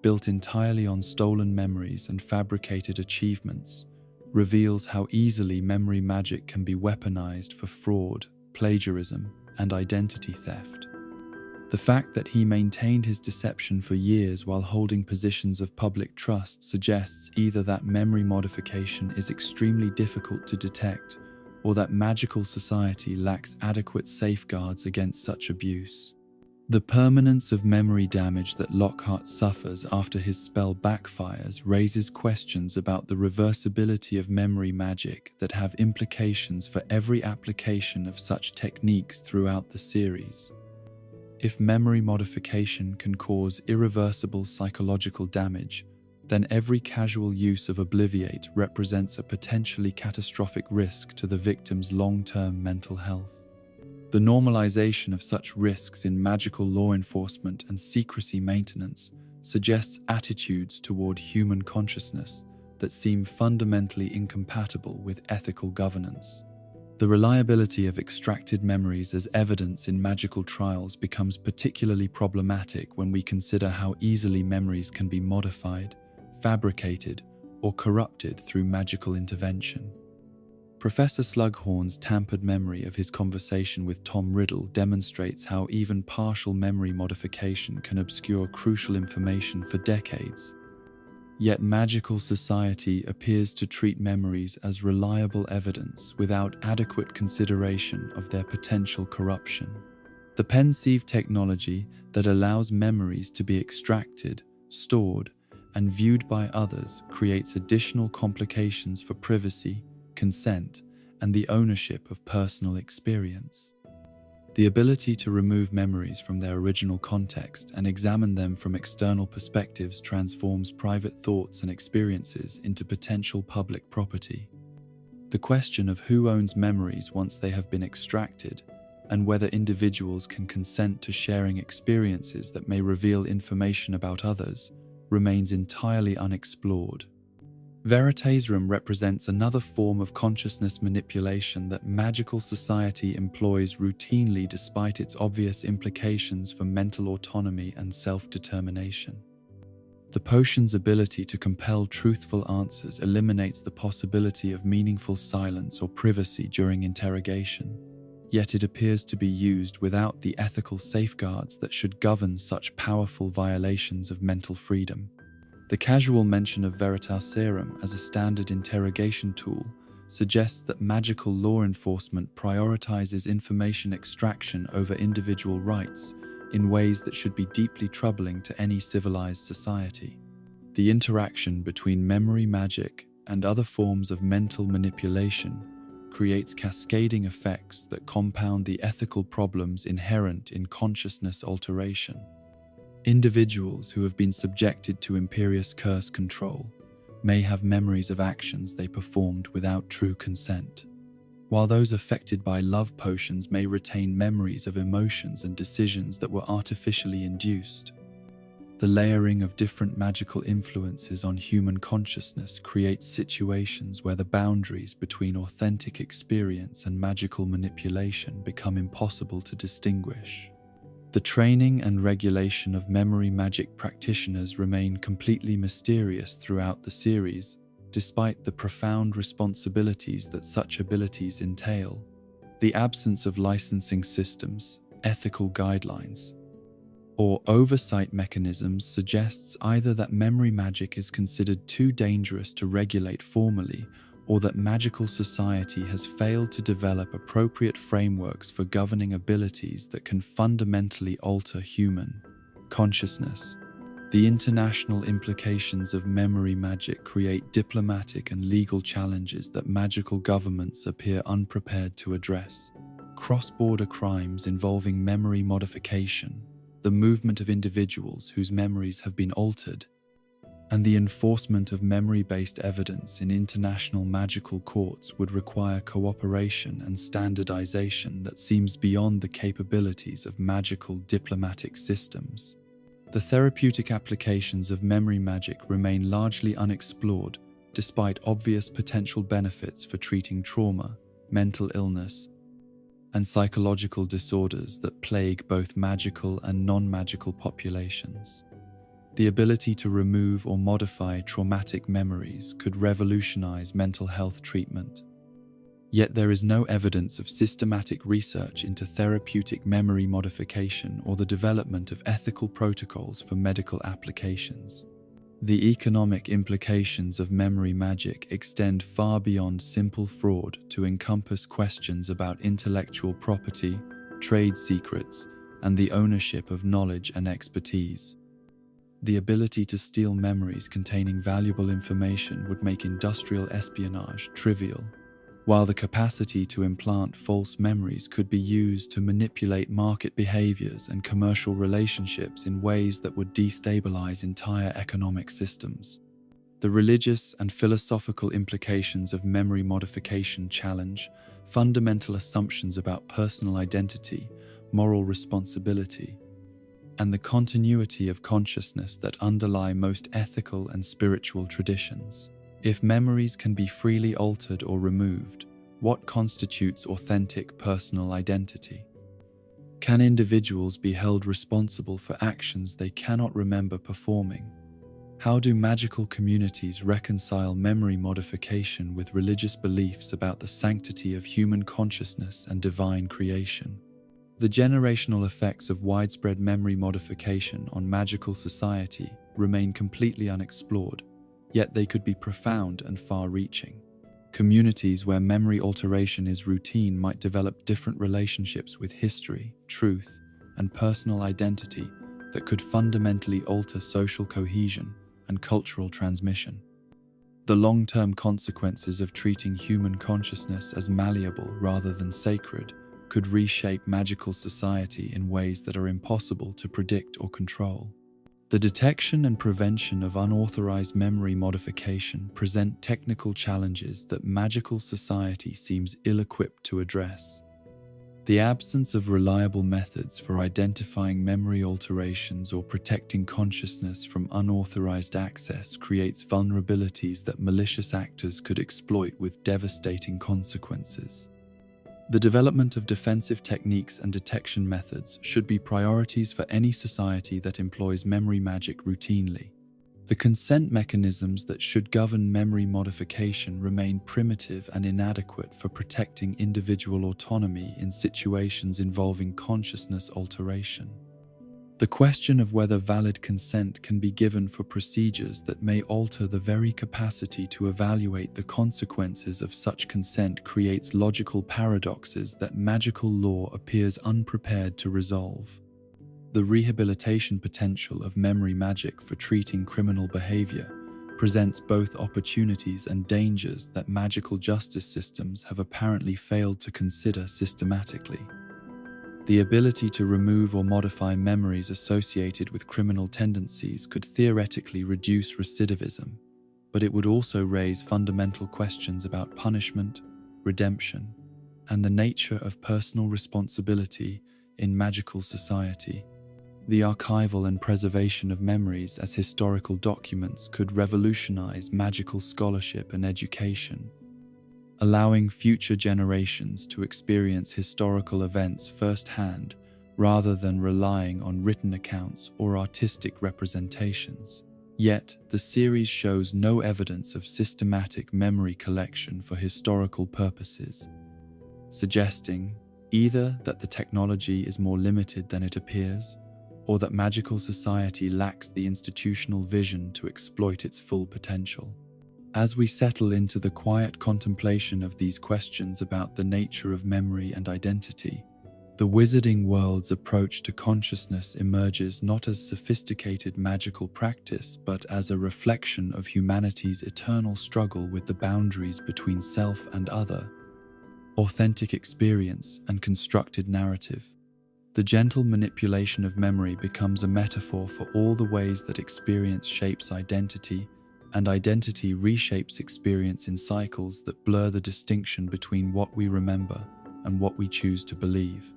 built entirely on stolen memories and fabricated achievements, reveals how easily memory magic can be weaponized for fraud, plagiarism, and identity theft. The fact that he maintained his deception for years while holding positions of public trust suggests either that memory modification is extremely difficult to detect or that magical society lacks adequate safeguards against such abuse. The permanence of memory damage that Lockhart suffers after his spell backfires raises questions about the reversibility of memory magic that have implications for every application of such techniques throughout the series. If memory modification can cause irreversible psychological damage, then every casual use of Obliviate represents a potentially catastrophic risk to the victim's long-term mental health. The normalization of such risks in magical law enforcement and secrecy maintenance suggests attitudes toward human consciousness that seem fundamentally incompatible with ethical governance. The reliability of extracted memories as evidence in magical trials becomes particularly problematic when we consider how easily memories can be modified, fabricated, or corrupted through magical intervention. Professor Slughorn's tampered memory of his conversation with Tom Riddle demonstrates how even partial memory modification can obscure crucial information for decades. Yet magical society appears to treat memories as reliable evidence without adequate consideration of their potential corruption. The Pensieve technology that allows memories to be extracted, stored, and viewed by others creates additional complications for privacy, consent, and the ownership of personal experience. The ability to remove memories from their original context and examine them from external perspectives transforms private thoughts and experiences into potential public property. The question of who owns memories once they have been extracted, and whether individuals can consent to sharing experiences that may reveal information about others, remains entirely unexplored. Veritaserum represents another form of consciousness manipulation that magical society employs routinely despite its obvious implications for mental autonomy and self-determination. The potion's ability to compel truthful answers eliminates the possibility of meaningful silence or privacy during interrogation, yet it appears to be used without the ethical safeguards that should govern such powerful violations of mental freedom. The casual mention of Veritaserum as a standard interrogation tool suggests that magical law enforcement prioritizes information extraction over individual rights in ways that should be deeply troubling to any civilized society. The interaction between memory magic and other forms of mental manipulation creates cascading effects that compound the ethical problems inherent in consciousness alteration. Individuals who have been subjected to imperious curse control may have memories of actions they performed without true consent, while those affected by love potions may retain memories of emotions and decisions that were artificially induced. The layering of different magical influences on human consciousness creates situations where the boundaries between authentic experience and magical manipulation become impossible to distinguish. The training and regulation of memory magic practitioners remain completely mysterious throughout the series, despite the profound responsibilities that such abilities entail. The absence of licensing systems, ethical guidelines, or oversight mechanisms suggests either that memory magic is considered too dangerous to regulate formally, or that magical society has failed to develop appropriate frameworks for governing abilities that can fundamentally alter human consciousness. The international implications of memory magic create diplomatic and legal challenges that magical governments appear unprepared to address. Cross-border crimes involving memory modification, the movement of individuals whose memories have been altered, and the enforcement of memory-based evidence in international magical courts would require cooperation and standardization that seems beyond the capabilities of magical diplomatic systems. The therapeutic applications of memory magic remain largely unexplored, despite obvious potential benefits for treating trauma, mental illness, and psychological disorders that plague both magical and non-magical populations. The ability to remove or modify traumatic memories could revolutionize mental health treatment. Yet there is no evidence of systematic research into therapeutic memory modification or the development of ethical protocols for medical applications. The economic implications of memory magic extend far beyond simple fraud to encompass questions about intellectual property, trade secrets, and the ownership of knowledge and expertise. The ability to steal memories containing valuable information would make industrial espionage trivial, while the capacity to implant false memories could be used to manipulate market behaviors and commercial relationships in ways that would destabilize entire economic systems. The religious and philosophical implications of memory modification challenge fundamental assumptions about personal identity, moral responsibility, and the continuity of consciousness that underlie most ethical and spiritual traditions. If memories can be freely altered or removed, what constitutes authentic personal identity? Can individuals be held responsible for actions they cannot remember performing? How do magical communities reconcile memory modification with religious beliefs about the sanctity of human consciousness and divine creation? The generational effects of widespread memory modification on magical society remain completely unexplored, yet they could be profound and far-reaching. Communities where memory alteration is routine might develop different relationships with history, truth, and personal identity that could fundamentally alter social cohesion and cultural transmission. The long-term consequences of treating human consciousness as malleable rather than sacred could reshape magical society in ways that are impossible to predict or control. The detection and prevention of unauthorized memory modification present technical challenges that magical society seems ill-equipped to address. The absence of reliable methods for identifying memory alterations or protecting consciousness from unauthorized access creates vulnerabilities that malicious actors could exploit with devastating consequences. The development of defensive techniques and detection methods should be priorities for any society that employs memory magic routinely. The consent mechanisms that should govern memory modification remain primitive and inadequate for protecting individual autonomy in situations involving consciousness alteration. The question of whether valid consent can be given for procedures that may alter the very capacity to evaluate the consequences of such consent creates logical paradoxes that magical law appears unprepared to resolve. The rehabilitation potential of memory magic for treating criminal behavior presents both opportunities and dangers that magical justice systems have apparently failed to consider systematically. The ability to remove or modify memories associated with criminal tendencies could theoretically reduce recidivism, but it would also raise fundamental questions about punishment, redemption, and the nature of personal responsibility in magical society. The archival and preservation of memories as historical documents could revolutionize magical scholarship and education, allowing future generations to experience historical events firsthand rather than relying on written accounts or artistic representations. Yet, the series shows no evidence of systematic memory collection for historical purposes, suggesting either that the technology is more limited than it appears, or that magical society lacks the institutional vision to exploit its full potential. As we settle into the quiet contemplation of these questions about the nature of memory and identity, The wizarding world's approach to consciousness emerges not as sophisticated magical practice, but as a reflection of humanity's eternal struggle with the boundaries between self and other, authentic experience and constructed narrative. The gentle manipulation of memory becomes a metaphor for all the ways that experience shapes identity, and identity reshapes experience in cycles that blur the distinction between what we remember and what we choose to believe.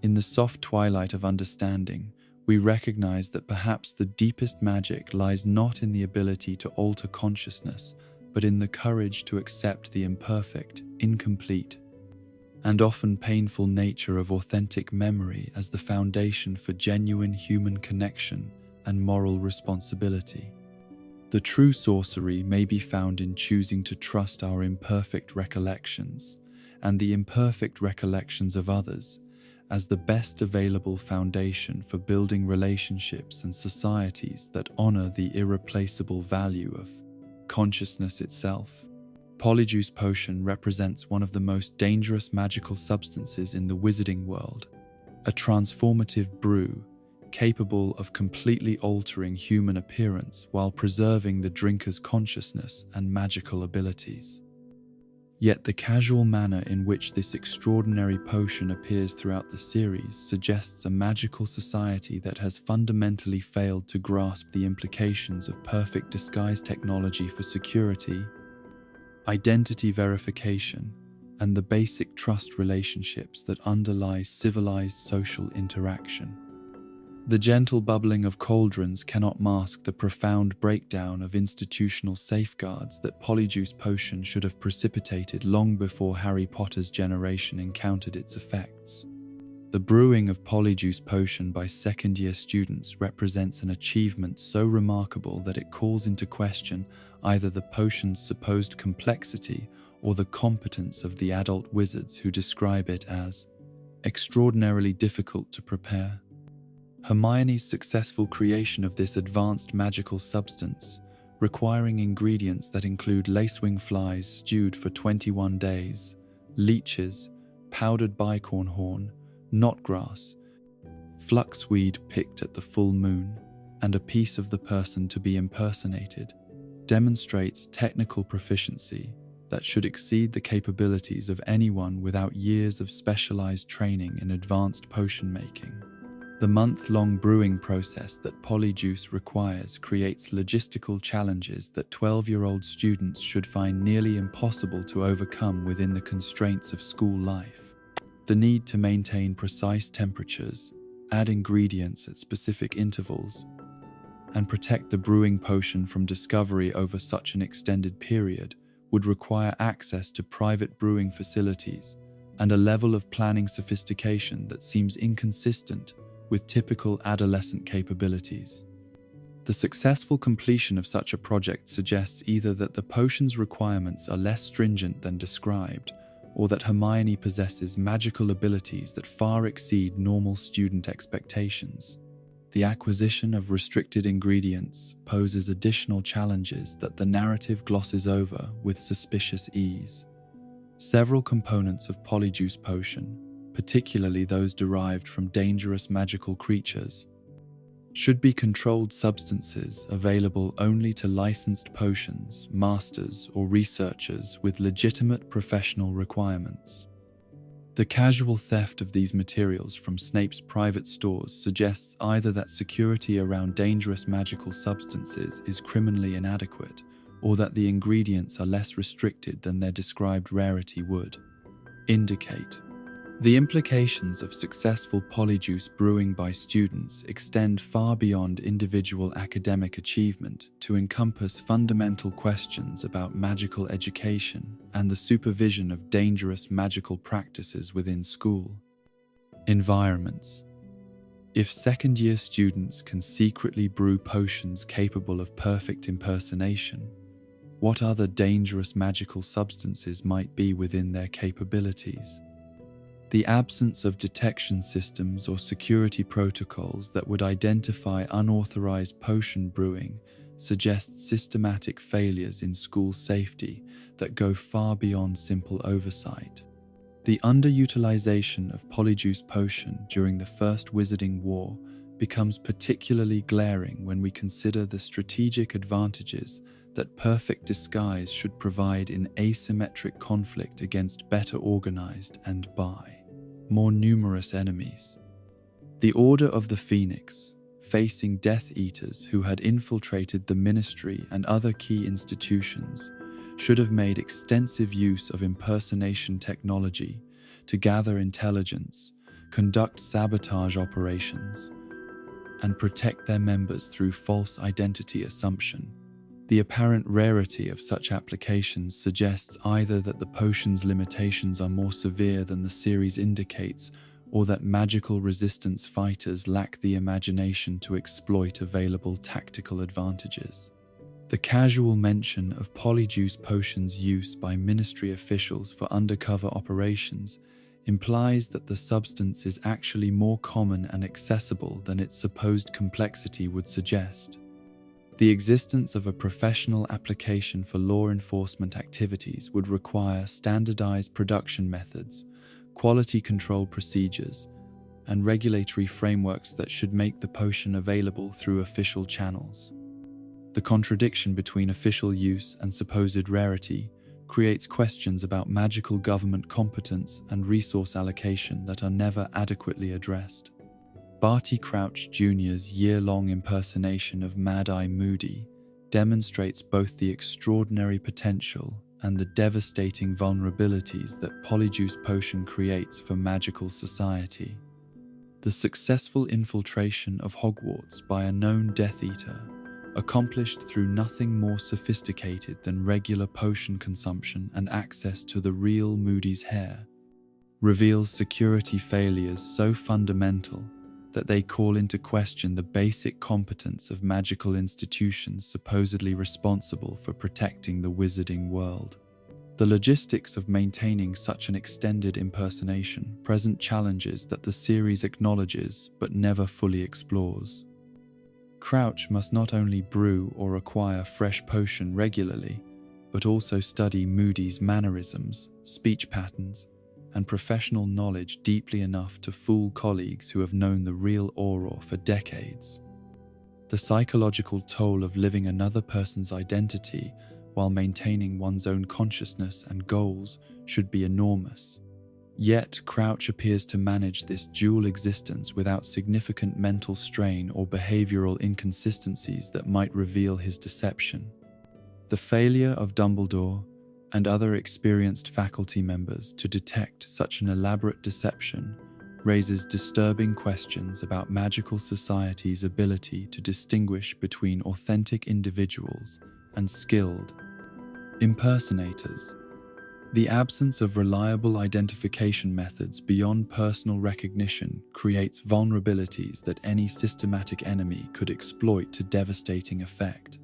In the soft twilight of understanding, we recognize that perhaps the deepest magic lies not in the ability to alter consciousness, but in the courage to accept the imperfect, incomplete, and often painful nature of authentic memory as the foundation for genuine human connection and moral responsibility. The true sorcery may be found in choosing to trust our imperfect recollections and the imperfect recollections of others as the best available foundation for building relationships and societies that honor the irreplaceable value of consciousness itself. Polyjuice potion represents one of the most dangerous magical substances in the wizarding world, a transformative brew capable of completely altering human appearance while preserving the drinker's consciousness and magical abilities. Yet the casual manner in which this extraordinary potion appears throughout the series suggests a magical society that has fundamentally failed to grasp the implications of perfect disguise technology for security, identity verification, and the basic trust relationships that underlie civilized social interaction. The gentle bubbling of cauldrons cannot mask the profound breakdown of institutional safeguards that Polyjuice potion should have precipitated long before Harry Potter's generation encountered its effects. The brewing of Polyjuice potion by second-year students represents an achievement so remarkable that it calls into question either the potion's supposed complexity or the competence of the adult wizards who describe it as extraordinarily difficult to prepare. Hermione's successful creation of this advanced magical substance, requiring ingredients that include lacewing flies stewed for 21 days, leeches, powdered bicorn horn, knotgrass, fluxweed picked at the full moon, and a piece of the person to be impersonated, demonstrates technical proficiency that should exceed the capabilities of anyone without years of specialized training in advanced potion making. The month-long brewing process that Polyjuice requires creates logistical challenges that 12-year-old students should find nearly impossible to overcome within the constraints of school life. The need to maintain precise temperatures, add ingredients at specific intervals, and protect the brewing potion from discovery over such an extended period would require access to private brewing facilities and a level of planning sophistication that seems inconsistent with typical adolescent capabilities. The successful completion of such a project suggests either that the potion's requirements are less stringent than described, or that Hermione possesses magical abilities that far exceed normal student expectations. The acquisition of restricted ingredients poses additional challenges that the narrative glosses over with suspicious ease. Several components of Polyjuice potion, particularly those derived from dangerous magical creatures, should be controlled substances available only to licensed potions, masters, or researchers with legitimate professional requirements. The casual theft of these materials from Snape's private stores suggests either that security around dangerous magical substances is criminally inadequate, or that the ingredients are less restricted than their described rarity would indicate. The implications of successful Polyjuice brewing by students extend far beyond individual academic achievement to encompass fundamental questions about magical education and the supervision of dangerous magical practices within school environments. If second-year students can secretly brew potions capable of perfect impersonation, what other dangerous magical substances might be within their capabilities? The absence of detection systems or security protocols that would identify unauthorized potion brewing suggests systematic failures in school safety that go far beyond simple oversight. The underutilization of Polyjuice potion during the First Wizarding War becomes particularly glaring when we consider the strategic advantages that perfect disguise should provide in asymmetric conflict against better organized and more numerous enemies. The Order of the Phoenix, facing Death Eaters who had infiltrated the ministry and other key institutions, should have made extensive use of impersonation technology to gather intelligence, conduct sabotage operations, and protect their members through false identity assumption. The apparent rarity of such applications suggests either that the potion's limitations are more severe than the series indicates, or that magical resistance fighters lack the imagination to exploit available tactical advantages. The casual mention of Polyjuice potion's use by ministry officials for undercover operations implies that the substance is actually more common and accessible than its supposed complexity would suggest. The existence of a professional application for law enforcement activities would require standardized production methods, quality control procedures, and regulatory frameworks that should make the potion available through official channels. The contradiction between official use and supposed rarity creates questions about magical government competence and resource allocation that are never adequately addressed. Barty Crouch Jr.'s year-long impersonation of Mad-Eye Moody demonstrates both the extraordinary potential and the devastating vulnerabilities that Polyjuice potion creates for magical society. The successful infiltration of Hogwarts by a known Death Eater, accomplished through nothing more sophisticated than regular potion consumption and access to the real Moody's hair, reveals security failures so fundamental that they call into question the basic competence of magical institutions supposedly responsible for protecting the wizarding world. The logistics of maintaining such an extended impersonation present challenges that the series acknowledges but never fully explores. Crouch must not only brew or acquire fresh potion regularly, but also study Moody's mannerisms, speech patterns, and professional knowledge deeply enough to fool colleagues who have known the real Auror for decades. The psychological toll of living another person's identity while maintaining one's own consciousness and goals should be enormous. Yet, Crouch appears to manage this dual existence without significant mental strain or behavioral inconsistencies that might reveal his deception. The failure of Dumbledore and other experienced faculty members to detect such an elaborate deception raises disturbing questions about magical society's ability to distinguish between authentic individuals and skilled impersonators. The absence of reliable identification methods beyond personal recognition creates vulnerabilities that any systematic enemy could exploit to devastating effect.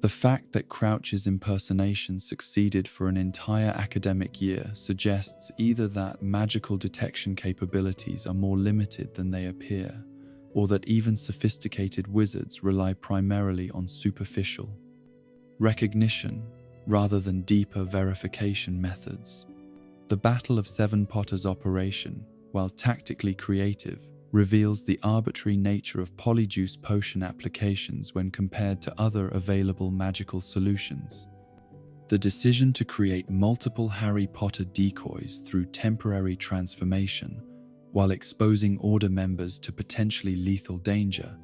The fact that Crouch's impersonation succeeded for an entire academic year suggests either that magical detection capabilities are more limited than they appear, or that even sophisticated wizards rely primarily on superficial recognition rather than deeper verification methods. The Battle of Seven Potters operation, while tactically creative, reveals the arbitrary nature of Polyjuice potion applications when compared to other available magical solutions. The decision to create multiple Harry Potter decoys through temporary transformation, while exposing Order members to potentially lethal danger,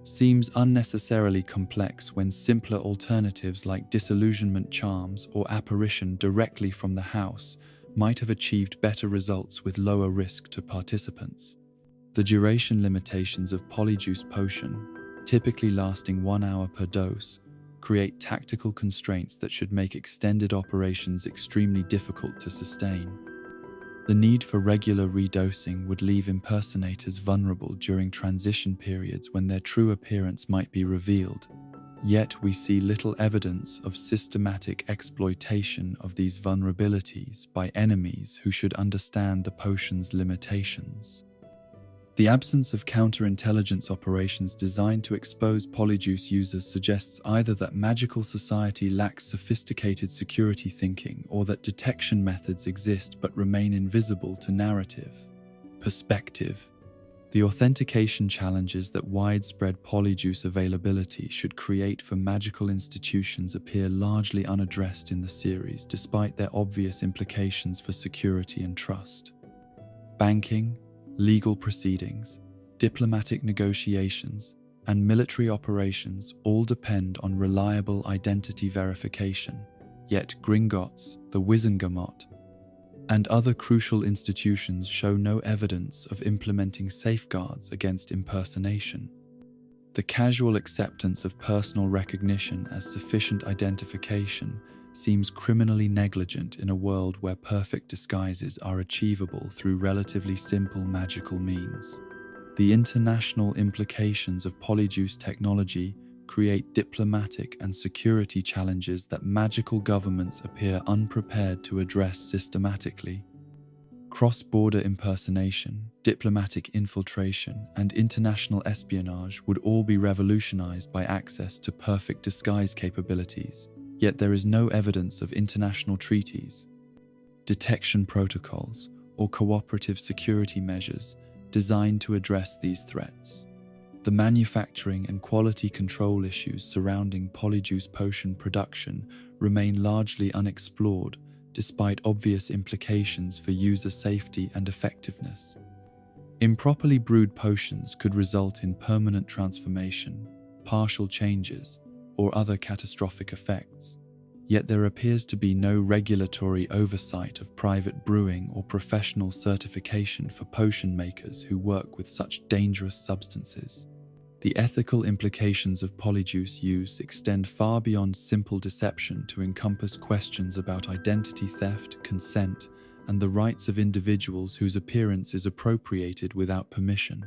seems unnecessarily complex when simpler alternatives like disillusionment charms or apparition directly from the house might have achieved better results with lower risk to participants. The duration limitations of Polyjuice potion, typically lasting 1 hour per dose, create tactical constraints that should make extended operations extremely difficult to sustain. The need for regular redosing would leave impersonators vulnerable during transition periods when their true appearance might be revealed. Yet we see little evidence of systematic exploitation of these vulnerabilities by enemies who should understand the potion's limitations. The absence of counterintelligence operations designed to expose Polyjuice users suggests either that magical society lacks sophisticated security thinking or that detection methods exist but remain invisible to narrative. Perspective. The authentication challenges that widespread Polyjuice availability should create for magical institutions appear largely unaddressed in the series, despite their obvious implications for security and trust. Banking, legal proceedings, diplomatic negotiations, and military operations all depend on reliable identity verification, yet Gringotts, the Wizengamot, and other crucial institutions show no evidence of implementing safeguards against impersonation. The casual acceptance of personal recognition as sufficient identification seems criminally negligent in a world where perfect disguises are achievable through relatively simple magical means. The international implications of Polyjuice technology create diplomatic and security challenges that magical governments appear unprepared to address systematically. Cross-border impersonation, diplomatic infiltration, and international espionage would all be revolutionized by access to perfect disguise capabilities, yet there is no evidence of international treaties, detection protocols, or cooperative security measures designed to address these threats. The manufacturing and quality control issues surrounding Polyjuice potion production remain largely unexplored, despite obvious implications for user safety and effectiveness. Improperly brewed potions could result in permanent transformation, partial changes, or other catastrophic effects. Yet there appears to be no regulatory oversight of private brewing or professional certification for potion makers who work with such dangerous substances. The ethical implications of Polyjuice use extend far beyond simple deception to encompass questions about identity theft, consent, and the rights of individuals whose appearance is appropriated without permission.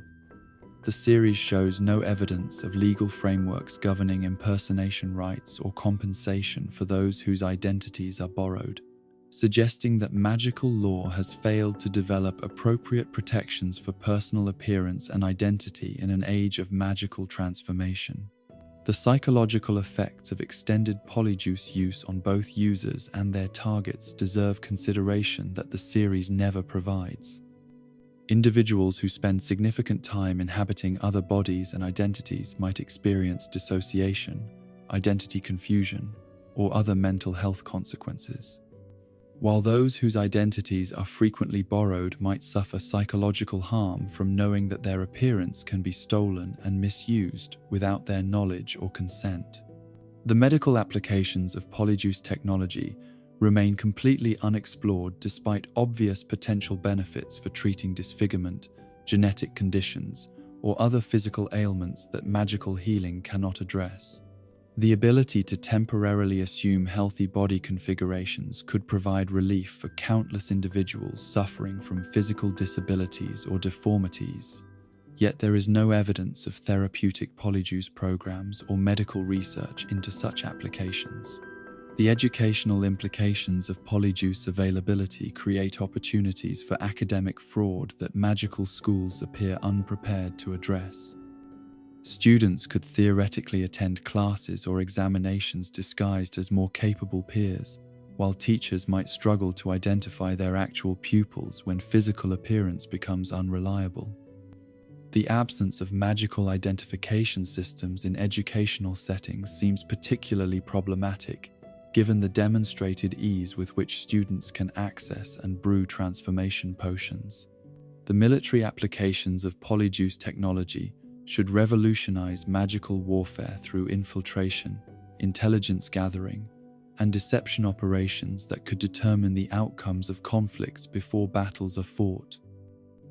The series shows no evidence of legal frameworks governing impersonation rights or compensation for those whose identities are borrowed, suggesting that magical law has failed to develop appropriate protections for personal appearance and identity in an age of magical transformation. The psychological effects of extended Polyjuice use on both users and their targets deserve consideration that the series never provides. Individuals who spend significant time inhabiting other bodies and identities might experience dissociation, identity confusion, or other mental health consequences, while those whose identities are frequently borrowed might suffer psychological harm from knowing that their appearance can be stolen and misused without their knowledge or consent. The medical applications of Polyjuice technology remain completely unexplored despite obvious potential benefits for treating disfigurement, genetic conditions, or other physical ailments that magical healing cannot address. The ability to temporarily assume healthy body configurations could provide relief for countless individuals suffering from physical disabilities or deformities. Yet there is no evidence of therapeutic Polyjuice programs or medical research into such applications. The educational implications of Polyjuice availability create opportunities for academic fraud that magical schools appear unprepared to address. Students could theoretically attend classes or examinations disguised as more capable peers, while teachers might struggle to identify their actual pupils when physical appearance becomes unreliable. The absence of magical identification systems in educational settings seems particularly problematic, given the demonstrated ease with which students can access and brew transformation potions. The military applications of Polyjuice technology should revolutionize magical warfare through infiltration, intelligence gathering, and deception operations that could determine the outcomes of conflicts before battles are fought.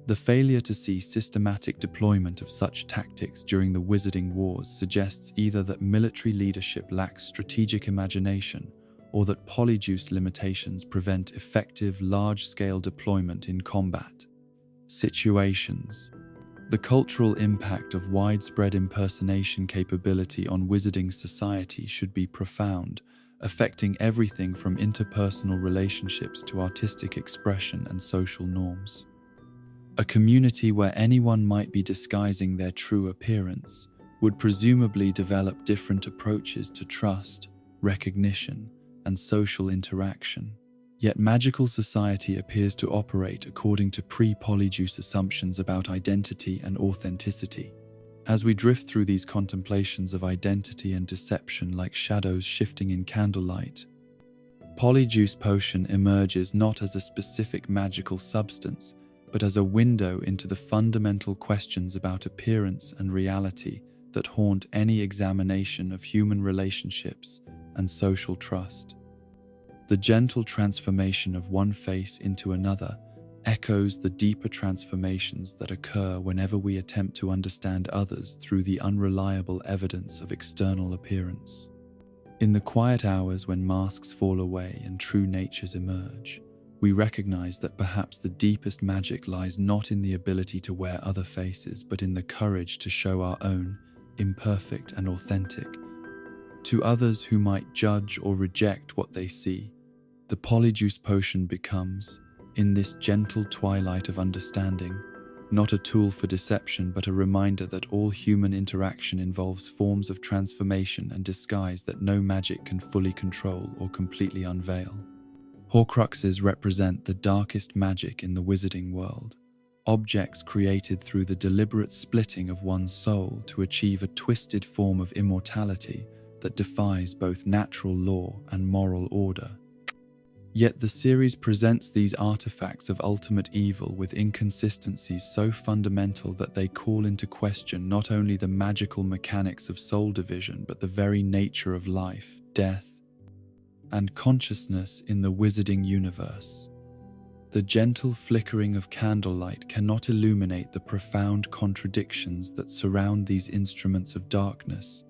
The failure to see systematic deployment of such tactics during the Wizarding Wars suggests either that military leadership lacks strategic imagination or that Polyjuice limitations prevent effective, large-scale deployment in combat situations. The cultural impact of widespread impersonation capability on wizarding society should be profound, affecting everything from interpersonal relationships to artistic expression and social norms. A community where anyone might be disguising their true appearance would presumably develop different approaches to trust, recognition, and social interaction. Yet magical society appears to operate according to pre-Polyjuice assumptions about identity and authenticity. As we drift through these contemplations of identity and deception like shadows shifting in candlelight, Polyjuice potion emerges not as a specific magical substance, but as a window into the fundamental questions about appearance and reality that haunt any examination of human relationships and social trust. The gentle transformation of one face into another echoes the deeper transformations that occur whenever we attempt to understand others through the unreliable evidence of external appearance. In the quiet hours when masks fall away and true natures emerge, we recognize that perhaps the deepest magic lies not in the ability to wear other faces, but in the courage to show our own, imperfect and authentic, to others who might judge or reject what they see. The Polyjuice potion becomes, in this gentle twilight of understanding, not a tool for deception, but a reminder that all human interaction involves forms of transformation and disguise that no magic can fully control or completely unveil. Horcruxes represent the darkest magic in the wizarding world, objects created through the deliberate splitting of one's soul to achieve a twisted form of immortality that defies both natural law and moral order. Yet the series presents these artifacts of ultimate evil with inconsistencies so fundamental that they call into question not only the magical mechanics of soul division, but the very nature of life, death, and consciousness in the wizarding universe. The gentle flickering of candlelight cannot illuminate the profound contradictions that surround these instruments of darkness.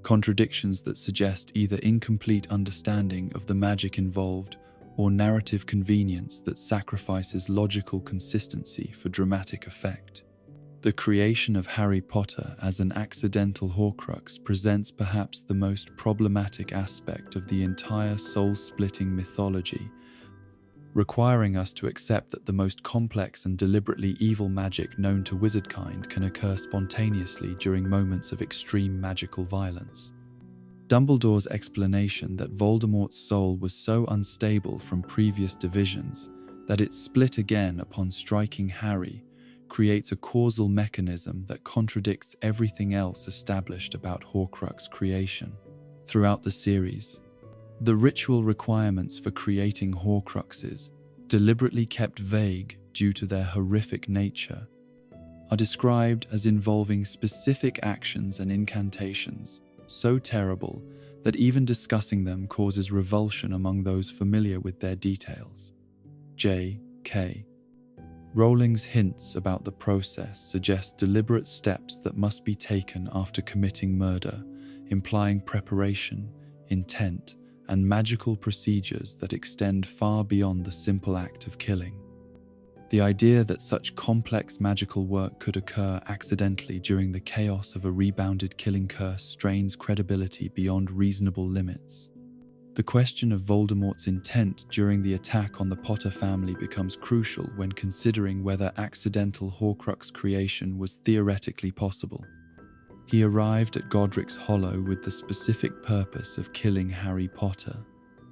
Contradictions that suggest either incomplete understanding of the magic involved or narrative convenience that sacrifices logical consistency for dramatic effect. The creation of Harry Potter as an accidental Horcrux presents perhaps the most problematic aspect of the entire soul-splitting mythology, requiring us to accept that the most complex and deliberately evil magic known to wizardkind can occur spontaneously during moments of extreme magical violence. Dumbledore's explanation that Voldemort's soul was so unstable from previous divisions that it split again upon striking Harry creates a causal mechanism that contradicts everything else established about Horcrux creation. Throughout the series, the ritual requirements for creating Horcruxes, deliberately kept vague due to their horrific nature, are described as involving specific actions and incantations so terrible that even discussing them causes revulsion among those familiar with their details. J.K. Rowling's hints about the process suggest deliberate steps that must be taken after committing murder, implying preparation, intent, and magical procedures that extend far beyond the simple act of killing. The idea that such complex magical work could occur accidentally during the chaos of a rebounded killing curse strains credibility beyond reasonable limits. The question of Voldemort's intent during the attack on the Potter family becomes crucial when considering whether accidental Horcrux creation was theoretically possible. He arrived at Godric's Hollow with the specific purpose of killing Harry Potter,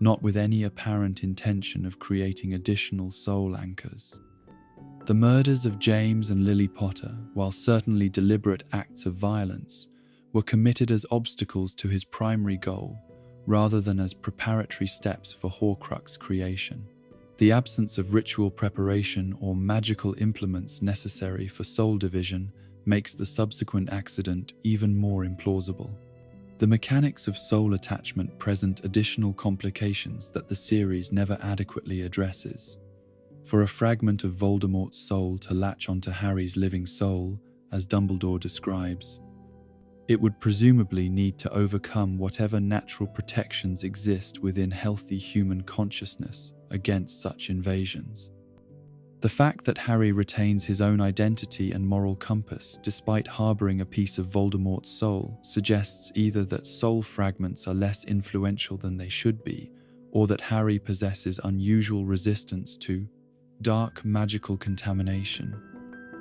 not with any apparent intention of creating additional soul anchors. The murders of James and Lily Potter, while certainly deliberate acts of violence, were committed as obstacles to his primary goal, rather than as preparatory steps for Horcrux creation. The absence of ritual preparation or magical implements necessary for soul division makes the subsequent accident even more implausible. The mechanics of soul attachment present additional complications that the series never adequately addresses. For a fragment of Voldemort's soul to latch onto Harry's living soul, as Dumbledore describes, it would presumably need to overcome whatever natural protections exist within healthy human consciousness against such invasions. The fact that Harry retains his own identity and moral compass despite harboring a piece of Voldemort's soul suggests either that soul fragments are less influential than they should be, or that Harry possesses unusual resistance to Dark magical contamination.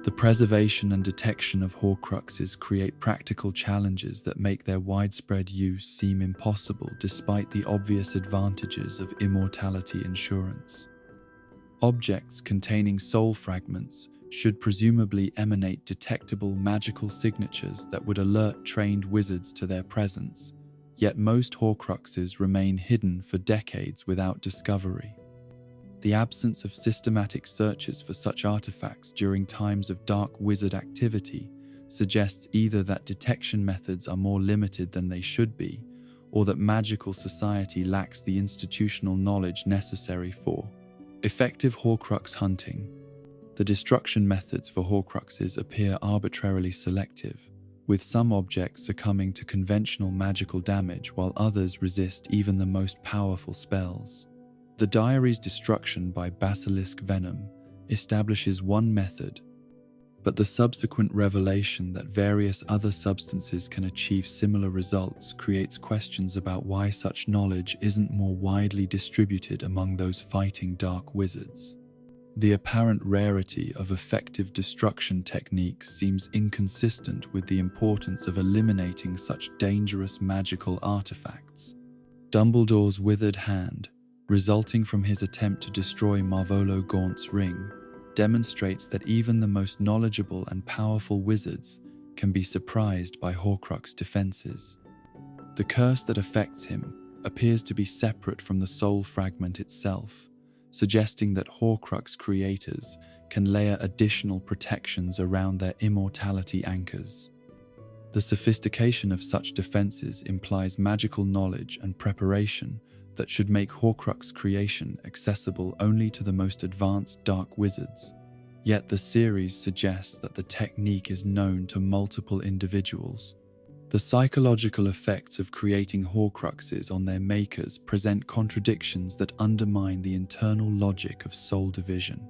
The preservation and detection of Horcruxes create practical challenges that make their widespread use seem impossible despite the obvious advantages of immortality insurance. Objects containing soul fragments should presumably emanate detectable magical signatures that would alert trained wizards to their presence, yet most Horcruxes remain hidden for decades without discovery. The absence of systematic searches for such artifacts during times of dark wizard activity suggests either that detection methods are more limited than they should be, or that magical society lacks the institutional knowledge necessary for effective Horcrux hunting. The destruction methods for Horcruxes appear arbitrarily selective, with some objects succumbing to conventional magical damage while others resist even the most powerful spells. The diary's destruction by basilisk venom establishes one method, but the subsequent revelation that various other substances can achieve similar results creates questions about why such knowledge isn't more widely distributed among those fighting dark wizards. The apparent rarity of effective destruction techniques seems inconsistent with the importance of eliminating such dangerous magical artifacts. Dumbledore's withered hand, resulting from his attempt to destroy Marvolo Gaunt's ring, demonstrates that even the most knowledgeable and powerful wizards can be surprised by Horcrux defenses. The curse that affects him appears to be separate from the soul fragment itself, suggesting that Horcrux creators can layer additional protections around their immortality anchors. The sophistication of such defenses implies magical knowledge and preparation that should make Horcrux creation accessible only to the most advanced dark wizards. Yet the series suggests that the technique is known to multiple individuals. The psychological effects of creating Horcruxes on their makers present contradictions that undermine the internal logic of soul division.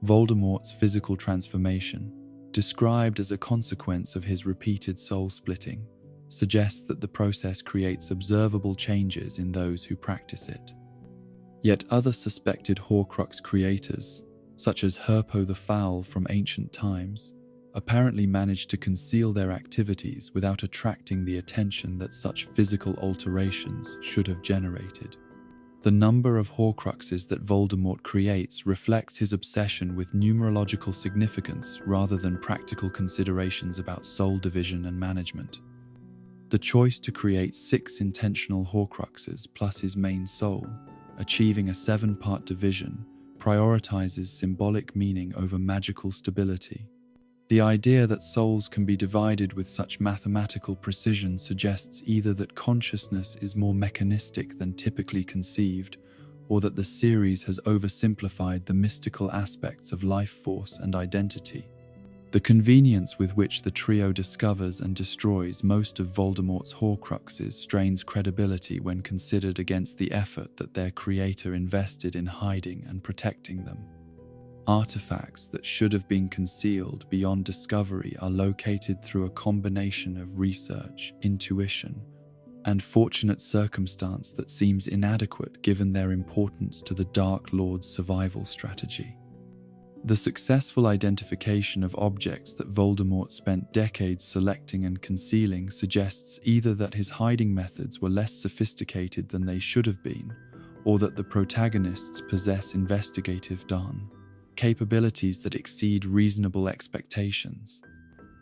Voldemort's physical transformation, described as a consequence of his repeated soul splitting, suggests that the process creates observable changes in those who practice it. Yet other suspected Horcrux creators, such as Herpo the Foul from ancient times, apparently managed to conceal their activities without attracting the attention that such physical alterations should have generated. The number of Horcruxes that Voldemort creates reflects his obsession with numerological significance rather than practical considerations about soul division and management. The choice to create 6 intentional Horcruxes plus his main soul, achieving a 7-part division, prioritizes symbolic meaning over magical stability. The idea that souls can be divided with such mathematical precision suggests either that consciousness is more mechanistic than typically conceived, or that the series has oversimplified the mystical aspects of life force and identity. The convenience with which the trio discovers and destroys most of Voldemort's Horcruxes strains credibility when considered against the effort that their creator invested in hiding and protecting them. Artifacts that should have been concealed beyond discovery are located through a combination of research, intuition, and fortunate circumstance that seems inadequate given their importance to the Dark Lord's survival strategy. The successful identification of objects that Voldemort spent decades selecting and concealing suggests either that his hiding methods were less sophisticated than they should have been, or that the protagonists possess investigative capabilities that exceed reasonable expectations.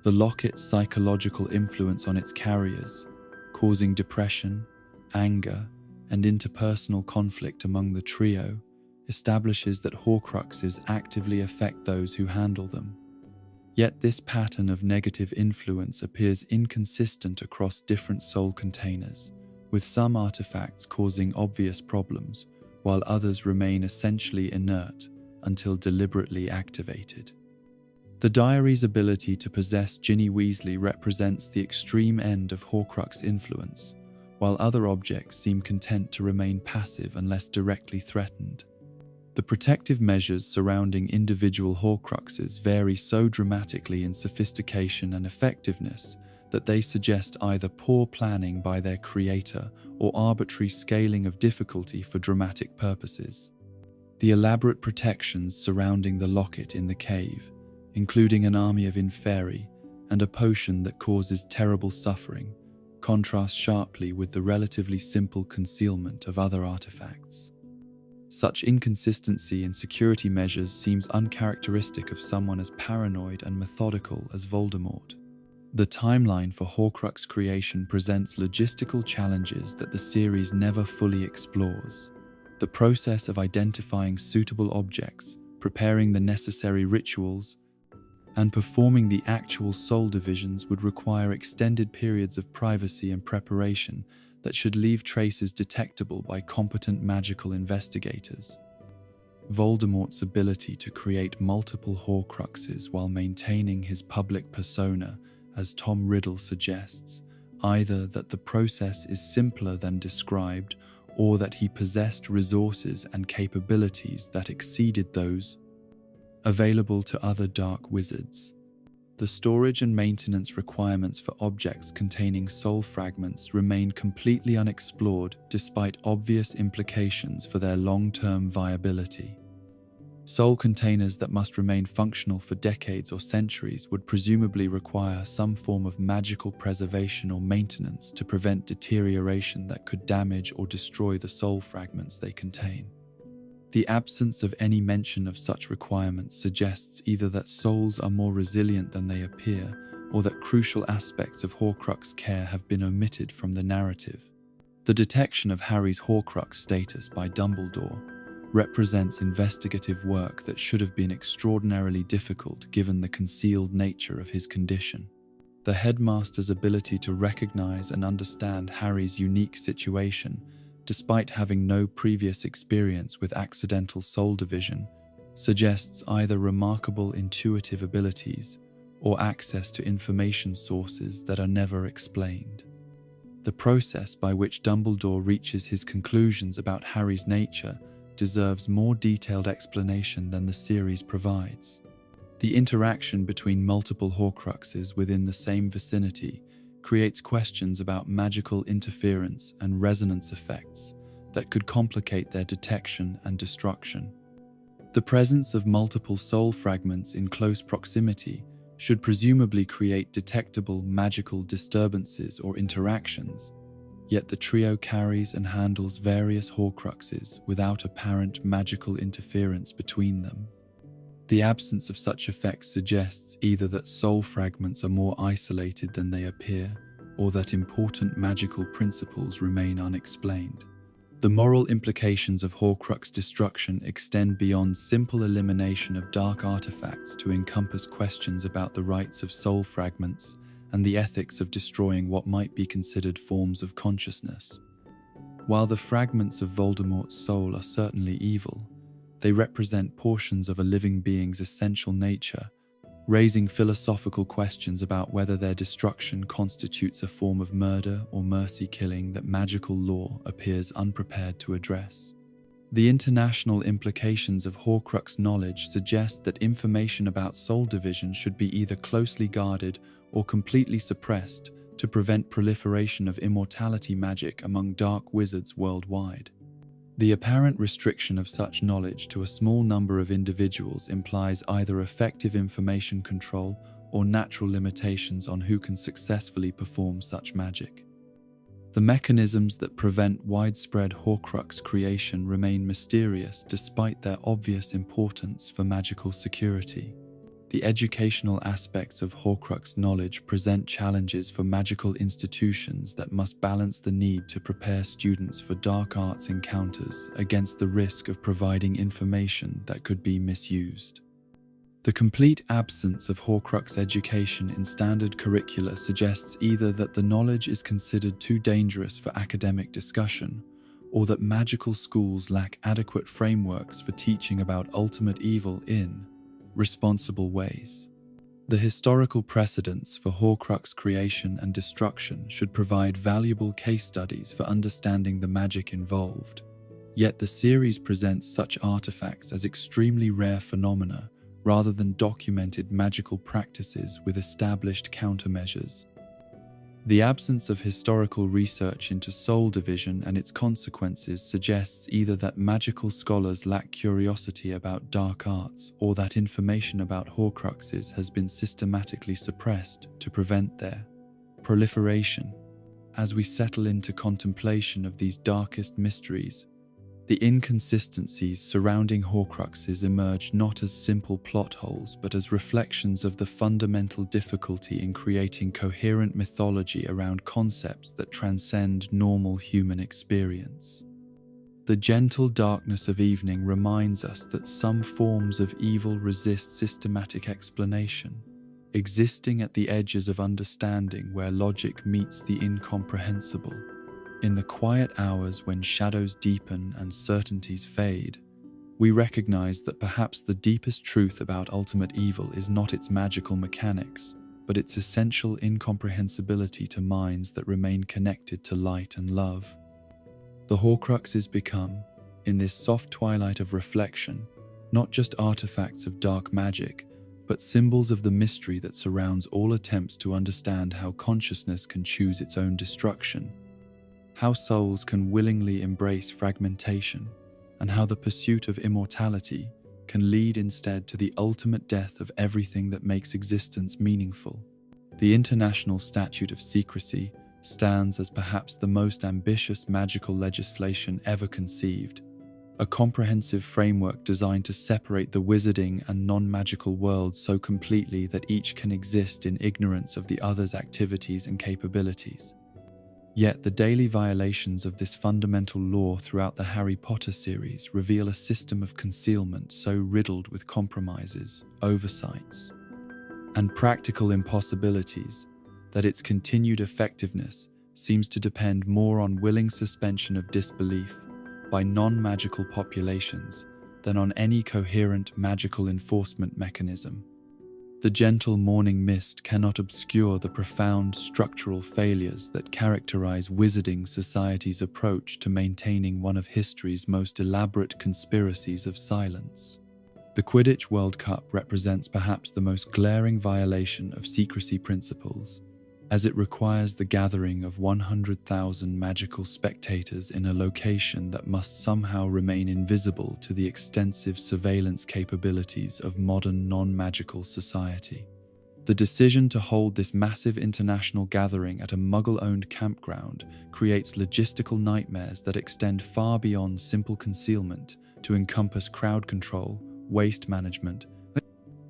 The locket's psychological influence on its carriers, causing depression, anger, and interpersonal conflict among the trio, establishes that Horcruxes actively affect those who handle them. Yet this pattern of negative influence appears inconsistent across different soul containers, with some artifacts causing obvious problems, while others remain essentially inert until deliberately activated. The diary's ability to possess Ginny Weasley represents the extreme end of Horcrux influence, while other objects seem content to remain passive unless directly threatened. The protective measures surrounding individual Horcruxes vary so dramatically in sophistication and effectiveness that they suggest either poor planning by their creator or arbitrary scaling of difficulty for dramatic purposes. The elaborate protections surrounding the locket in the cave, including an army of inferi and a potion that causes terrible suffering, contrast sharply with the relatively simple concealment of other artifacts. Such inconsistency in security measures seems uncharacteristic of someone as paranoid and methodical as Voldemort. The timeline for Horcrux creation presents logistical challenges that the series never fully explores. The process of identifying suitable objects, preparing the necessary rituals, and performing the actual soul divisions would require extended periods of privacy and preparation that should leave traces detectable by competent magical investigators. Voldemort's ability to create multiple Horcruxes while maintaining his public persona, as Tom Riddle suggests, either that the process is simpler than described or that he possessed resources and capabilities that exceeded those available to other dark wizards. The storage and maintenance requirements for objects containing soul fragments remain completely unexplored despite obvious implications for their long-term viability. Soul containers that must remain functional for decades or centuries would presumably require some form of magical preservation or maintenance to prevent deterioration that could damage or destroy the soul fragments they contain. The absence of any mention of such requirements suggests either that souls are more resilient than they appear, or that crucial aspects of Horcrux care have been omitted from the narrative. The detection of Harry's Horcrux status by Dumbledore represents investigative work that should have been extraordinarily difficult given the concealed nature of his condition. The headmaster's ability to recognize and understand Harry's unique situation, despite having no previous experience with accidental soul division, suggests either remarkable intuitive abilities or access to information sources that are never explained. The process by which Dumbledore reaches his conclusions about Harry's nature deserves more detailed explanation than the series provides. The interaction between multiple Horcruxes within the same vicinity creates questions about magical interference and resonance effects that could complicate their detection and destruction. The presence of multiple soul fragments in close proximity should presumably create detectable magical disturbances or interactions, yet the trio carries and handles various Horcruxes without apparent magical interference between them. The absence of such effects suggests either that soul fragments are more isolated than they appear, or that important magical principles remain unexplained. The moral implications of Horcrux destruction extend beyond simple elimination of dark artifacts to encompass questions about the rights of soul fragments and the ethics of destroying what might be considered forms of consciousness. While the fragments of Voldemort's soul are certainly evil, they represent portions of a living being's essential nature, raising philosophical questions about whether their destruction constitutes a form of murder or mercy killing that magical law appears unprepared to address. The international implications of Horcrux knowledge suggest that information about soul division should be either closely guarded or completely suppressed to prevent proliferation of immortality magic among dark wizards worldwide. The apparent restriction of such knowledge to a small number of individuals implies either effective information control or natural limitations on who can successfully perform such magic. The mechanisms that prevent widespread Horcrux creation remain mysterious despite their obvious importance for magical security. The educational aspects of Horcrux knowledge present challenges for magical institutions that must balance the need to prepare students for dark arts encounters against the risk of providing information that could be misused. The complete absence of Horcrux education in standard curricula suggests either that the knowledge is considered too dangerous for academic discussion, or that magical schools lack adequate frameworks for teaching about ultimate evil in responsible ways. The historical precedents for Horcrux creation and destruction should provide valuable case studies for understanding the magic involved. Yet the series presents such artifacts as extremely rare phenomena rather than documented magical practices with established countermeasures. The absence of historical research into soul division and its consequences suggests either that magical scholars lack curiosity about dark arts or that information about Horcruxes has been systematically suppressed to prevent their proliferation. As we settle into contemplation of these darkest mysteries, the inconsistencies surrounding Horcruxes emerge not as simple plot holes but as reflections of the fundamental difficulty in creating coherent mythology around concepts that transcend normal human experience. The gentle darkness of evening reminds us that some forms of evil resist systematic explanation, existing at the edges of understanding where logic meets the incomprehensible. In the quiet hours when shadows deepen and certainties fade, we recognize that perhaps the deepest truth about ultimate evil is not its magical mechanics, but its essential incomprehensibility to minds that remain connected to light and love. The Horcruxes become, in this soft twilight of reflection, not just artifacts of dark magic, but symbols of the mystery that surrounds all attempts to understand how consciousness can choose its own destruction, how souls can willingly embrace fragmentation, and how the pursuit of immortality can lead instead to the ultimate death of everything that makes existence meaningful. The International Statute of Secrecy stands as perhaps the most ambitious magical legislation ever conceived, a comprehensive framework designed to separate the wizarding and non-magical worlds so completely that each can exist in ignorance of the other's activities and capabilities. Yet the daily violations of this fundamental law throughout the Harry Potter series reveal a system of concealment so riddled with compromises, oversights, and practical impossibilities that its continued effectiveness seems to depend more on willing suspension of disbelief by non-magical populations than on any coherent magical enforcement mechanism. The gentle morning mist cannot obscure the profound structural failures that characterize wizarding society's approach to maintaining one of history's most elaborate conspiracies of silence. The Quidditch World Cup represents perhaps the most glaring violation of secrecy principles, as it requires the gathering of 100,000 magical spectators in a location that must somehow remain invisible to the extensive surveillance capabilities of modern non-magical society. The decision to hold this massive international gathering at a Muggle-owned campground creates logistical nightmares that extend far beyond simple concealment to encompass crowd control, waste management,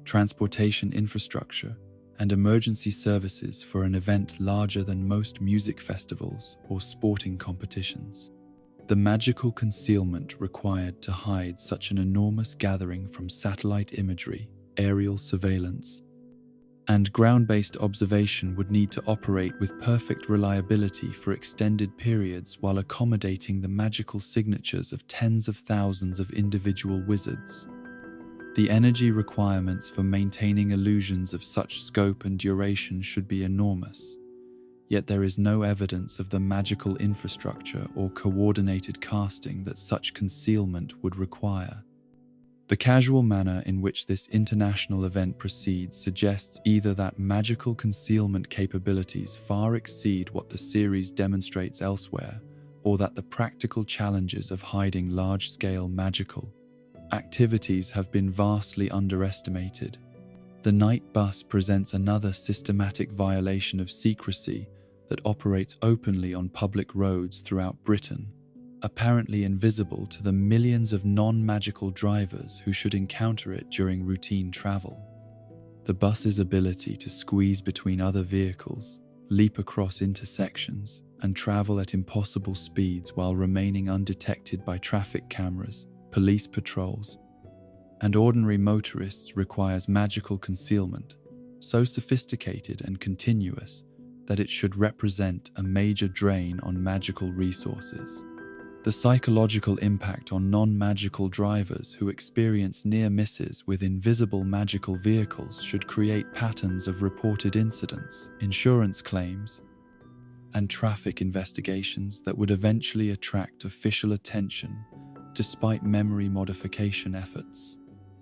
transportation infrastructure, and emergency services for an event larger than most music festivals or sporting competitions. The magical concealment required to hide such an enormous gathering from satellite imagery, aerial surveillance, and ground-based observation would need to operate with perfect reliability for extended periods while accommodating the magical signatures of tens of thousands of individual wizards. The energy requirements for maintaining illusions of such scope and duration should be enormous, yet there is no evidence of the magical infrastructure or coordinated casting that such concealment would require. The casual manner in which this international event proceeds suggests either that magical concealment capabilities far exceed what the series demonstrates elsewhere, or that the practical challenges of hiding large-scale magical activities have been vastly underestimated. The night bus presents another systematic violation of secrecy that operates openly on public roads throughout Britain, apparently invisible to the millions of non-magical drivers who should encounter it during routine travel. The bus's ability to squeeze between other vehicles, leap across intersections, and travel at impossible speeds while remaining undetected by traffic cameras, police patrols, and ordinary motorists requires magical concealment, so sophisticated and continuous that it should represent a major drain on magical resources. The psychological impact on non-magical drivers who experience near misses with invisible magical vehicles should create patterns of reported incidents, insurance claims, and traffic investigations that would eventually attract official attention despite memory modification efforts.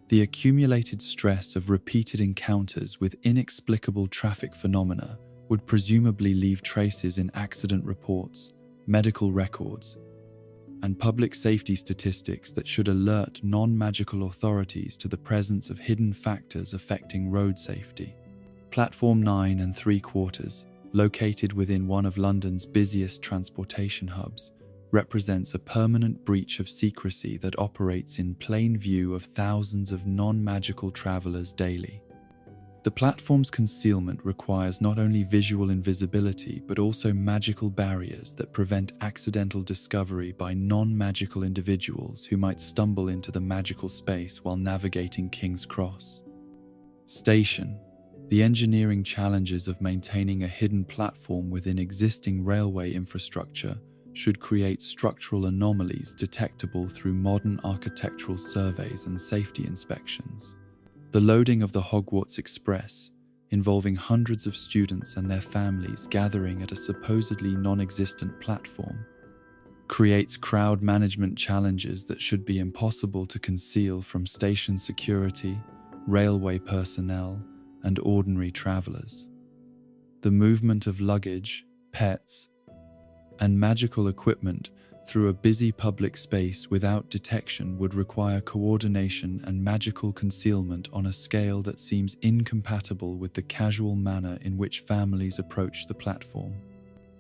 The accumulated stress of repeated encounters with inexplicable traffic phenomena would presumably leave traces in accident reports, medical records, and public safety statistics that should alert non-magical authorities to the presence of hidden factors affecting road safety. Platform 9 3/4, located within one of London's busiest transportation hubs, represents a permanent breach of secrecy that operates in plain view of thousands of non-magical travellers daily. The platform's concealment requires not only visual invisibility but also magical barriers that prevent accidental discovery by non-magical individuals who might stumble into the magical space while navigating King's Cross. Station. The engineering challenges of maintaining a hidden platform within existing railway infrastructure should create structural anomalies detectable through modern architectural surveys and safety inspections. The loading of the Hogwarts Express, involving hundreds of students and their families gathering at a supposedly non-existent platform, creates crowd management challenges that should be impossible to conceal from station security, railway personnel, and ordinary travelers. The movement of luggage, pets, and magical equipment through a busy public space without detection would require coordination and magical concealment on a scale that seems incompatible with the casual manner in which families approach the platform.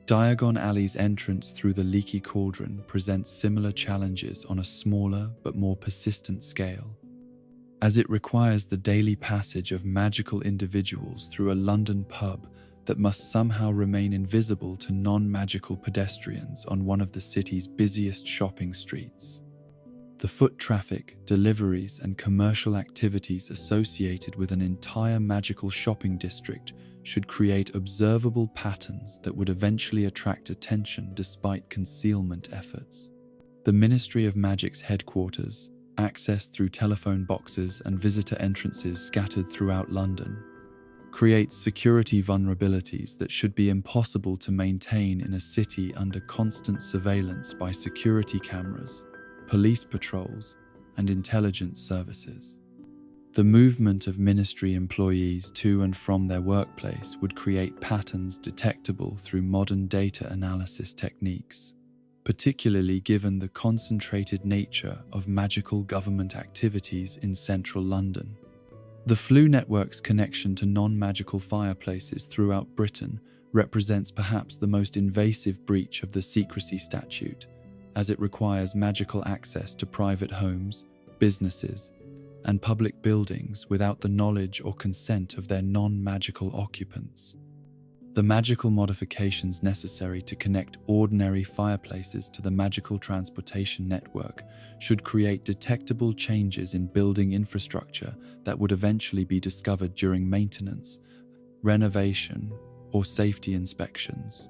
Diagon Alley's entrance through the leaky cauldron presents similar challenges on a smaller but more persistent scale, as it requires the daily passage of magical individuals through a London pub that must somehow remain invisible to non-magical pedestrians on one of the city's busiest shopping streets. The foot traffic, deliveries, and commercial activities associated with an entire magical shopping district should create observable patterns that would eventually attract attention despite concealment efforts. The Ministry of Magic's headquarters, accessed through telephone boxes and visitor entrances scattered throughout London, creates security vulnerabilities that should be impossible to maintain in a city under constant surveillance by security cameras, police patrols, and intelligence services. The movement of ministry employees to and from their workplace would create patterns detectable through modern data analysis techniques, particularly given the concentrated nature of magical government activities in central London. The Flu network's connection to non-magical fireplaces throughout Britain represents perhaps the most invasive breach of the secrecy statute, as it requires magical access to private homes, businesses, and public buildings without the knowledge or consent of their non-magical occupants. The magical modifications necessary to connect ordinary fireplaces to the magical transportation network should create detectable changes in building infrastructure that would eventually be discovered during maintenance, renovation, or safety inspections.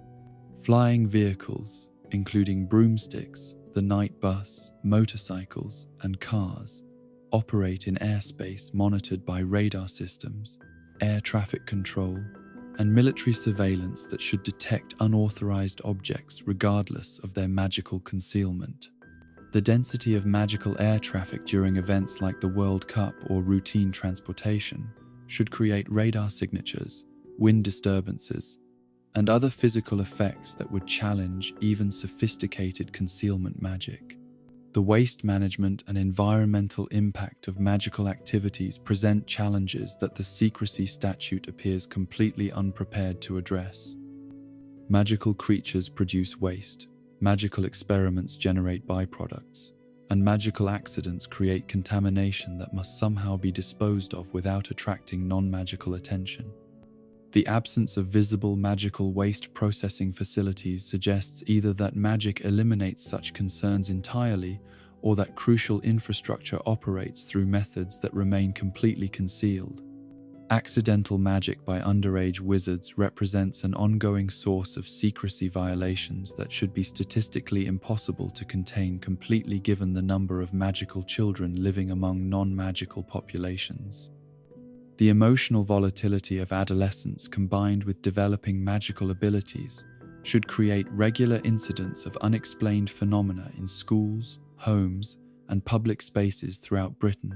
Flying vehicles, including broomsticks, the night bus, motorcycles, and cars, operate in airspace monitored by radar systems, air traffic control, and military surveillance that should detect unauthorized objects regardless of their magical concealment. The density of magical air traffic during events like the World Cup or routine transportation should create radar signatures, wind disturbances, and other physical effects that would challenge even sophisticated concealment magic. The waste management and environmental impact of magical activities present challenges that the secrecy statute appears completely unprepared to address. Magical creatures produce waste, magical experiments generate byproducts, and magical accidents create contamination that must somehow be disposed of without attracting non-magical attention. The absence of visible magical waste processing facilities suggests either that magic eliminates such concerns entirely or that crucial infrastructure operates through methods that remain completely concealed. Accidental magic by underage wizards represents an ongoing source of secrecy violations that should be statistically impossible to contain completely given the number of magical children living among non-magical populations. The emotional volatility of adolescence combined with developing magical abilities should create regular incidents of unexplained phenomena in schools, homes, and public spaces throughout Britain.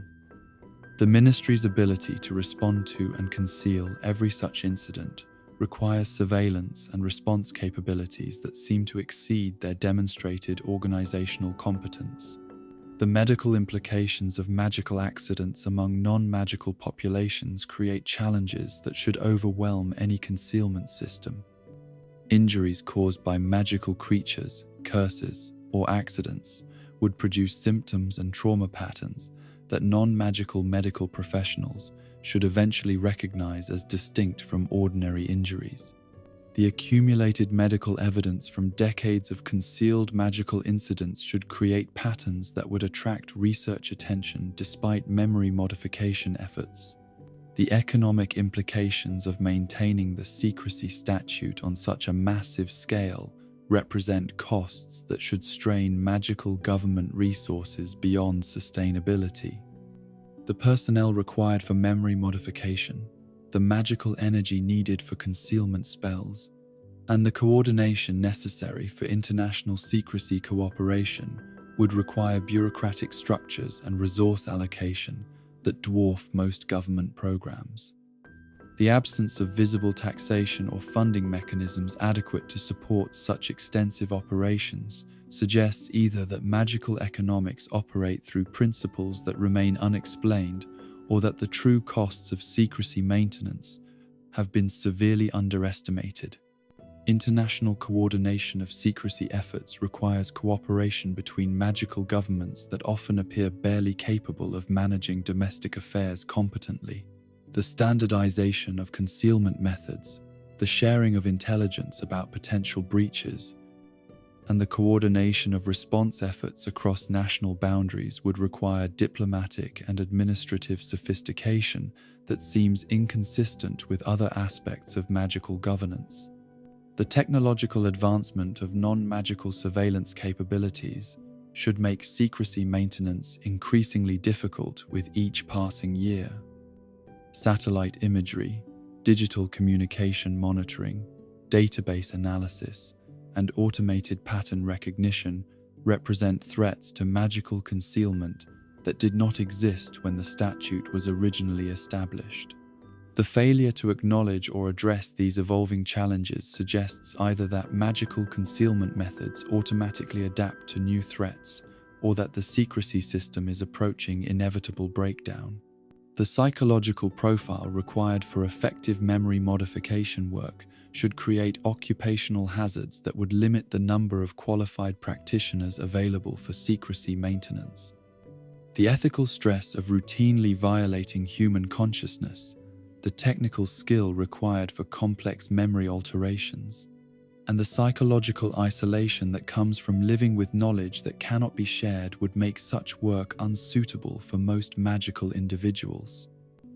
The Ministry's ability to respond to and conceal every such incident requires surveillance and response capabilities that seem to exceed their demonstrated organizational competence. The medical implications of magical accidents among non-magical populations create challenges that should overwhelm any concealment system. Injuries caused by magical creatures, curses, or accidents would produce symptoms and trauma patterns that non-magical medical professionals should eventually recognize as distinct from ordinary injuries. The accumulated medical evidence from decades of concealed magical incidents should create patterns that would attract research attention despite memory modification efforts. The economic implications of maintaining the secrecy statute on such a massive scale represent costs that should strain magical government resources beyond sustainability. The personnel required for memory modification, the magical energy needed for concealment spells, and the coordination necessary for international secrecy cooperation would require bureaucratic structures and resource allocation that dwarf most government programs. The absence of visible taxation or funding mechanisms adequate to support such extensive operations suggests either that magical economics operate through principles that remain unexplained, or that the true costs of secrecy maintenance have been severely underestimated. International coordination of secrecy efforts requires cooperation between magical governments that often appear barely capable of managing domestic affairs competently. The standardization of concealment methods, the sharing of intelligence about potential breaches, and the coordination of response efforts across national boundaries would require diplomatic and administrative sophistication that seems inconsistent with other aspects of magical governance. The technological advancement of non-magical surveillance capabilities should make secrecy maintenance increasingly difficult with each passing year. Satellite imagery, digital communication monitoring, database analysis, and automated pattern recognition represent threats to magical concealment that did not exist when the statute was originally established. The failure to acknowledge or address these evolving challenges suggests either that magical concealment methods automatically adapt to new threats, or that the secrecy system is approaching inevitable breakdown. The psychological profile required for effective memory modification work should create occupational hazards that would limit the number of qualified practitioners available for secrecy maintenance. The ethical stress of routinely violating human consciousness, the technical skill required for complex memory alterations, and the psychological isolation that comes from living with knowledge that cannot be shared would make such work unsuitable for most magical individuals.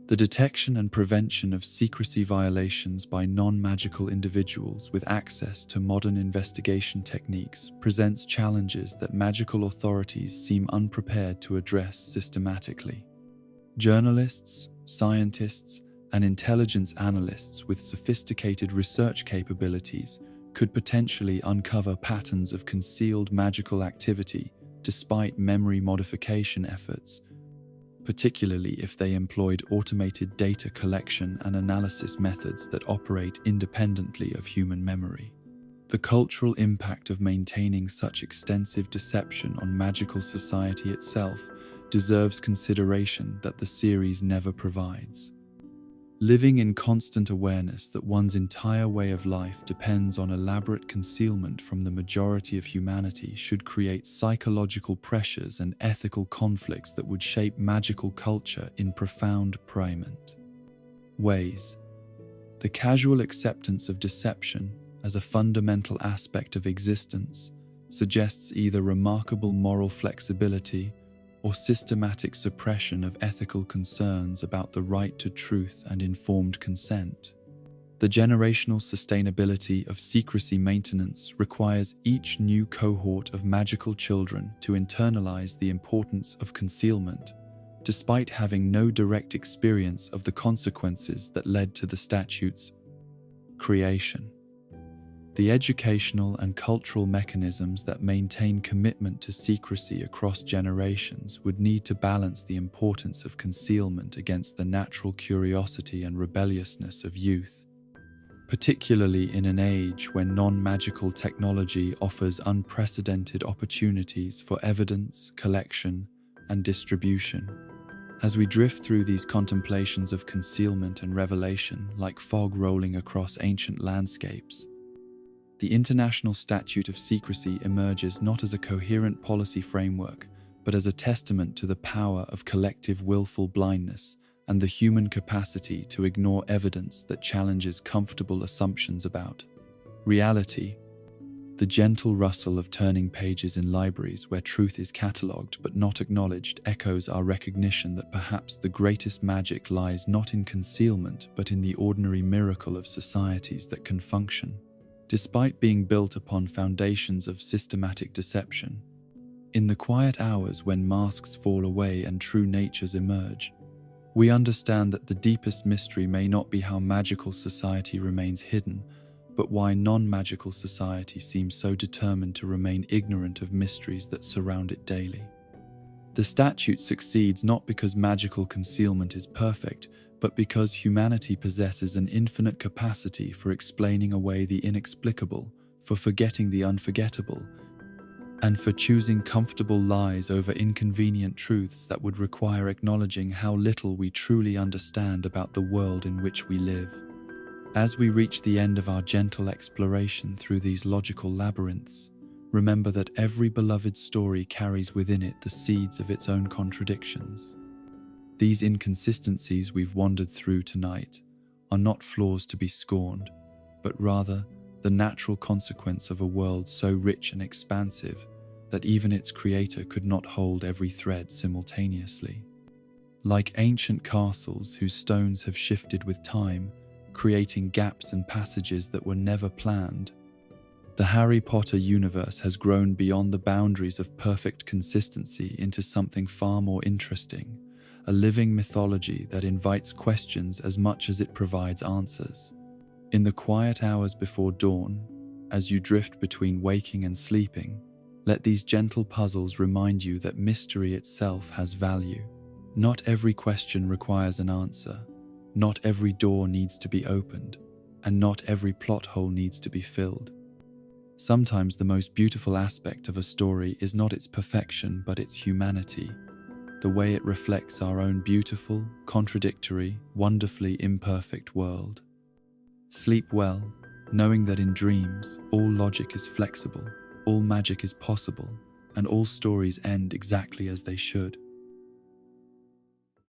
The detection and prevention of secrecy violations by non-magical individuals with access to modern investigation techniques presents challenges that magical authorities seem unprepared to address systematically. Journalists, scientists, and intelligence analysts with sophisticated research capabilities could potentially uncover patterns of concealed magical activity despite memory modification efforts, particularly if they employed automated data collection and analysis methods that operate independently of human memory. The cultural impact of maintaining such extensive deception on magical society itself deserves consideration that the series never provides. Living in constant awareness that one's entire way of life depends on elaborate concealment from the majority of humanity should create psychological pressures and ethical conflicts that would shape magical culture in profound ways. The casual acceptance of deception as a fundamental aspect of existence suggests either remarkable moral flexibility or systematic suppression of ethical concerns about the right to truth and informed consent. The generational sustainability of secrecy maintenance requires each new cohort of magical children to internalize the importance of concealment, despite having no direct experience of the consequences that led to the statute's creation. The educational and cultural mechanisms that maintain commitment to secrecy across generations would need to balance the importance of concealment against the natural curiosity and rebelliousness of youth. particularly in an age when non-magical technology offers unprecedented opportunities for evidence, collection, and distribution. As we drift through these contemplations of concealment and revelation, like fog rolling across ancient landscapes, the international statute of secrecy emerges not as a coherent policy framework, but as a testament to the power of collective willful blindness and the human capacity to ignore evidence that challenges comfortable assumptions about reality. The gentle rustle of turning pages in libraries where truth is catalogued but not acknowledged echoes our recognition that perhaps the greatest magic lies not in concealment but in the ordinary miracle of societies that can function, despite being built upon foundations of systematic deception. In the quiet hours when masks fall away and true natures emerge, we understand that the deepest mystery may not be how magical society remains hidden, but why non-magical society seems so determined to remain ignorant of mysteries that surround it daily. The statute succeeds not because magical concealment is perfect, but because humanity possesses an infinite capacity for explaining away the inexplicable, for forgetting the unforgettable, and for choosing comfortable lies over inconvenient truths that would require acknowledging how little we truly understand about the world in which we live. As we reach the end of our gentle exploration through these logical labyrinths, remember that every beloved story carries within it the seeds of its own contradictions. These inconsistencies we've wandered through tonight are not flaws to be scorned, but rather the natural consequence of a world so rich and expansive that even its creator could not hold every thread simultaneously. Like ancient castles whose stones have shifted with time, creating gaps and passages that were never planned, the Harry Potter universe has grown beyond the boundaries of perfect consistency into something far more interesting, a living mythology that invites questions as much as it provides answers. In the quiet hours before dawn, as you drift between waking and sleeping, let these gentle puzzles remind you that mystery itself has value. Not every question requires an answer, not every door needs to be opened, and not every plot hole needs to be filled. Sometimes the most beautiful aspect of a story is not its perfection but its humanity, the way it reflects our own beautiful, contradictory, wonderfully imperfect world. Sleep well, knowing that in dreams, all logic is flexible, all magic is possible, and all stories end exactly as they should.